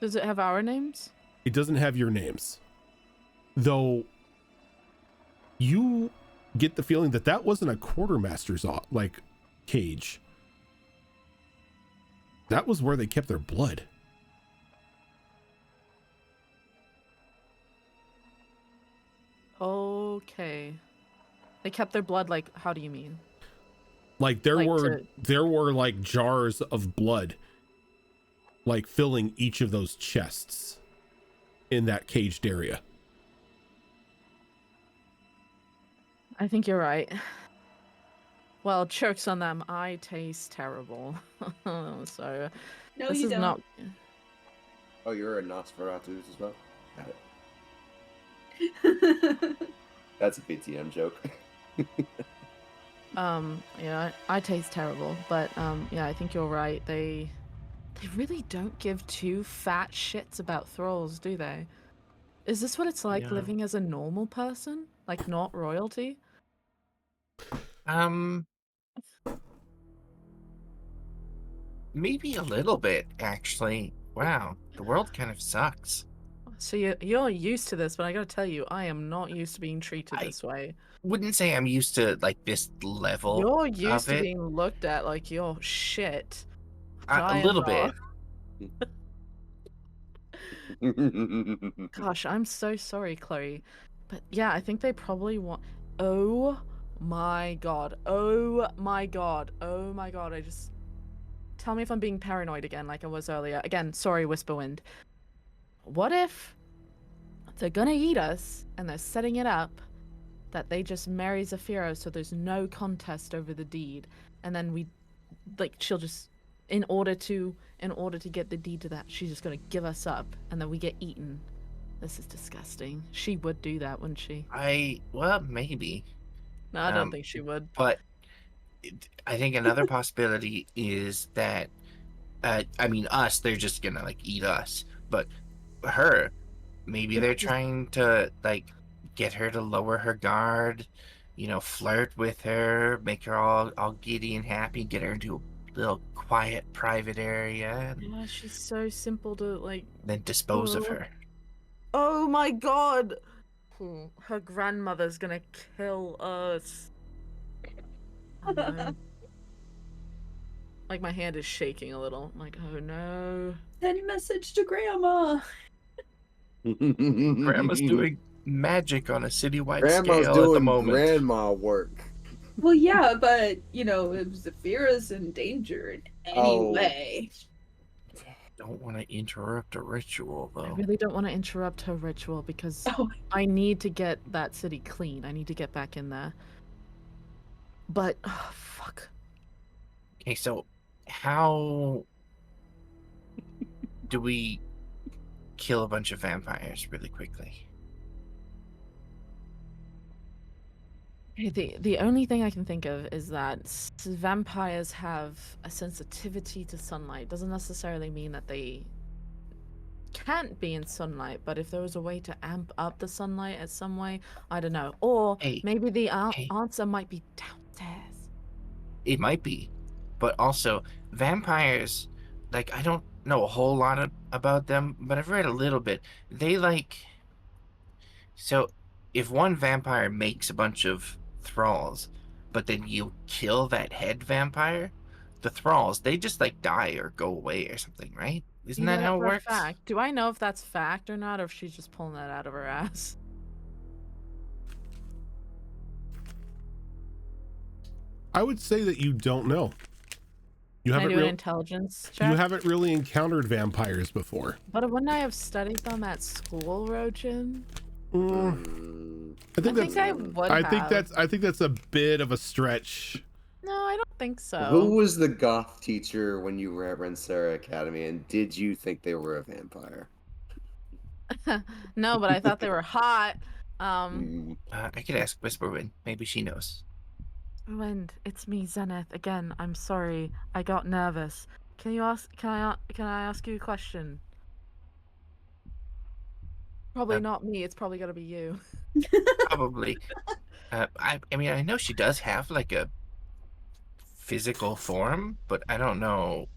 Does it have our names? It doesn't have your names. Though you get the feeling that that wasn't a quartermaster's like cage. That was where they kept their blood. Okay. They kept their blood, like, how do you mean? Like there were like jars of blood like filling each of those chests in that caged area. I think you're right. Well, chokes on them. I taste terrible. So No, this you is don't. not. Oh, you're a Nosferatu as well? Got it. That's a BTM joke. Yeah, I taste terrible, but yeah, I think you're right. They really don't give two fat shits about thralls, do they? Is this what it's like Yeah. living as a normal person? Like not royalty? Maybe a little bit, actually. Wow, the world kind of sucks. So you're used to this, but I gotta tell you, I am not used to being treated this way. Wouldn't say I'm used to like this level You're used of to it. being looked at like you're shit. A I am little not. Mm. Gosh, I'm so sorry, Chloe. But yeah, I think they probably want. Oh my god. Oh my god. Oh my god. I just. Tell me if I'm being paranoid again, like I was earlier. Again, sorry, Whisperwind. What if they're gonna eat us and they're setting it up that they just marry Zafiro so there's no contest over the deed, and then we, like, she'll just, in order to get the deed to that, she's just gonna give us up and then we get eaten. This is disgusting. She would do that, wouldn't she? Well, maybe. No, I don't think she would. But I think another possibility is that, I mean, us, they're just gonna like eat us. But her, maybe they're trying to like get her to lower her guard, flirt with her, make her all giddy and happy, get her into a little quiet private area, and Yeah, she's so simple to like. then dispose of her. Oh my god! Her grandmother's gonna kill us. Oh no. Like my hand is shaking a little. I'm like, oh no. Send a message to Grandma. Grandma's doing magic on a citywide Grandma's scale doing at the moment. grandma work. Well, yeah, but it was Zafira's in danger in any way. Don't want to interrupt a ritual, though. I really don't want to interrupt her ritual because I need to get that city clean. I need to get back in there. But, oh, fuck. Okay, so how do we kill a bunch of vampires really quickly? The only thing I can think of is that vampires have a sensitivity to sunlight. Doesn't necessarily mean that they can't be in sunlight, but if there was a way to amp up the sunlight in some way, I don't know. Or maybe the answer might be downstairs. It might be, but also vampires, like, I don't know a whole lot about them, but I've read a little bit. They so if one vampire makes a bunch of thralls, but then you kill that head vampire, the thralls, they just like die or go away or something, right? Isn't that how it works? Fact. Do I know if that's fact or not, or if she's just pulling that out of her ass? I would say that you don't know. You Can I haven't do an intelligence check? You haven't really encountered vampires before. But wouldn't I have studied them at school, Rochin? I think that's a bit of a stretch. No, I don't think so. Who was the goth teacher when you were at Rensera Academy, and did you think they were a vampire? No, but I thought they were hot. I could ask Whisperwind. Maybe she knows. Wind, it's me, Zenith. Again, I'm sorry. I got nervous. Can I ask you a question? Probably not me. It's probably gonna be you. Probably. I mean, I know she does have like a physical form, but I don't know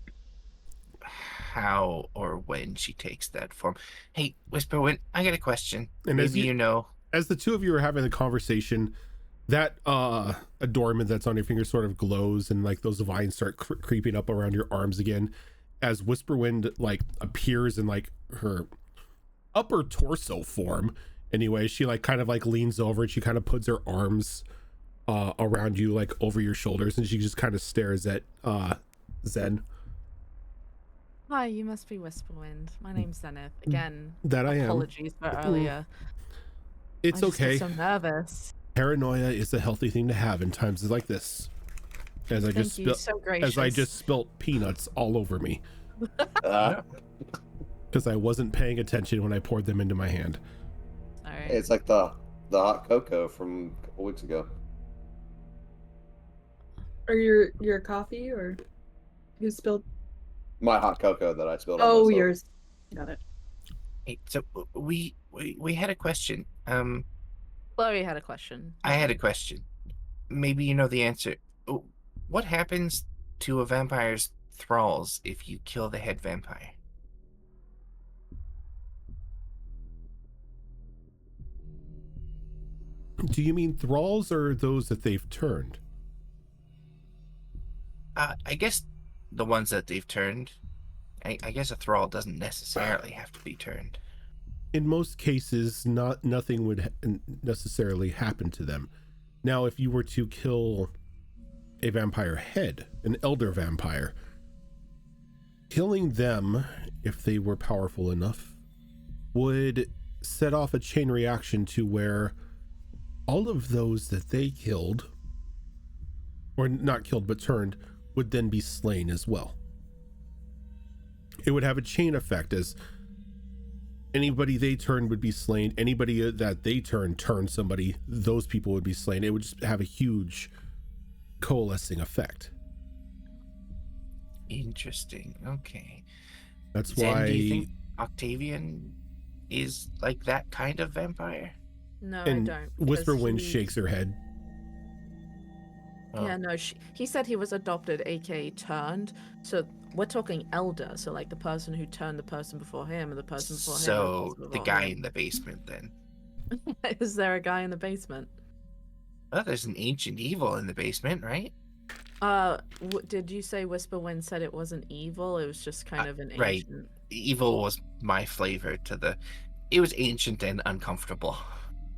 how or when she takes that form. Hey, Whisperwind, I got a question. And maybe you know. As the two of you are having the conversation, that adornment that's on your finger sort of glows, and like those vines start creeping up around your arms again as Whisperwind like appears in like her upper torso form. Anyway, she like kind of like leans over and she kind of puts her arms around you, like over your shoulders, and she just kind of stares at Zen. Hi, you must be Whisperwind. My name's Zenith. Again, that I am. Apologies for earlier. It's okay. I'm so nervous. Paranoia is a healthy thing to have in times like this. As I just spilt peanuts all over me. Because I wasn't paying attention when I poured them into my hand. All right. It's like the hot cocoa from a couple weeks ago. Or your coffee, or you spilled? My hot cocoa that I spilled on Oh, myself. yours. Got it. Hey, so we had a question. Chloe had a question. I had a question. Maybe you know the answer. What happens to a vampire's thralls if you kill the head vampire? Do you mean thralls or those that they've turned? I guess the ones that they've turned. I guess a thrall doesn't necessarily have to be turned. In most cases, nothing would necessarily happen to them. Now, if you were to kill a vampire head, an elder vampire, killing them, if they were powerful enough, would set off a chain reaction to where all of those that they killed, or not killed but turned, would then be slain as well. It would have a chain effect, as anybody they turn would be slain. Anybody that they turn somebody, those people would be slain. It would just have a huge coalescing effect. Interesting. Okay. That's Zen, why. do you think Octavian is like that kind of vampire? No, And I don't. Whisperwind he... shakes her head. Oh. Yeah, no, he said he was adopted, aka turned. So we're talking elder, so like the person who turned the person before him, and the person before him. So And the guy in the basement, then. Is there a guy in the basement? Well, there's an ancient evil in the basement, right? Did you say Whisperwind said it wasn't evil? It was just kind of an ancient. Right. Evil was my flavor to the. It was ancient and uncomfortable.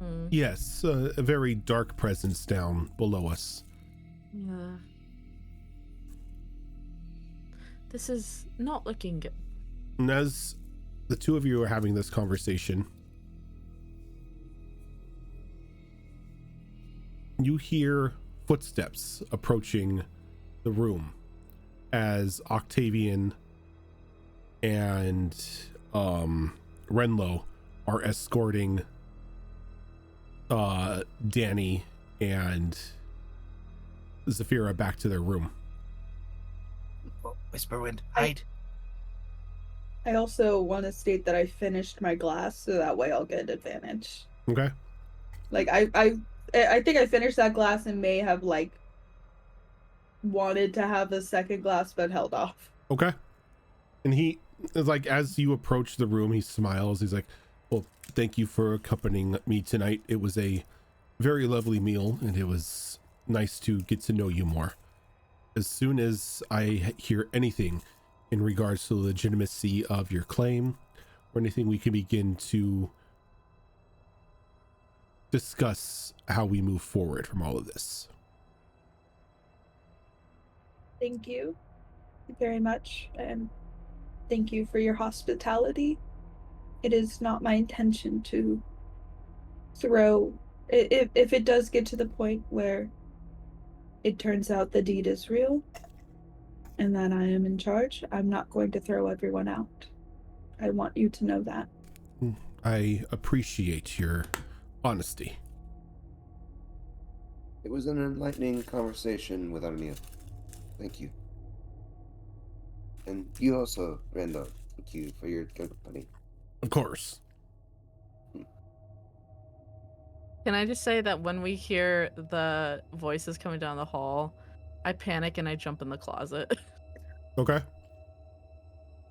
Mm. Yes, a very dark presence down below us. Yeah. This is not looking good. And as the two of you are having this conversation, you hear footsteps approaching the room as Octavian and Renlo are escorting Danny and Zafira back to their room. Whisperwind, hide. I also want to state that I finished my glass, so that way I'll get advantage. Okay. Like I think I finished that glass and may have like wanted to have a second glass but held off. Okay. And he is like, as you approach the room, he smiles. He's like, well, thank you for accompanying me tonight. It was a very lovely meal, and it was nice to get to know you more. As soon as I hear anything in regards to the legitimacy of your claim or anything, we can begin to discuss how we move forward from all of this. Thank you very much, and thank you for your hospitality. It is not my intention to throw, if it does get to the point where it turns out the deed is real and that I am in charge, I'm not going to throw everyone out. I want you to know that. I appreciate your honesty. It was an enlightening conversation with Armia. Thank you. And you also, Randall. Thank you for your company. Of course. Can I just say that when we hear the voices coming down the hall, I panic and I jump in the closet. Okay.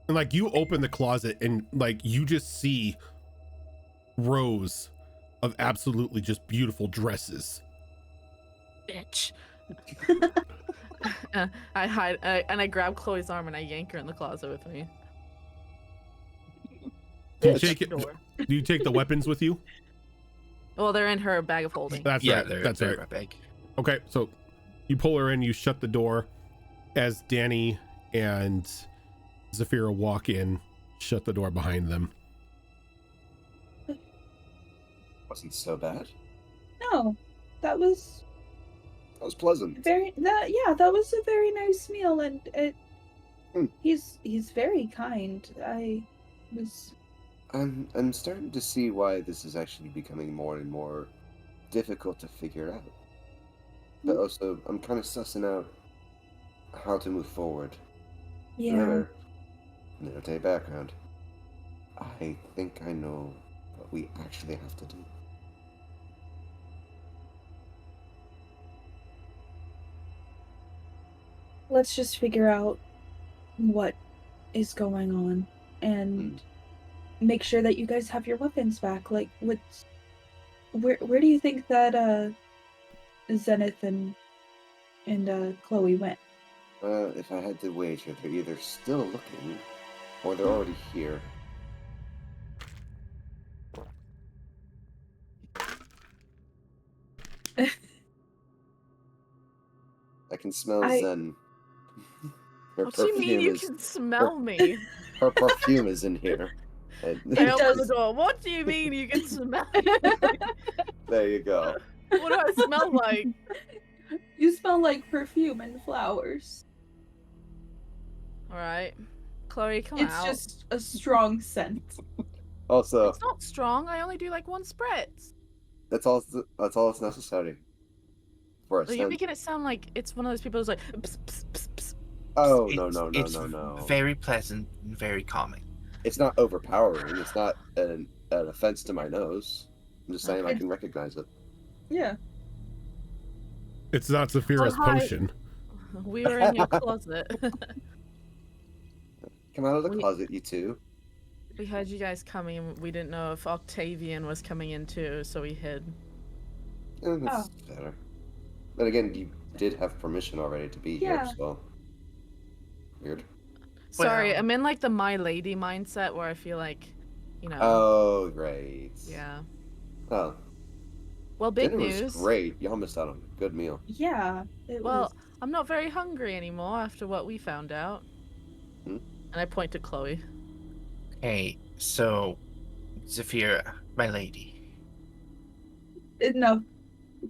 And like you open the closet and like you just see rows of absolutely just beautiful dresses. Bitch. I hide and I grab Chloe's arm and I yank her in the closet with me. Do you Shut take the it? door. Do you take the weapons with you? Well, they're in her bag of holding. That's Yeah, right. That's they're right. my bag. Okay, so you pull her in, you shut the door as Danny and Zafira walk in, shut the door behind them. Wasn't so bad. No, that was Pleasant. that was a very nice meal, and he's very kind. I'm starting to see why this is actually becoming more and more difficult to figure out. But also, I'm kind of sussing out how to move forward. Yeah. Remember, no background. I think I know what we actually have to do. Let's just figure out what is going on and make sure that you guys have your weapons back. Like, where do you think that Zenith and Chloe went? If I had to wager, they're either still looking or they're already here. I can smell Zen. Her What do you mean you can smell me? Her perfume is in here. And I open the door. What do you mean you can smell me? there you go. What do I smell like? You smell like perfume and flowers. Alright. Chloe, come It's out. just a strong scent. Also, it's not strong. I only do like one spritz. That's all that's necessary for a So you're scent. making it sound like it's one of those people who's like, pss, pss, pss, pss. Oh, It's no. very pleasant and very calming. It's not overpowering. It's not an offense to my nose. I'm just saying I can recognize it. Yeah. It's not Saphira's potion. We were in your closet. Come out of the closet, you two. We heard you guys coming and we didn't know if Octavian was coming in too, so we hid. That's better. But again, you did have permission already to be here, so... Weird. Sorry, I'm in like the My Lady mindset where I feel like, you know... Oh, great. Yeah. Oh. Well, big dinner news. was great. Y'all missed out on a good meal. Yeah. Well, I'm not very hungry anymore after what we found out. And I point to Chloe. Hey, so, Zafira, my lady. Enough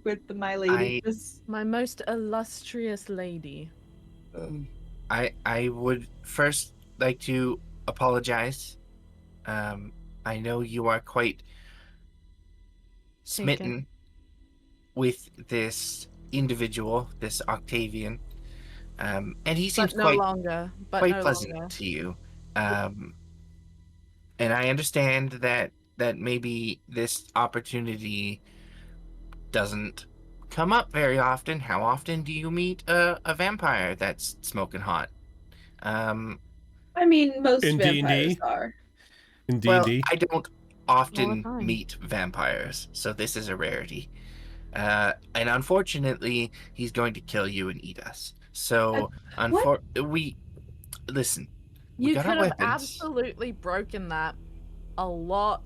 with the My Lady. My most illustrious lady. I would first like to apologize. I know you are quite smitten with this individual, this Octavian. And he seems quite pleasant to you. And I understand that maybe this opportunity doesn't come up very often. How often do you meet a vampire that's smoking hot? I mean, most in vampires D&D? are. In D&D? Well, I don't often meet vampires, so this is a rarity. And unfortunately, he's going to kill you and eat us. So, listen. You could have absolutely broken that a lot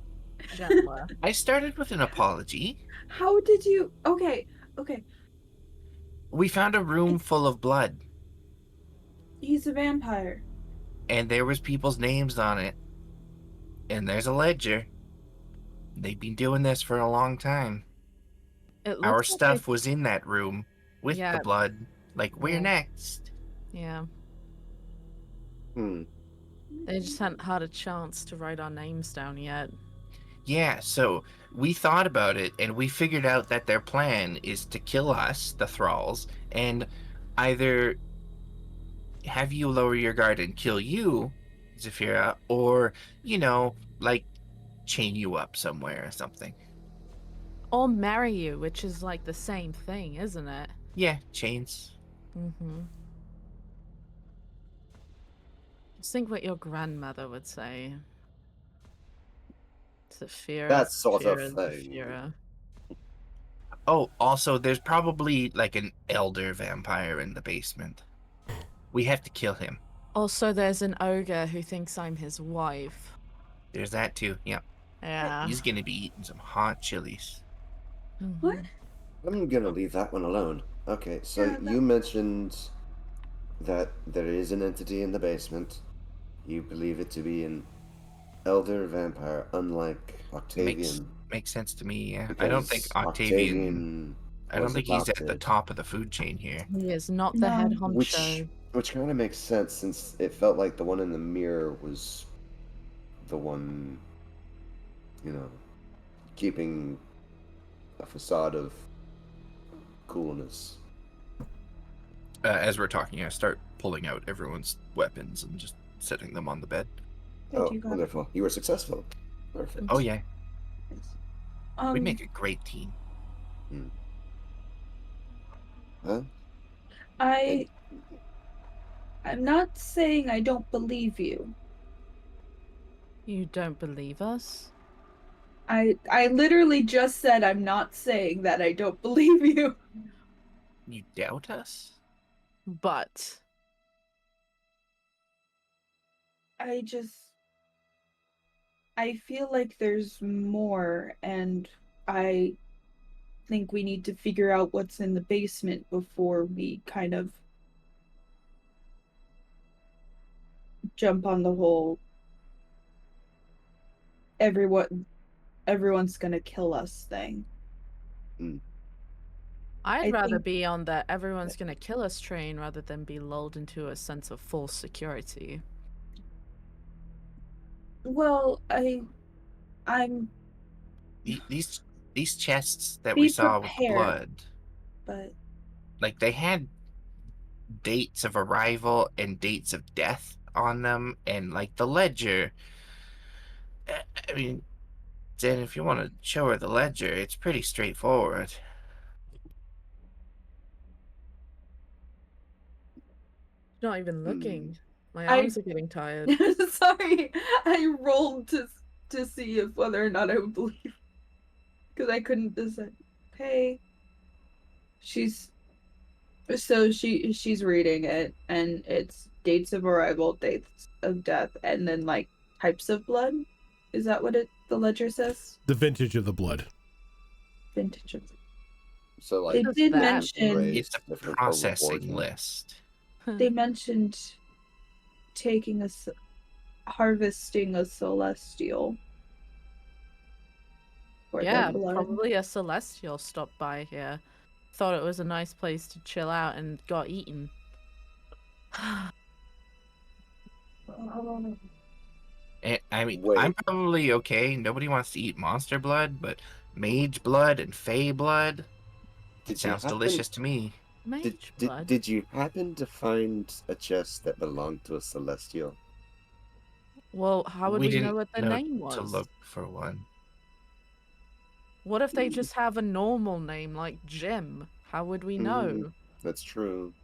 gentler. I started with an apology. How did you... Okay. We found a room full of blood. He's a vampire. And there was people's names on it. And there's a ledger. They've been doing this for a long time. Our stuff was in that room with the blood. Like, we're next. Yeah. They just hadn't had a chance to write our names down yet. Yeah, so we thought about it, and we figured out that their plan is to kill us, the thralls, and either have you lower your guard and kill you, Zafira, or, you know, like, chain you up somewhere or something. Or marry you, which is like the same thing, isn't it? Yeah, chains. Just think what your grandmother would say. Zafira. That sort of thing. Zafira. Oh, also, there's probably like an elder vampire in the basement. We have to kill him. Also, there's an ogre who thinks I'm his wife. There's that too, yeah. Yeah. He's gonna be eating some hot chilies. What? I'm gonna leave that one alone. Okay, so you mentioned that there is an entity in the basement. You believe it to be an elder vampire, unlike Octavian. Makes sense to me, yeah. I don't think Octavian I don't think he's at the top of the food chain here. He is not the head honcho. Which kind of makes sense, since it felt like the one in the mirror was the one, you know, keeping a facade of coolness. as we're talking, I start pulling out everyone's weapons and just setting them on the bed. Oh, wonderful. You were successful. Perfect. Oh, yeah. We Um, make a great team. Huh? I'm not saying I don't believe you. You don't believe us? I literally just said I'm not saying that I don't believe you. You doubt us? But I feel like there's more, and I think we need to figure out what's in the basement before we kind of jump on the whole everyone's gonna kill us thing. I'd I rather think- be on the everyone's gonna kill us train rather than be lulled into a sense of false security. Well, I'm These chests that Be we saw with the prepared. blood, but like they had dates of arrival and dates of death on them, and like the ledger. I mean, Zen, if you want to show her the ledger, it's pretty straightforward. Not even looking. My I- arms are getting tired. sorry, I rolled to see if whether or not I would believe because I couldn't decide. Okay. She's reading it, and it's dates of arrival, dates of death, and then like types of blood. Is that what the ledger says? The vintage of the blood. Vintage of. So like They did that mention It's a different processing origin. list. they mentioned harvesting a celestial. For Yeah, their blood. probably a celestial stopped by here. Thought it was a nice place to chill out and got eaten. I mean, Wait. I'm probably okay. Nobody wants to eat monster blood, but mage blood and fey blood sounds delicious to me. Mage blood. Did you happen to find a chest that belonged to a celestial? Well, how would we know didn't what the know name was? to look for one. What if they just have a normal name like Jim? How would we know? That's true.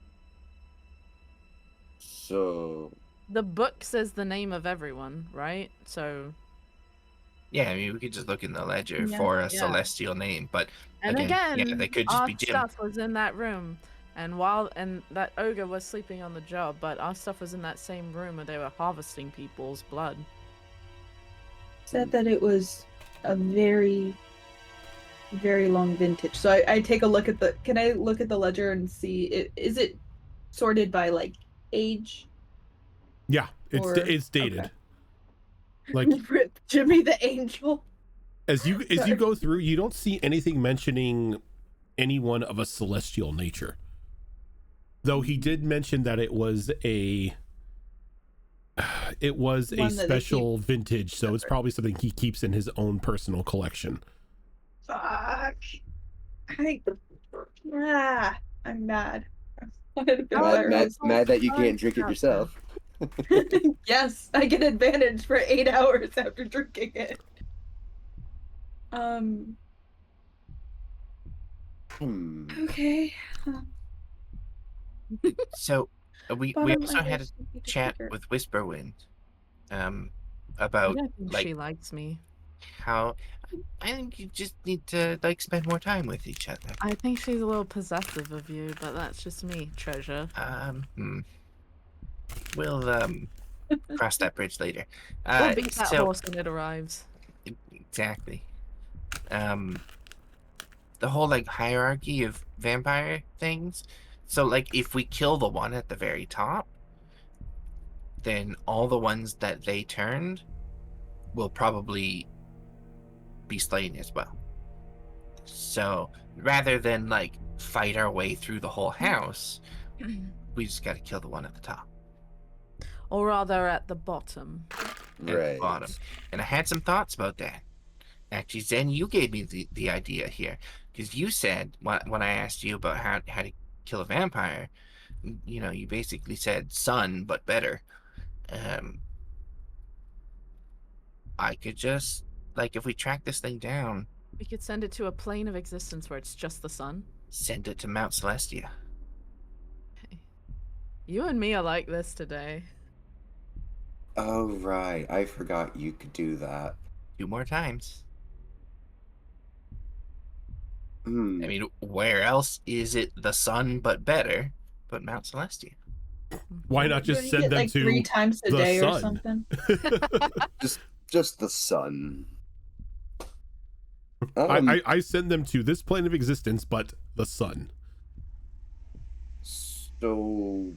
So The book says the name of everyone, right? So. Yeah, I mean, we could just look in the ledger Yeah. for a Yeah. celestial name, but And again, again, yeah, they could just our be Jim. stuff was in that room, and that ogre was sleeping on the job, but our stuff was in that same room where they were harvesting people's blood. Said that it was a very, very long vintage. So I take a look at the. Can I look at the ledger and see is it sorted by like age? Yeah, it's dated. Okay. Like Rip Jimmy the Angel. as you Sorry. go through, you don't see anything mentioning anyone of a celestial nature. Though he did mention that it was a One that they special vintage, so it's probably something he keeps in his own personal collection. Fuck. I'm mad. Mad that you can't drink it yourself. Yes, I get advantage for 8 hours after drinking it. Okay. So we Bottom also line had is we a need to chat figure- with Whisperwind, I about don't think like she likes me. how I think you just need to like spend more time with each other. I think she's a little possessive of you, but that's just me, treasure. We'll cross that bridge later. We'll beat that so horse when it arrives. exactly. The whole like hierarchy of vampire things. So like if we kill the one at the very top, then all the ones that they turned will probably be slain as well. So rather than like fight our way through the whole house, we just got to kill the one at the top. Or rather at the bottom. At the Right. bottom. And I had some thoughts about that. Actually, Zen, you gave me the idea here. Because you said, when I asked you about how to kill a vampire, you basically said sun, but better. I could just, like, if we track this thing down, We could send it to a plane of existence where it's just the sun. send it to Mount Celestia. Okay. You and me are like this today. Oh, right. I forgot you could do that. 2 more times. I Hmm. mean, where else is it the sun, but better, but Mount Celestia? Why not Don't just you send get, them like, to 3 times a the day or sun? something? Just the sun. I send them to this plane of existence, but the sun. So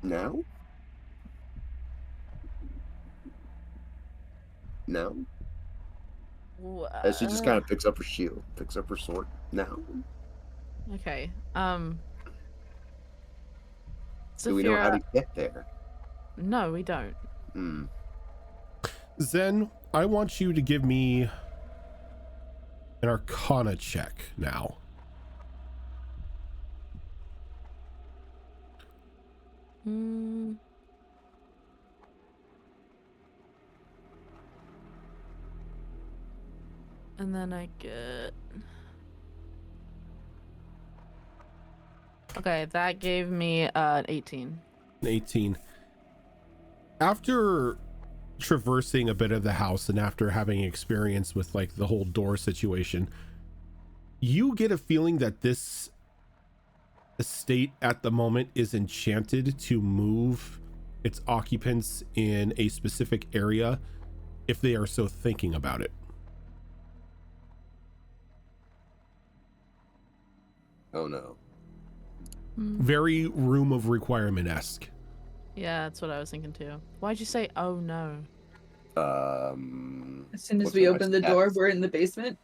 now? No? As she just kind of picks up her shield, picks up her sword. Now? Okay. Do we know how Saphira, to get there? no, we don't. Hmm. Zen, I want you to give me an Arcana check now. Hmm. And then I get... Okay, that gave me an 18. 18. After traversing a bit of the house and after having experience with like the whole door situation, you get a feeling that this estate at the moment is enchanted to move its occupants in a specific area if they are so thinking about it. Oh no. Very Room of Requirement-esque. Yeah, that's what I was thinking too. Why'd you say, oh no? As soon as looks we at my open the door, stats. we're in the basement.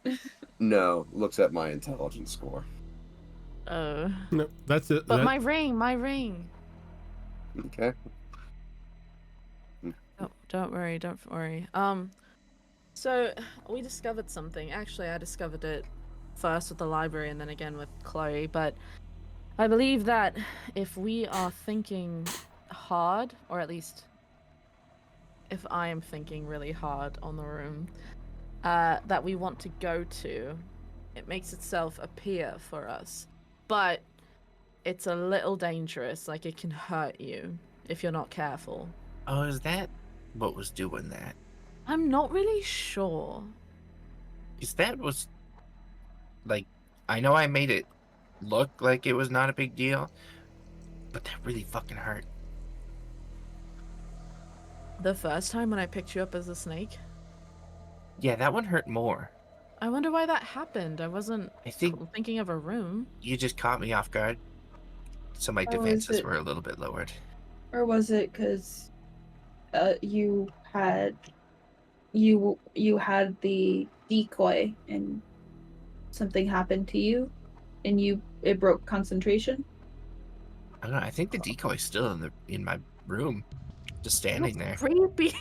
No, looks at my intelligence score. Oh. No, that's it. But my ring. Okay. Oh, don't worry. So we discovered something. Actually, I discovered it first with the library and then again with Chloe, but I believe that if we are thinking hard, or at least if I am thinking really hard on the room that we want to go to, it makes itself appear for us. But it's a little dangerous, like it can hurt you if you're not careful. Oh, is that what was doing that? I'm not really sure. Because that was, like, I know I made it look like it was not a big deal, but that really fucking hurt. The first time when I picked you up as a snake? Yeah, that one hurt more. I wonder why that happened. I wasn't thinking of a room. You just caught me off guard, so my Oh, defenses were a little bit lowered. Or was it because you had the decoy and something happened to you and it broke concentration? I don't know. I think the decoy's still in my room, just standing there. Creepy.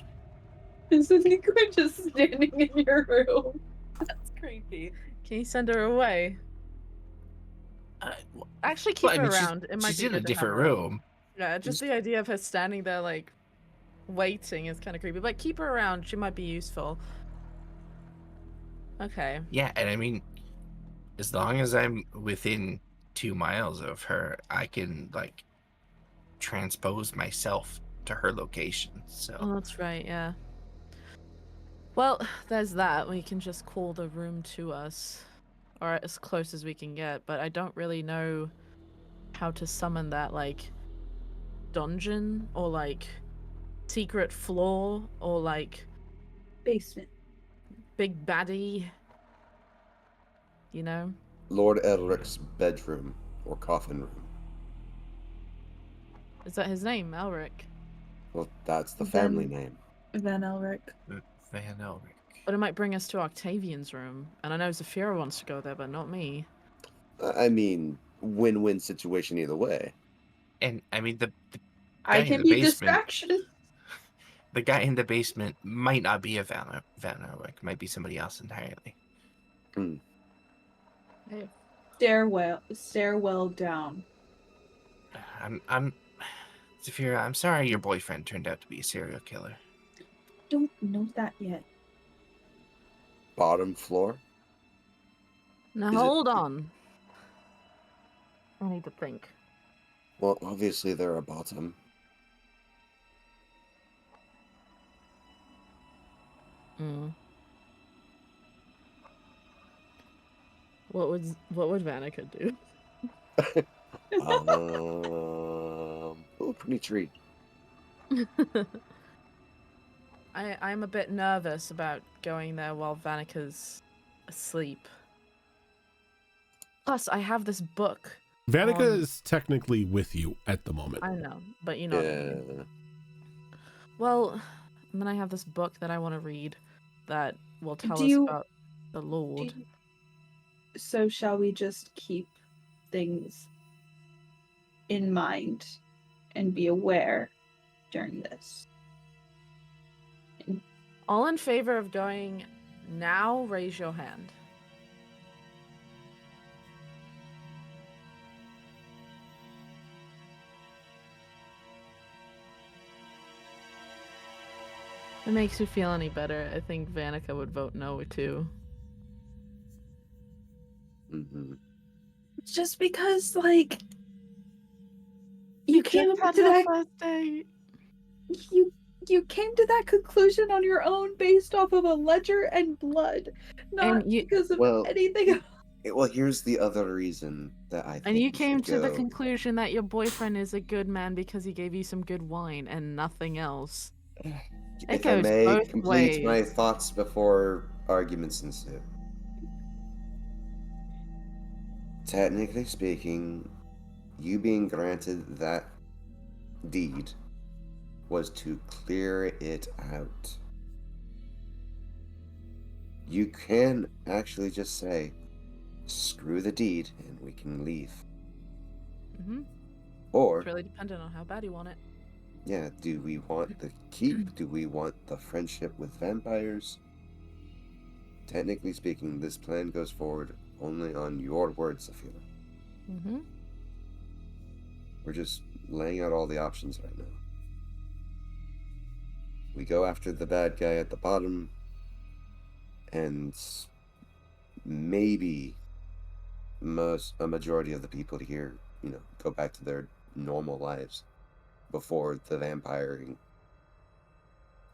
Is the decoy just standing in your room? That's creepy. Can you send her away? Actually, keep Well, I her mean, around. It might she's be in a good to have different her around. room. Yeah, just the idea of her standing there, like, waiting is kind of creepy. But keep her around. She might be useful. Okay. Yeah, and I mean, as long as I'm within 2 miles of her, I can, like, transpose myself to her location. So. Oh, that's right, yeah. Well, there's that. We can just call the room to us. Or as close as we can get. But I don't really know how to summon that, like, dungeon or, like, secret floor or, like, basement. Big baddie. You know? Lord Elric's bedroom or coffin room. Is that his name, Elric? Well, that's the family name. Van Elric. Van Elric. But it might bring us to Octavian's room. And I know Zafira wants to go there, but not me. I mean, win-win situation either way. And, I mean, the guy I can in the be basement, distraction. the guy in the basement might not be a Van Elric. Might be somebody else entirely. Hmm. Stairwell down. I'm Zafira, I'm sorry your boyfriend turned out to be a serial killer. Don't know that yet. Bottom floor? Now Is it- hold on. I need to think. Well, obviously they're a bottom. Mm. What would Vanica do? Oh, pretty tree. I'm a bit nervous about going there while Vanica's asleep. Plus, I have this book. Vanica is technically with you at the moment. I know, but you know what I mean. Yeah. Well, and then I have this book that I want to read that will tell Do us you- about the Lord. So shall we just keep things in mind and be aware during this? All in favor of going now, raise your hand. If it makes you feel any better, I think Vanica would vote no too. Mm-hmm. Just because, like, you came up to that first date. you came to that conclusion on your own based off of a ledger and blood, not And you- because of Well, anything. Well, here's the other reason that I think And you we came should to the go. conclusion that your boyfriend is a good man because he gave you some good wine and nothing else. It If I goes may both complete my ways. thoughts before arguments ensue. Technically speaking, you being granted that deed was to clear it out. You can actually just say, screw the deed and we can leave. Mm-hmm. Or, It's really dependent on how bad you want it. yeah, do we want the keep? Do we want the friendship with vampires? Technically speaking, this plan goes forward only on your word, Sophia. Mm-hmm. We're just laying out all the options right now. We go after the bad guy at the bottom, and maybe a majority of the people here, go back to their normal lives before the vampiring.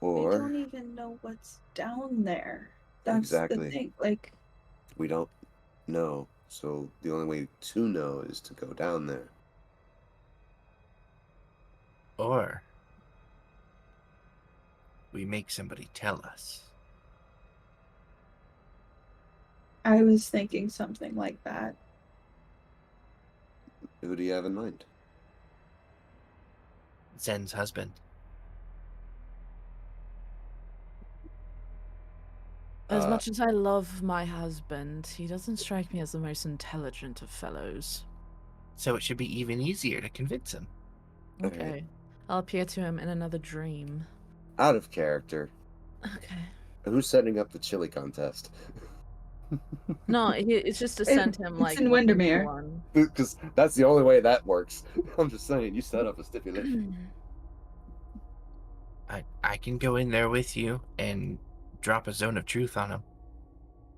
We Or don't even know what's down there. That's exactly. the thing. Like, We don't know, so the only way to know is to go down there. Or we make somebody tell us. I was thinking something like that. Who do you have in mind? Zen's husband. As much as I love my husband, he doesn't strike me as the most intelligent of fellows. So it should be even easier to convince him. Okay. Alright. I'll appear to him in another dream. Out of character. Okay. Who's setting up the chili contest? No, it's just to send him, It's like, in looking for Windermere. one. Because that's the only way that works. I'm just saying, you set up a stipulation. I can go in there with you and drop a zone of truth on him.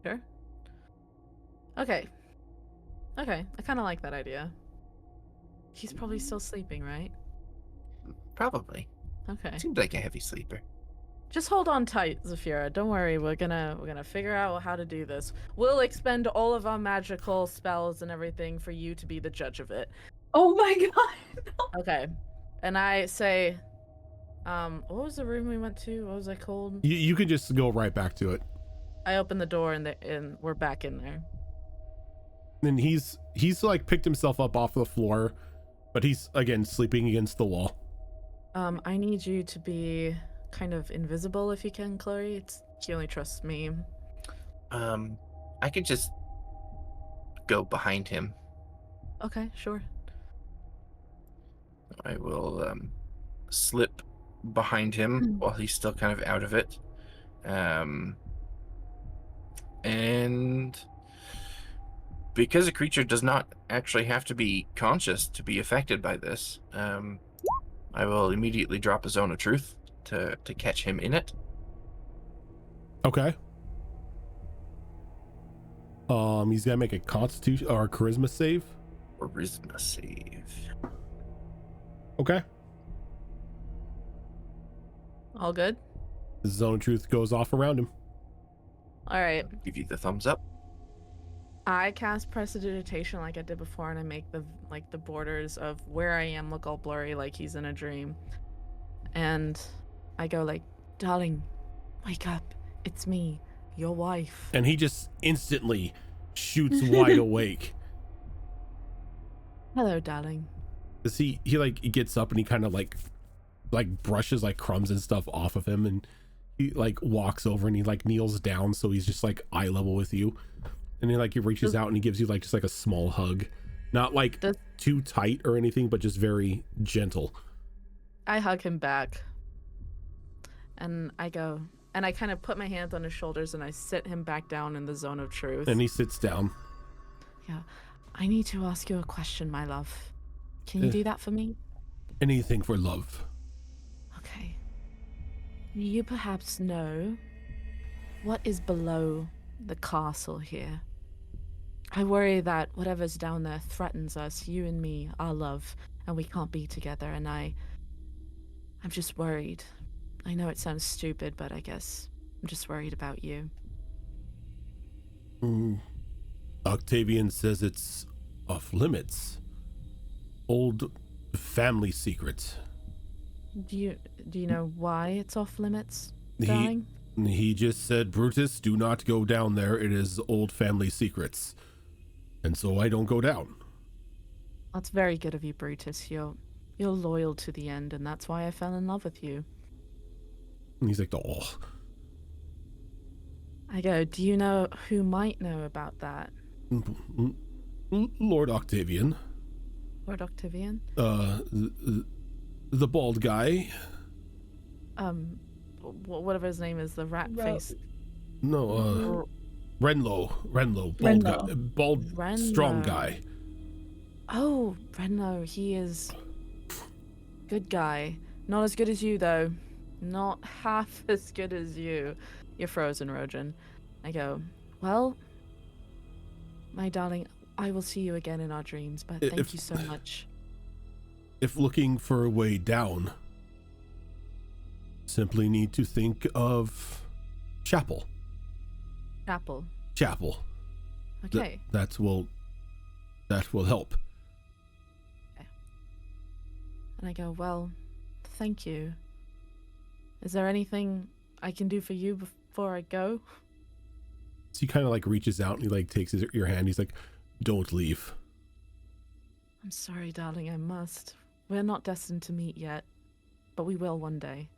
Sure. Okay. Okay, I kind of like that idea. He's probably still sleeping, right? Probably. Okay. Seemed like a heavy sleeper. Just hold on tight, Zafira. Don't worry. We're gonna figure out how to do this. We'll expend all of our magical spells and everything for you to be the judge of it. Oh my god. Okay. And I say, what was the room we went to? What was it called? You could just go right back to it. I open the door and we're back in there. And he's like picked himself up off the floor, but he's again sleeping against the wall. I need you to be kind of invisible if you can, Chloe. He only trusts me. I could just go behind him. Okay, sure. I will slip behind him while he's still kind of out of it. And because a creature does not actually have to be conscious to be affected by this, I will immediately drop a zone of truth to catch him in it. Okay. He's gonna make a constitution or a charisma save. Charisma save. Okay. All good? The zone of truth goes off around him. All right. Give you the thumbs up. I cast prestidigitation like I did before, and I make the borders of where I am look all blurry, like he's in a dream. And I go like, "Darling, wake up! It's me, your wife." And he just instantly shoots wide awake. Hello, darling. Cause he like he gets up and he kind of like brushes like crumbs and stuff off of him, and he like walks over and he like kneels down so he's just like eye level with you. And then he reaches out and he gives you like just like a small hug, not like too tight or anything, but just very gentle. I hug him back, and I go, and I kind of put my hands on his shoulders and I sit him back down in the zone of truth. And he sits down. Yeah, I need to ask you a question, my love. Can you do that for me? Anything for love. Okay. You perhaps know what is below the castle here. I worry that whatever's down there threatens us, you and me, our love, and we can't be together, and I'm just worried. I know it sounds stupid, but I guess I'm just worried about you. Octavian says it's off limits. Old family secret. Do you know why it's off limits, darling? He just said, Brutus, do not go down there. It is old family secrets. And so I don't go down. That's very good of you, Brutus. You're loyal to the end, and that's why I fell in love with you. And he's like, oh. I go, do you know who might know about that? Lord Octavian. Lord Octavian? The bald guy. Whatever his name is, the rat face. No, Renlo, bald guy, bald, strong guy. Oh, Renlo, he is good guy. Not as good as you, though. Not half as good as you. You're frozen, Rojan. I go, well, my darling, I will see you again in our dreams, but thank you so much. If looking for a way down, simply need to think of chapel. Chapel. Okay. That will help. Okay. And I go, well, thank you. Is there anything I can do for you before I go? So he kind of like reaches out and he like takes your hand. He's like, don't leave. I'm sorry, darling, I must. We're not destined to meet yet, but we will one day.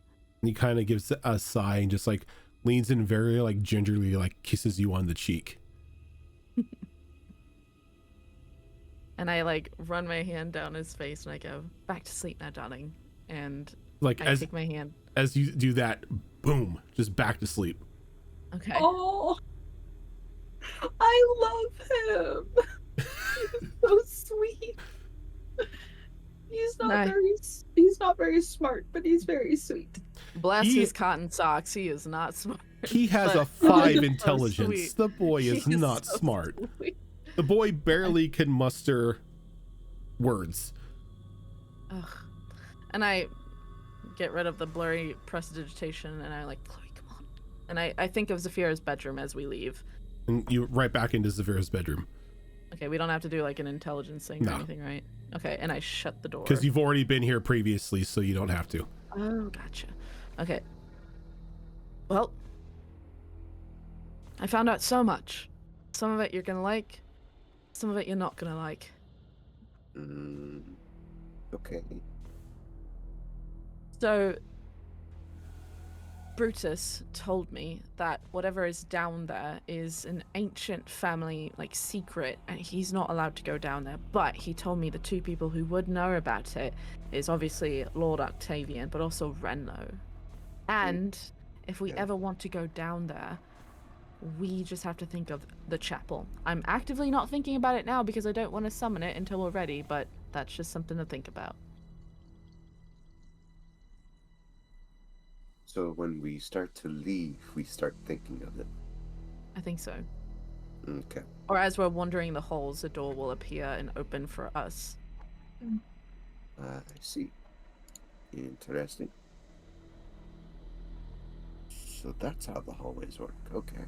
And he kind of gives a sigh and just like leans in very like gingerly, like kisses you on the cheek. And I like run my hand down his face and I go, back to sleep now, darling. And like I take my hand. As you do that, boom, just back to sleep. Okay. Oh, I love him. He's so sweet. He's not very smart, but he's very sweet. Bless his cotton socks. He is not smart. He has a 5 intelligence. The boy is not so smart. sweet. The boy barely can muster words. Ugh. And I get rid of the blurry prestidigitation and I like, Chloe, come on. And I think of Zafira's bedroom as we leave. And you right back into Zafira's bedroom. Okay, we don't have to do like an intelligence thing or anything, right? Okay, and I shut the door. Because you've already been here previously, so you don't have to. Oh, gotcha. Okay. Well, I found out so much. Some of it you're gonna like, some of it you're not gonna like. Okay. So, Brutus told me that whatever is down there is an ancient family, like, secret, and he's not allowed to go down there. But he told me the two people who would know about it is obviously Lord Octavian, but also Renlo. And if we ever want to go down there, We just have to think of the chapel. I'm actively not thinking about it now because I don't want to summon it until we're ready, but that's just something to think about. So when we start to leave, we start thinking of it. I think so. Okay. Or as we're wandering the halls, a door will appear and open for us. I see. Interesting. So that's how the hallways work. Okay.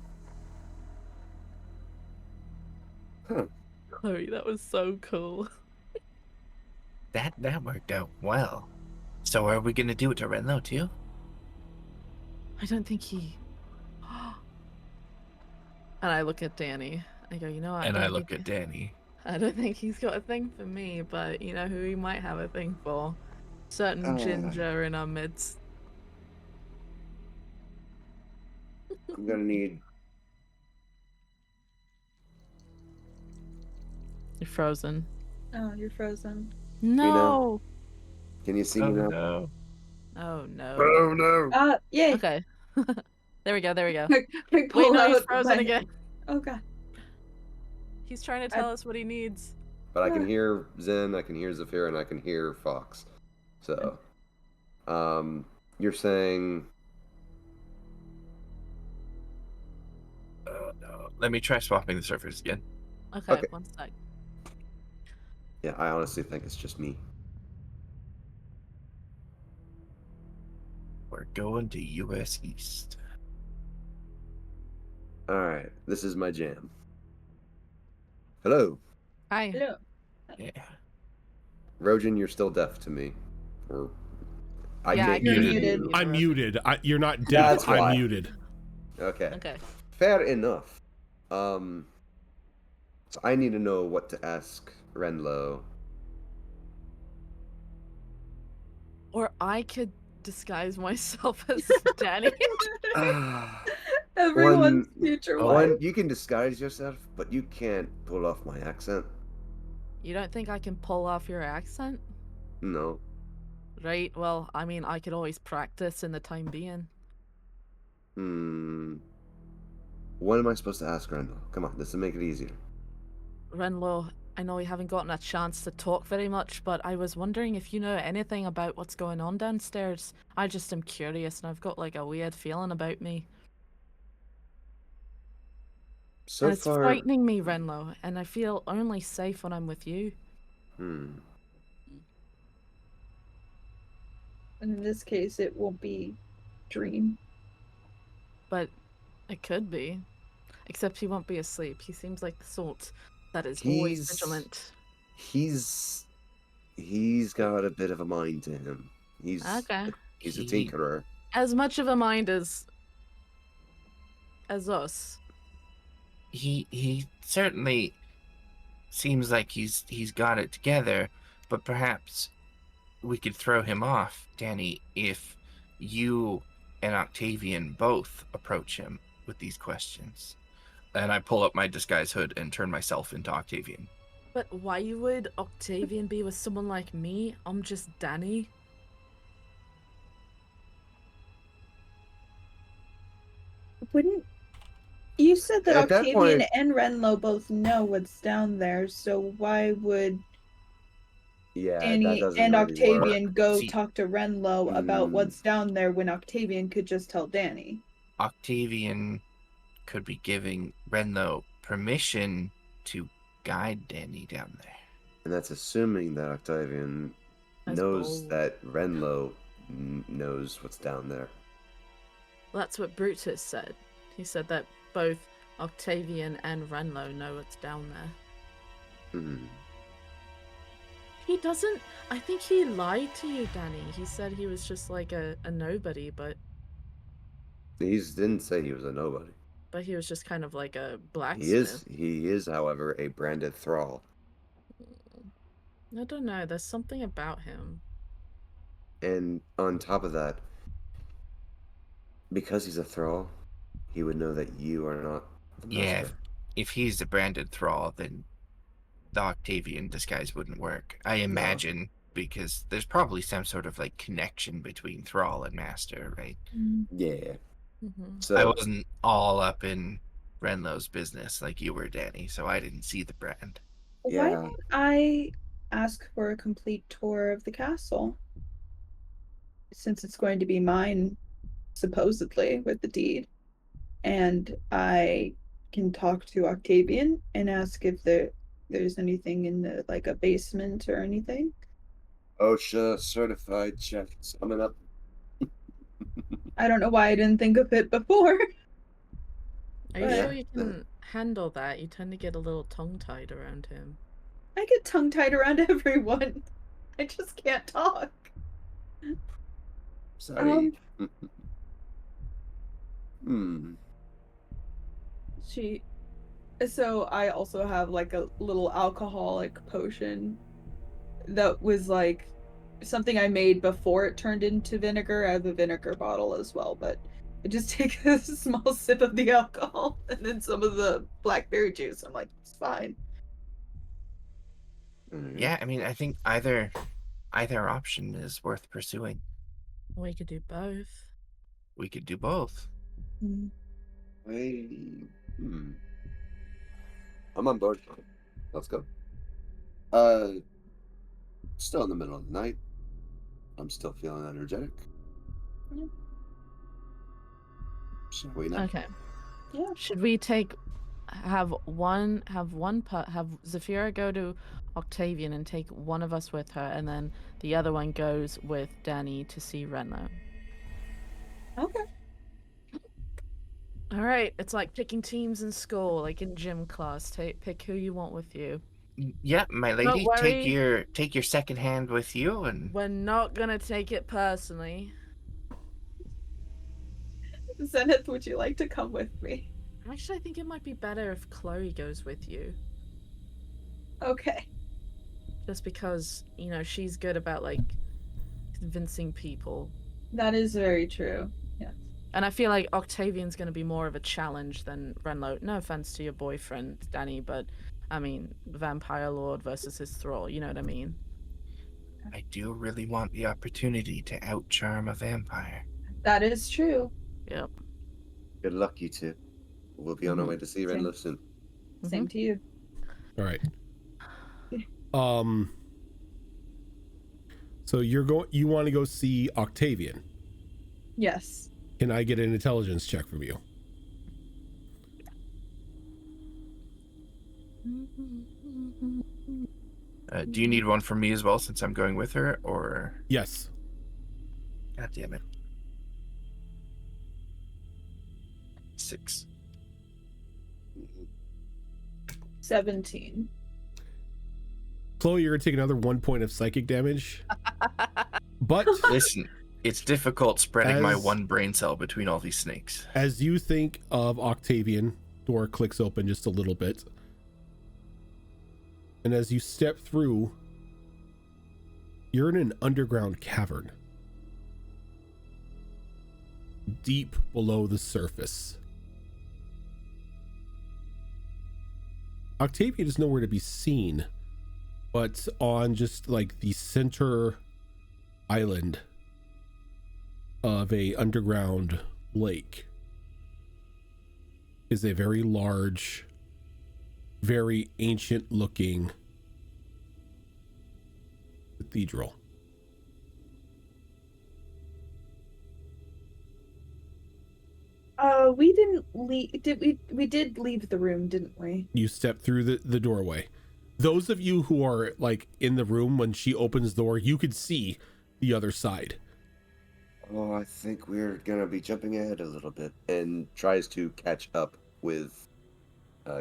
Huh. Chloe, that was so cool. That worked out well. So are we gonna do it to Renlo too? I don't think he... And I look at Danny. I go, you know what? And I look at Danny. I don't think he's got a thing for me, but you know who he might have a thing for? Certain ginger in our midst. I'm gonna need... You're frozen. Oh, you're frozen. No! Can you see me now? No. Oh no. Oh no! Yay! Okay. There we go, there we go. I pull Wait, no, he's out frozen my- again. Oh god. He's trying to tell us what he needs. But I can hear Zen, I can hear Zephyr, and I can hear Fox. So, you're saying... Oh no. Let me try swapping the servers again. Okay, one sec. Yeah, I honestly think it's just me. We're going to US East. Alright, this is my jam. Hello. Hi. Hello. Yeah. Rojan, you're still deaf to me. Or... I Yeah, can't you're hear muted. you. I'm muted. You're not That's deaf. I'm why. muted. Okay. Okay. Fair enough. So I need to know what to ask Renlo. Or I could disguise myself as Danny. Everyone's future wife. One, you can disguise yourself, but you can't pull off my accent. You don't think I can pull off your accent? No. Right, well, I mean, I could always practice in the time being. What am I supposed to ask Renlo? Come on, this will make it easier. Renlo, I know we haven't gotten a chance to talk very much, but I was wondering if you know anything about what's going on downstairs. I just am curious, and I've got like a weird feeling about me. So and it's far... frightening me, Renlo, and I feel only safe when I'm with you. And in this case, it won't be dream. But it could be. Except he won't be asleep. He seems like the sort that is always vigilant. He's got a bit of a mind to him. He's a tinkerer. As much of a mind as us. He certainly seems like he's got it together, but perhaps we could throw him off, Danny, if you and Octavian both approach him with these questions. And I pull up my disguise hood and turn myself into Octavian. But why would Octavian be with someone like me? I'm just Danny. Wouldn't you said that At Octavian that point... and Renlo both know what's down there, so why would Danny and Octavian go talk to Renlo about what's down there when Octavian could just tell Danny? Octavian could be giving Renlo permission to guide Danny down there. And that's assuming that Octavian knows that Renlo knows what's down there. Well, that's what Brutus said. He said that both Octavian and Renlo know what's down there. He doesn't... I think he lied to you, Danny. He said he was just like a nobody, but... He didn't say he was a nobody. But he was just kind of like a blacksmith. He is, however, a branded thrall. I don't know. There's something about him. And on top of that, because he's a thrall, he would know that you are not the master. Yeah, if he's a branded thrall, then the Octavian disguise wouldn't work. I imagine, because there's probably some sort of like connection between thrall and master, right? Yeah. Mm-hmm. So I wasn't all up in Renlo's business like you were, Danny, so I didn't see the brand. Why Yeah. don't I ask for a complete tour of the castle? Since it's going to be mine, supposedly, with the deed. And I can talk to Octavian and ask if there's anything in the like a basement or anything. OSHA certified checks coming up. I don't know why I didn't think of it before. Are you But- sure you can handle that? You tend to get a little tongue-tied around him. I get tongue-tied around everyone. I just can't talk. Sorry. So I also have like a little alcoholic potion that was like something I made before it turned into vinegar. I have a vinegar bottle as well, but I just take a small sip of the alcohol and then some of the blackberry juice. I'm like, it's fine. Yeah, I mean, I think either option is worth pursuing. We could do both. We could do both. I'm on board. Let's go. Still in the middle of the night. I'm still feeling energetic. Yeah. Shall we now? Okay. Yeah. Should we have Zafira go to Octavian and take one of us with her, and then the other one goes with Danny to see Renlo? Okay. All right, it's like picking teams in school, like in gym class. Pick who you want with you. Yeah, my Don't lady, worry. take your second hand with you, and We're not gonna take it personally. Zenith, would you like to come with me? Actually, I think it might be better if Chloe goes with you, Okay. just because she's good about like convincing people. That is very true. Yes. And I feel like Octavian's going to be more of a challenge than Renlo. No offense to your boyfriend, Danny, but I mean, vampire lord versus his thrall, you know what I mean? I do really want the opportunity to outcharm a vampire. That is true. Yep. Good luck, you two. We'll be on our way to see Renlo soon. Same to you. All right. So you want to go see Octavian? Yes. Can I get an intelligence check from you? Do you need one from me as well, since I'm going with her, or? Yes. God damn it. 6. 17. Chloe, you're gonna take another 1 point of psychic damage. But Listen, it's difficult spreading my As- one brain cell between all these snakes. as you think of Octavian, door clicks open just a little bit. And as you step through, you're in an underground cavern, deep below the surface. Octavian is nowhere to be seen, but on just like the center island of a underground lake is a very large, very ancient looking cathedral. We didn't leave. We did leave the room, didn't we? You step through the doorway. Those of you who are like in the room when she opens the door, you could see the other side. Oh, I think we're gonna be jumping ahead a little bit, and tries to catch up with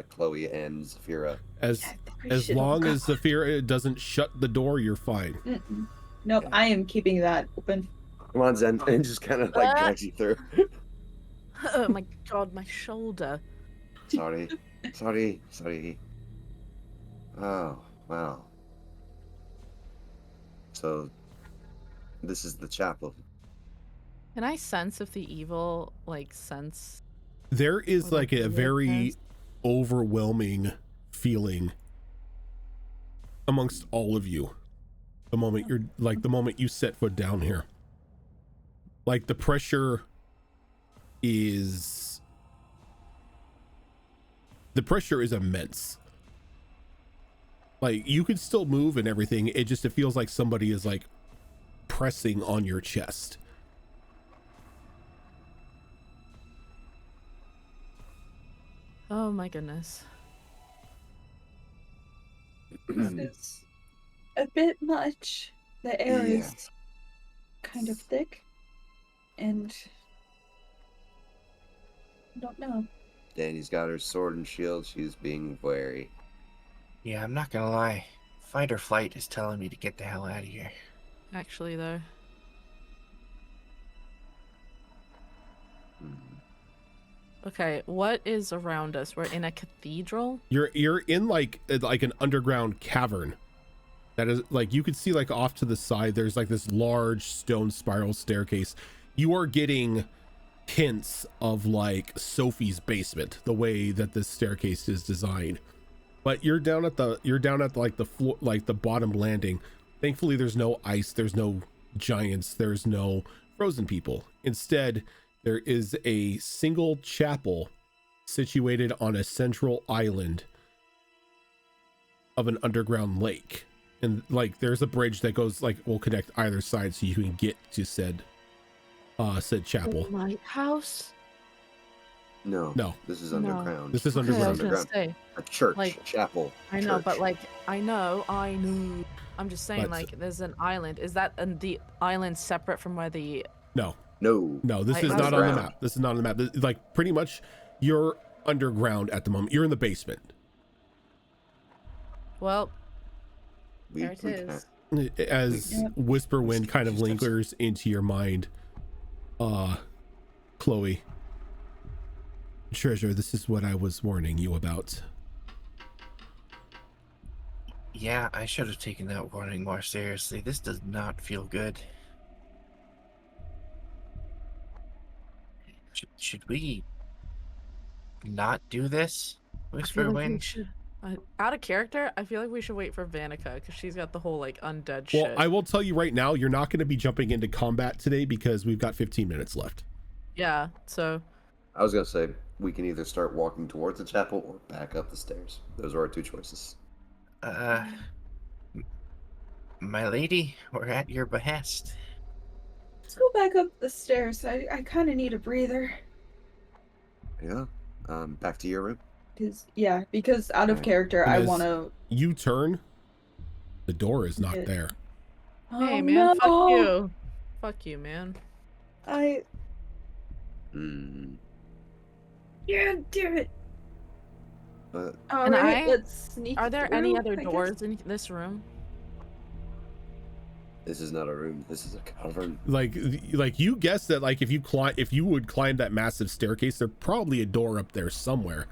Chloe and Zafira. As long as Zafira doesn't shut the door, you're fine. Nope, I am keeping that open. Come on, Zen, and just kind of like drags you through. Oh my god, my shoulder. Sorry. Oh, wow. So, this is the chapel. Can I sense if the evil sense? There is Or, like a very weirdness? overwhelming feeling amongst all of you the moment you set foot down here. Like the pressure is the pressure is immense. Like, you could still move and everything. It feels like somebody is like pressing on your chest. Oh my goodness. This is a bit much. The air Yeah. is kind of thick. And I don't know. Danny's got her sword and shield. She's being wary. Yeah, I'm not gonna lie. Fight or flight is telling me to get the hell out of here. Actually, though. Okay, what is around us? We're in a cathedral? You're in like an underground cavern. That is like, you could see like off to the side, there's like this large stone spiral staircase. You are getting hints of like Sophie's basement, the way that this staircase is designed. But you're down at like the floor, like the bottom landing. Thankfully, there's no ice, there's no giants, there's no frozen people. Instead, there is a single chapel situated on a central island of an underground lake. And like, there's a bridge that goes like, will connect either side so you can get to said chapel. Lighthouse? No. This is No. underground. This is Okay, I was underground. gonna say, A church, like, chapel. I know, church. but like, I know. I'm just saying, But- like, there's an island. Is that the island separate from where the? No, this is not on the map. This is not on the map. Like, pretty much, you're underground at the moment. You're in the basement. Well, We there it is. As Yep. whisper wind kind of lingers into your mind, Chloe, treasure, this is what I was warning you about. Yeah, I should have taken that warning more seriously. This does not feel good. Should we not do this? I Whisper feel like we Wind? should. Out of character, I feel like we should wait for Vanica because she's got the whole like undead Well, shit. I will tell you right now, you're not going to be jumping into combat today because we've got 15 minutes left. Yeah, so I was gonna say we can either start walking towards the chapel or back up the stairs. Those are our two choices. My lady, we're at your behest. Let's go back up the stairs. I kind of need a breather. Yeah. Back to your room. Because out of Alright. character, I Because want to. You turn, the door is not Yeah. there. hey Oh, man, no. fuck you, man. Hmm. Yeah, damn it. But All And right, I- let's sneak. Are there any through, other I guess. doors in this room? this is not a room. This is a cavern. Like you guessed that, like, if you would climb that massive staircase, there's probably a door up there somewhere.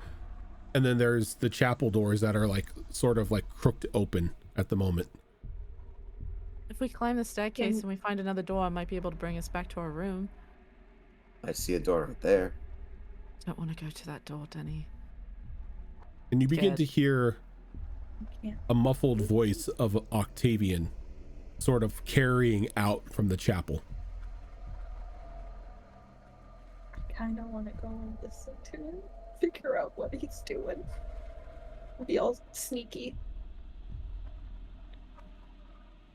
And then there's the chapel doors that are like sort of like crooked open at the moment. If we climb the staircase and we find another door, it might be able to bring us back to our room. I see a door right there. Don't want to go to that door, Denny. And you begin to Scared. hear Yeah. a muffled voice of Octavian sort of carrying out from the chapel. I kind of want to go and listen to him, figure out what he's doing. Be all sneaky.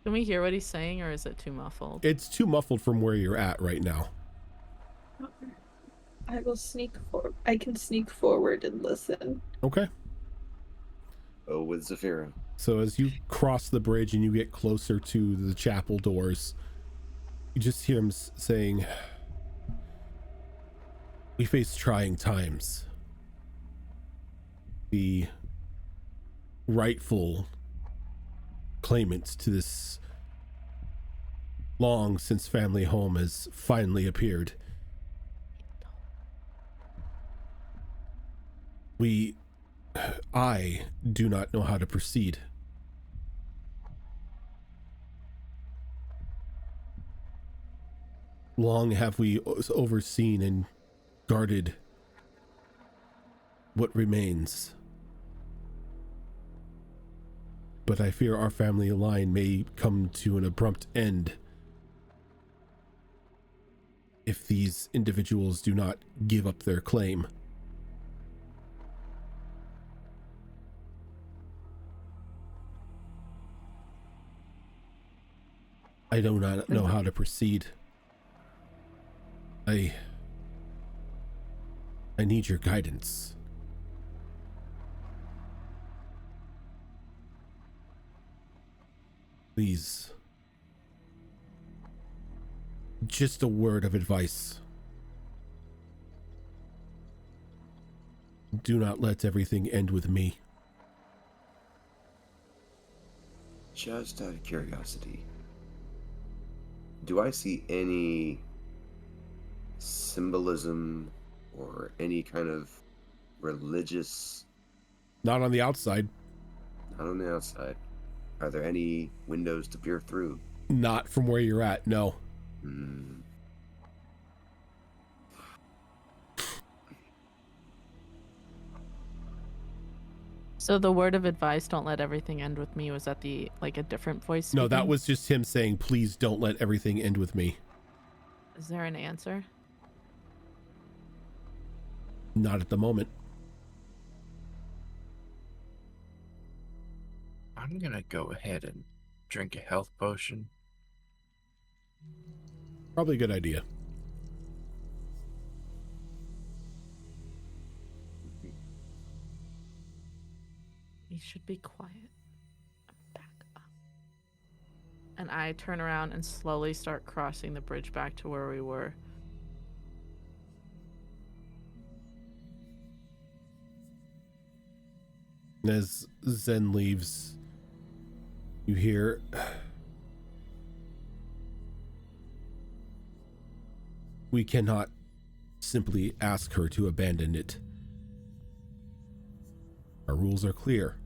Can we hear what he's saying, or is it too muffled? It's too muffled from where you're at right now. I will sneak forward. I can sneak forward and listen. Okay. Oh, with Zafira. So as you cross the bridge and you get closer to the chapel doors, you just hear him saying, "We face trying times. The rightful claimant to this long since family home has finally appeared. I do not know how to proceed. Long have we overseen and guarded what remains. But I fear our family line may come to an abrupt end if these individuals do not give up their claim. I do not know how to proceed. I need your guidance. Please. Just a word of advice. Do not let everything end with me. Just out of curiosity, do I see any symbolism or any kind of religious? Not on the outside. Not on the outside. Are there any windows to peer through? Not from where you're at, no. So the word of advice, don't let everything end with me, was that a different voice speaking? No, that was just him saying, please don't let everything end with me. Is there an answer? Not at the moment. I'm gonna go ahead and drink a health potion. Probably a good idea. You should be quiet. Back up. And I turn around and slowly start crossing the bridge back to where we were. As Zen leaves, you hear, we cannot simply ask her to abandon it. Our rules are clear.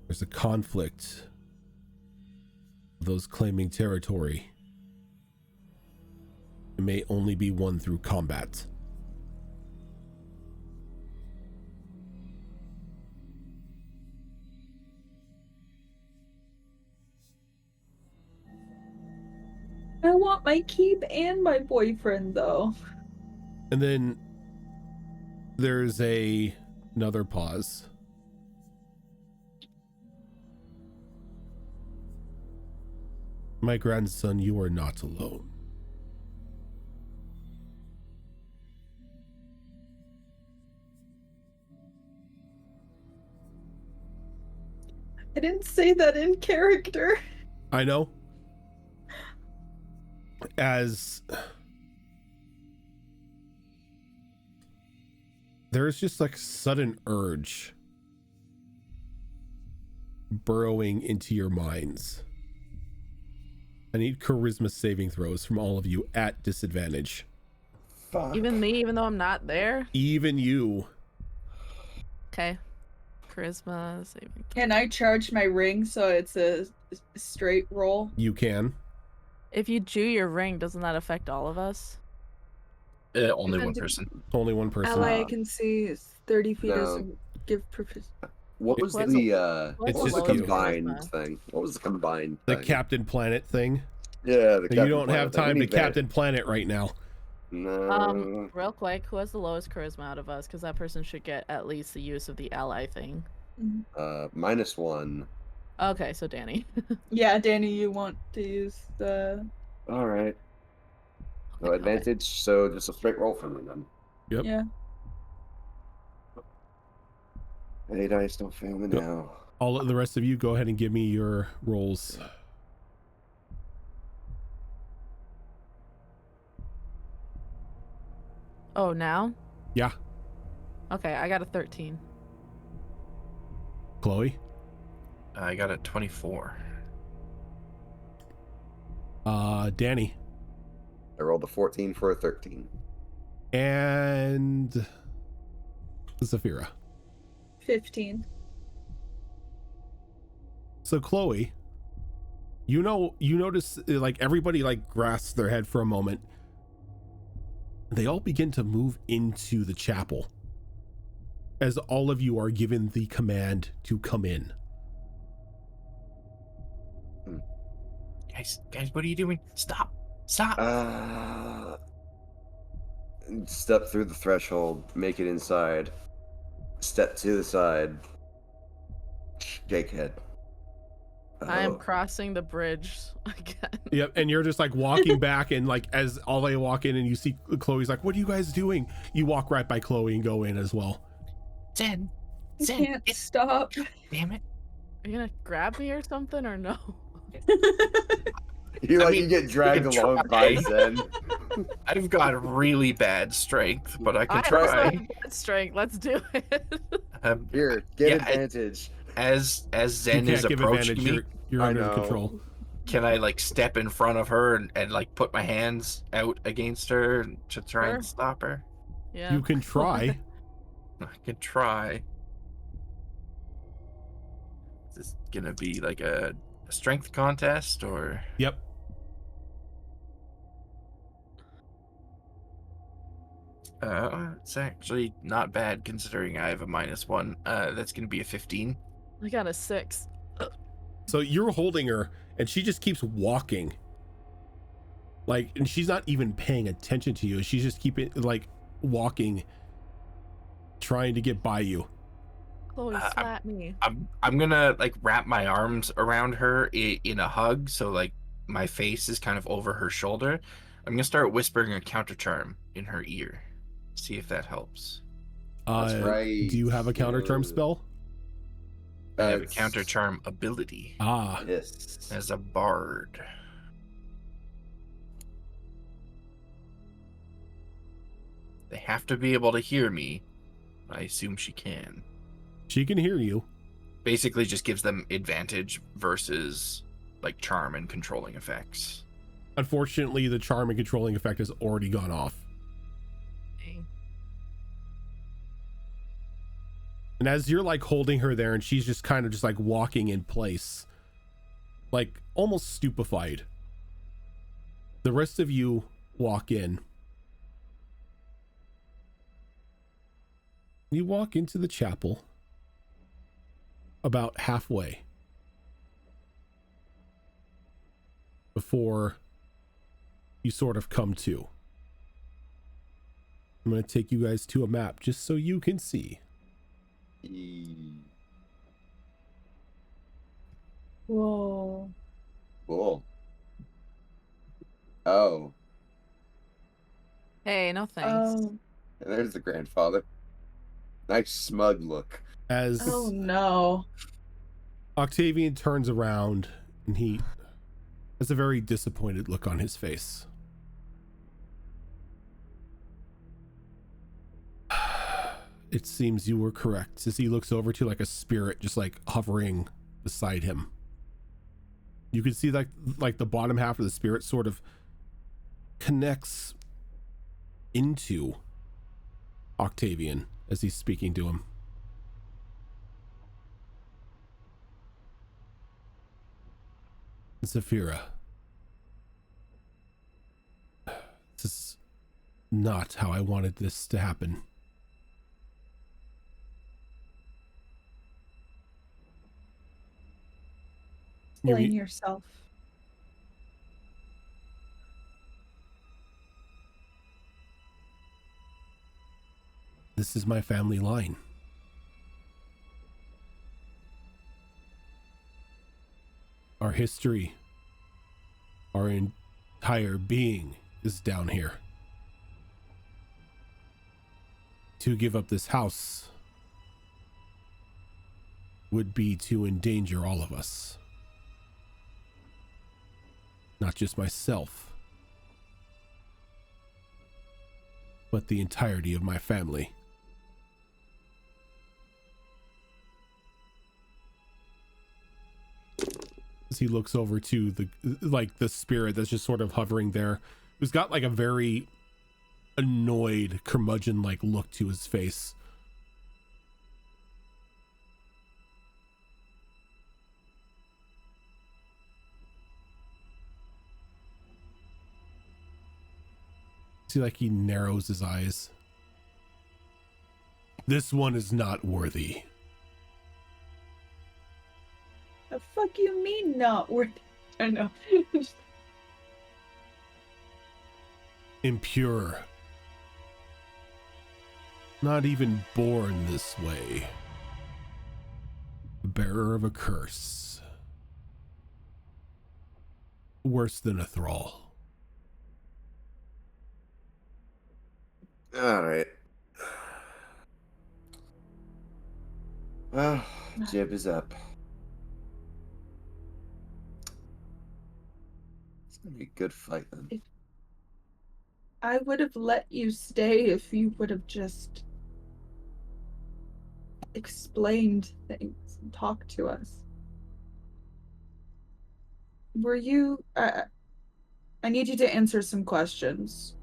There's a conflict. Those claiming territory. It may only be won through combat. I want my keep and my boyfriend, though. And then there's another pause. My grandson, you are not alone. I didn't say that in character. I know. As there's just like sudden urge burrowing into your minds. I need charisma saving throws from all of you at disadvantage. Fuck. Even me, even though I'm not there? Even you. Okay. Charisma saving. Can I charge my ring so it's a straight roll? You can. If you chew your ring, doesn't that affect all of us? Only one Depends- person. Only one person. Ally I can see is 30 feet No. doesn't give proficiency. What was What's the It's what was the just you. combined Charisma? thing? What was the combined The thing? Captain Planet thing. Yeah, the You don't have Planet thing. We time to need that. Captain Planet right now. No. Real quick, who has the lowest charisma out of us? Because that person should get at least the use of the ally thing. -1. Okay, so Danny. Yeah, Danny, you want to use the... All right. No Okay. advantage, so just a straight roll for me then. Yep. Yeah. Hey, dice, don't fail me Yep. now. All of the rest of you, go ahead and give me your rolls. Oh, now? Yeah. Okay, I got a 13. Chloe. I got a 24. Danny. I rolled a 14 for a 13. And Zafira. 15. So Chloe, you notice like everybody like grasps their head for a moment. They all begin to move into the chapel as all of you are given the command to come in. Guys, what are you doing? Stop! Step through the threshold, make it inside. Step to the side. Shake head. I am Oh. crossing the bridge again. Yep, and you're just like walking back, and like as all they walk in and you see Chloe's like, what are you guys doing? You walk right by Chloe and go in as well. Zen, I can't stop. damn it. Are you gonna grab me or something or no? You I like mean, you get dragged you can along by try. Zen. I've got really bad strength, but I can I also try. have bad strength. Let's do it. Here, get Yeah, advantage. As You Zen can't is give approaching advantage. me, You're I under know. control. can I like step in front of her and like put my hands out against her to try Sure. and stop her? Yeah. You can try. I could try. Is this gonna be like a strength contest or? Yep. It's actually not bad considering I have a -1. That's gonna be a 15. I got a 6. So you're holding her, and she just keeps walking. Like, and she's not even paying attention to you. She's just keeping like walking, trying to get by you. Chloe, slap me. I'm gonna like wrap my arms around her in a hug, so like my face is kind of over her shoulder. I'm gonna start whispering a counter charm in her ear. See if that helps. That's right. Do you have a counter term Yeah. spell? I have a That's- counter charm ability Ah, Yes. as a bard. They have to be able to hear me. I assume she can. she can hear you. Basically just gives them advantage versus like charm and controlling effects. Unfortunately, the charm and controlling effect has already gone off. Dang. And as you're like holding her there, and she's just kind of just like walking in place, like almost stupefied, the rest of you walk in. You walk into the chapel about halfway before you sort of come to. I'm going to take you guys to a map just so you can see. Whoa. Cool. Oh, Hey, no thanks. Oh. and there's the grandfather. Nice smug look. As Oh no. Octavian turns around, and he has a very disappointed look on his face. It seems you were correct, as he looks over to like a spirit just like hovering beside him. You can see like the bottom half of the spirit sort of connects into Octavian as he's speaking to him. Zafira, this is not how I wanted this to happen. Blame yourself. This is my family line. Our history, our entire being is down here. To give up this house would be to endanger all of us. Not just myself, but the entirety of my family. As he looks over to the spirit that's just sort of hovering there, who's got like a very annoyed curmudgeon like look to his face. See, like he narrows his eyes. This one is not worthy. The fuck you mean not worth? I know. Impure. Not even born this way. The bearer of a curse. worse than a thrall. All right. Well, jib is up. It's gonna be a good fight then. I would have let you stay if you would have just explained things and talked to us. Were you... I need you to answer some questions.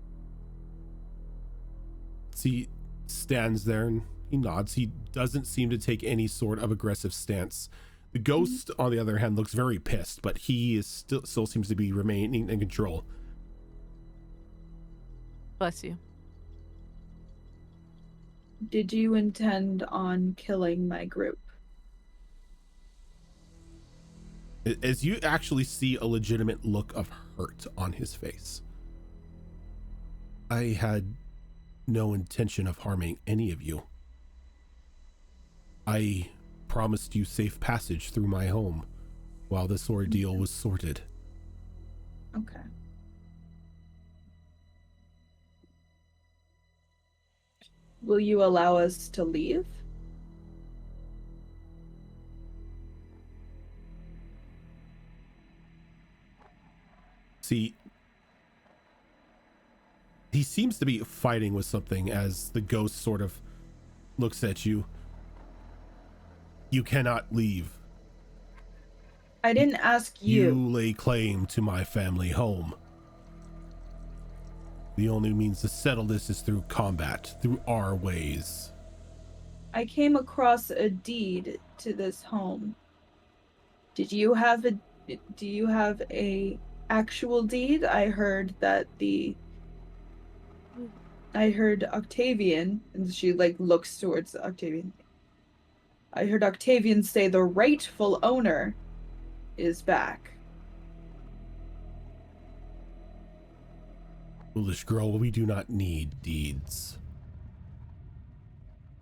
He stands there and he nods. He doesn't seem to take any sort of aggressive stance. The ghost, on the other hand, looks very pissed, but he is still seems to be remaining in control. Bless you. Did you intend on killing my group? As you actually see a legitimate look of hurt on his face. I had no intention of harming any of you. I promised you safe passage through my home while this ordeal was sorted. Okay. Will you allow us to leave? See, he seems to be fighting with something as the ghost sort of looks at you. You cannot leave. I didn't ask you. You lay claim to my family home. The only means to settle this is through combat, through our ways. I came across a deed to this home. Do you have a actual deed? I heard Octavian, and she looks towards Octavian. I heard Octavian say the rightful owner is back. Foolish girl, we do not need deeds.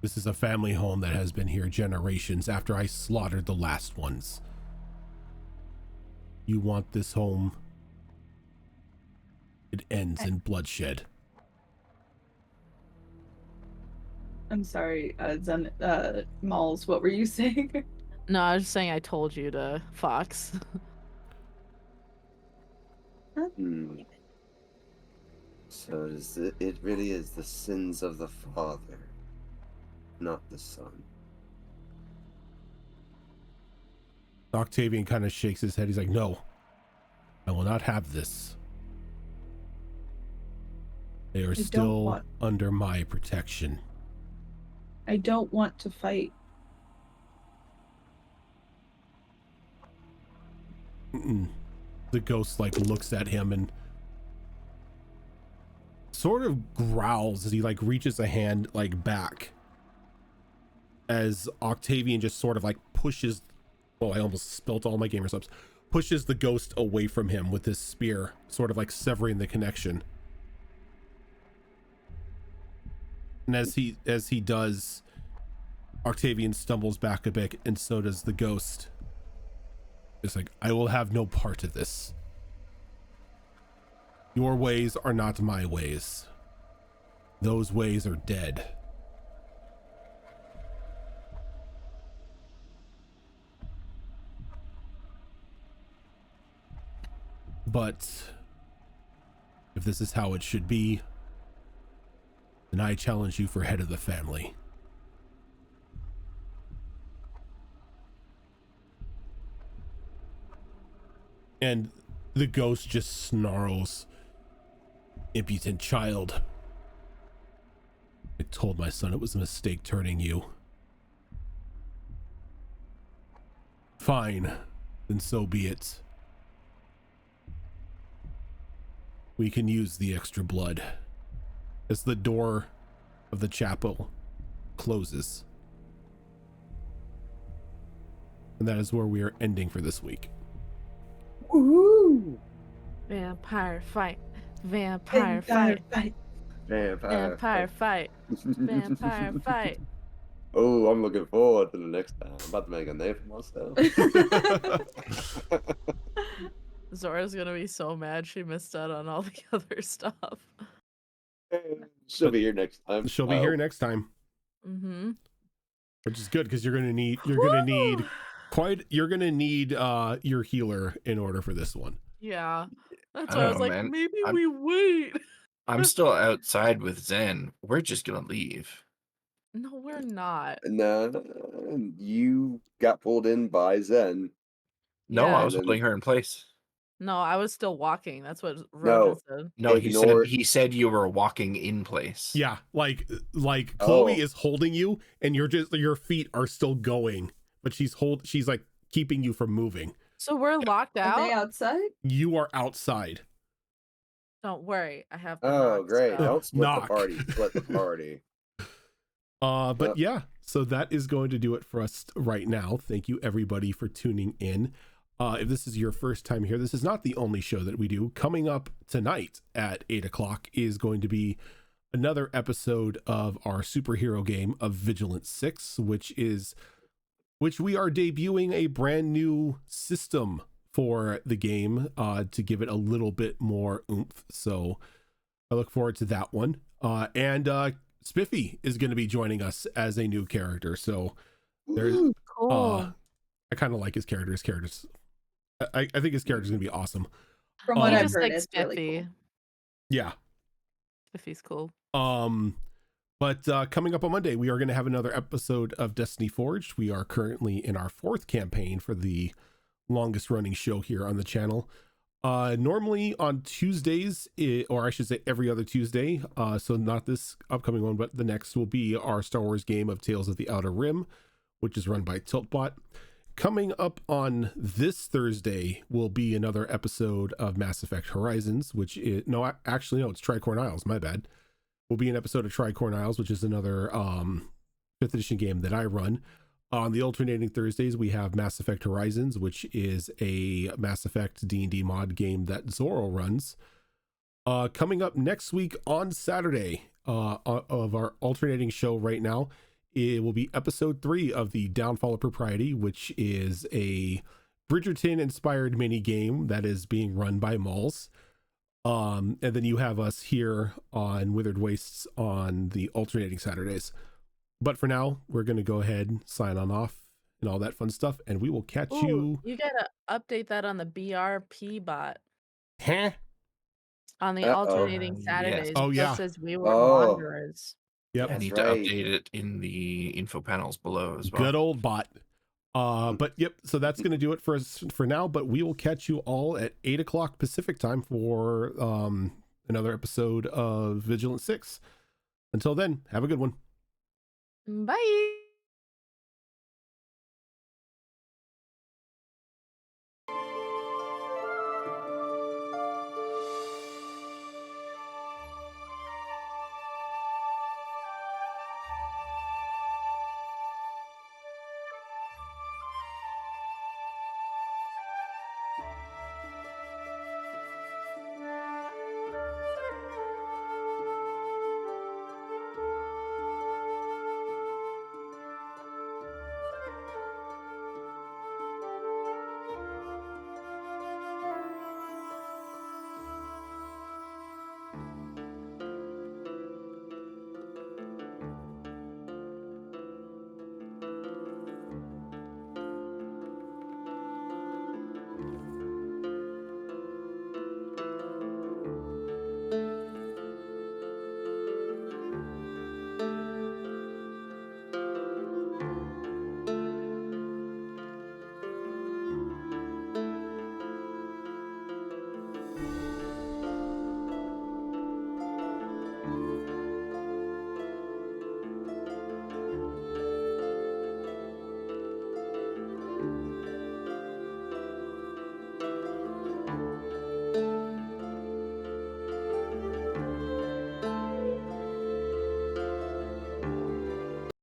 This is a family home that has been here generations after I slaughtered the last ones. You want this home? It ends in bloodshed. I'm sorry, Malls, what were you saying? No, I was just saying I told you to Fox. So it really is the sins of the father, not the son. Octavian kind of shakes his head. He's like, no, I will not have this. They are still under my protection. I don't want to fight. The ghost looks at him and sort of growls as he reaches a hand back as Octavian just sort of pushes, well, I almost spilt all my gamer subs, pushes the ghost away from him with his spear, sort of severing the connection. And as he does, Octavian stumbles back a bit, and so does the ghost. It's I will have no part of this. Your ways are not my ways. Those ways are dead. But if this is how it should be, then I challenge you for head of the family. And the ghost just snarls. Impudent child. I told my son it was a mistake turning you. Fine, then so be it. We can use the extra blood. As the door of the chapel closes. And that is where we are ending for this week. Ooh! Vampire fight. Vampire fight. Vampire fight. Vampire fight. Oh, I'm looking forward to the next time. I'm about to make a name for myself. Zora's gonna be so mad she missed out on all the other stuff. She'll be here next time. She'll be here next time. Mm-hmm. Which is good because you're gonna need your healer in order for this one. Yeah. That's I why I don't was know, like, man. maybe I'm- we wait. I'm still outside with Zen. We're just gonna leave. No, we're not. No, you got pulled in by Zen. No, Yeah. I was And then- holding her in place. No, I was still walking. That's what No. Rojan said. No, Ignore- he said you were walking in place. Yeah, like Chloe Oh. is holding you, and your feet are still going, but she's like keeping you from moving. So we're locked Are they out? outside? You are outside. Don't worry. I have the Oh, knock great. spell. Don't split Knock. the party. Split the party. But Yep. yeah, so that is going to do it for us right now. Thank you everybody for tuning in. If this is your first time here, this is not the only show that we do. Coming up tonight at 8 o'clock is going to be another episode of our superhero game of Vigilance 6, which we are debuting a brand new system for the game to give it a little bit more oomph. So I look forward to that one. And Spiffy is going to be joining us as a new character. So there's Woo! Cool. I kind of like his character. I think his character's gonna be awesome. From Oh, what He I've just heard, likes it's really Spiffy. cool. Yeah. Spiffy's cool. But coming up on Monday, we are going to have another episode of Destiny Forged. We are currently in our 4th campaign for the longest running show here on the channel. Normally on Tuesdays, or I should say every other Tuesday, so not this upcoming one, but the next will be our Star Wars game of Tales of the Outer Rim, which is run by Tiltbot. Coming up on this Thursday will be another episode of Mass Effect Horizons, which is, it's Tricorn Isles, my bad. Will be an episode of Tricorn Isles, which is another 5th edition game that I run. On the alternating Thursdays, we have Mass Effect Horizons, which is a Mass Effect D&D mod game that Zorro runs. Coming up next week on Saturday of our alternating show right now, it will be episode 3 of the Downfall of Propriety, which is a Bridgerton-inspired mini game that is being run by Malls. And then you have us here on Withered Wastes on the alternating Saturdays. But for now, we're going to go ahead, sign on off, and all that fun stuff, and we will catch you. You gotta update that on the BRP bot. Huh? On the Uh-oh. alternating Yes. Saturdays. Oh, It yeah. just says we were Oh. wanderers. Yep. I That's need right. to update it in the info panels below as well. Good old bot. But yep, so that's going to do it for us for now, but we will catch you all at 8 o'clock Pacific time for another episode of Vigilance 6. Until then, have a good one. Bye.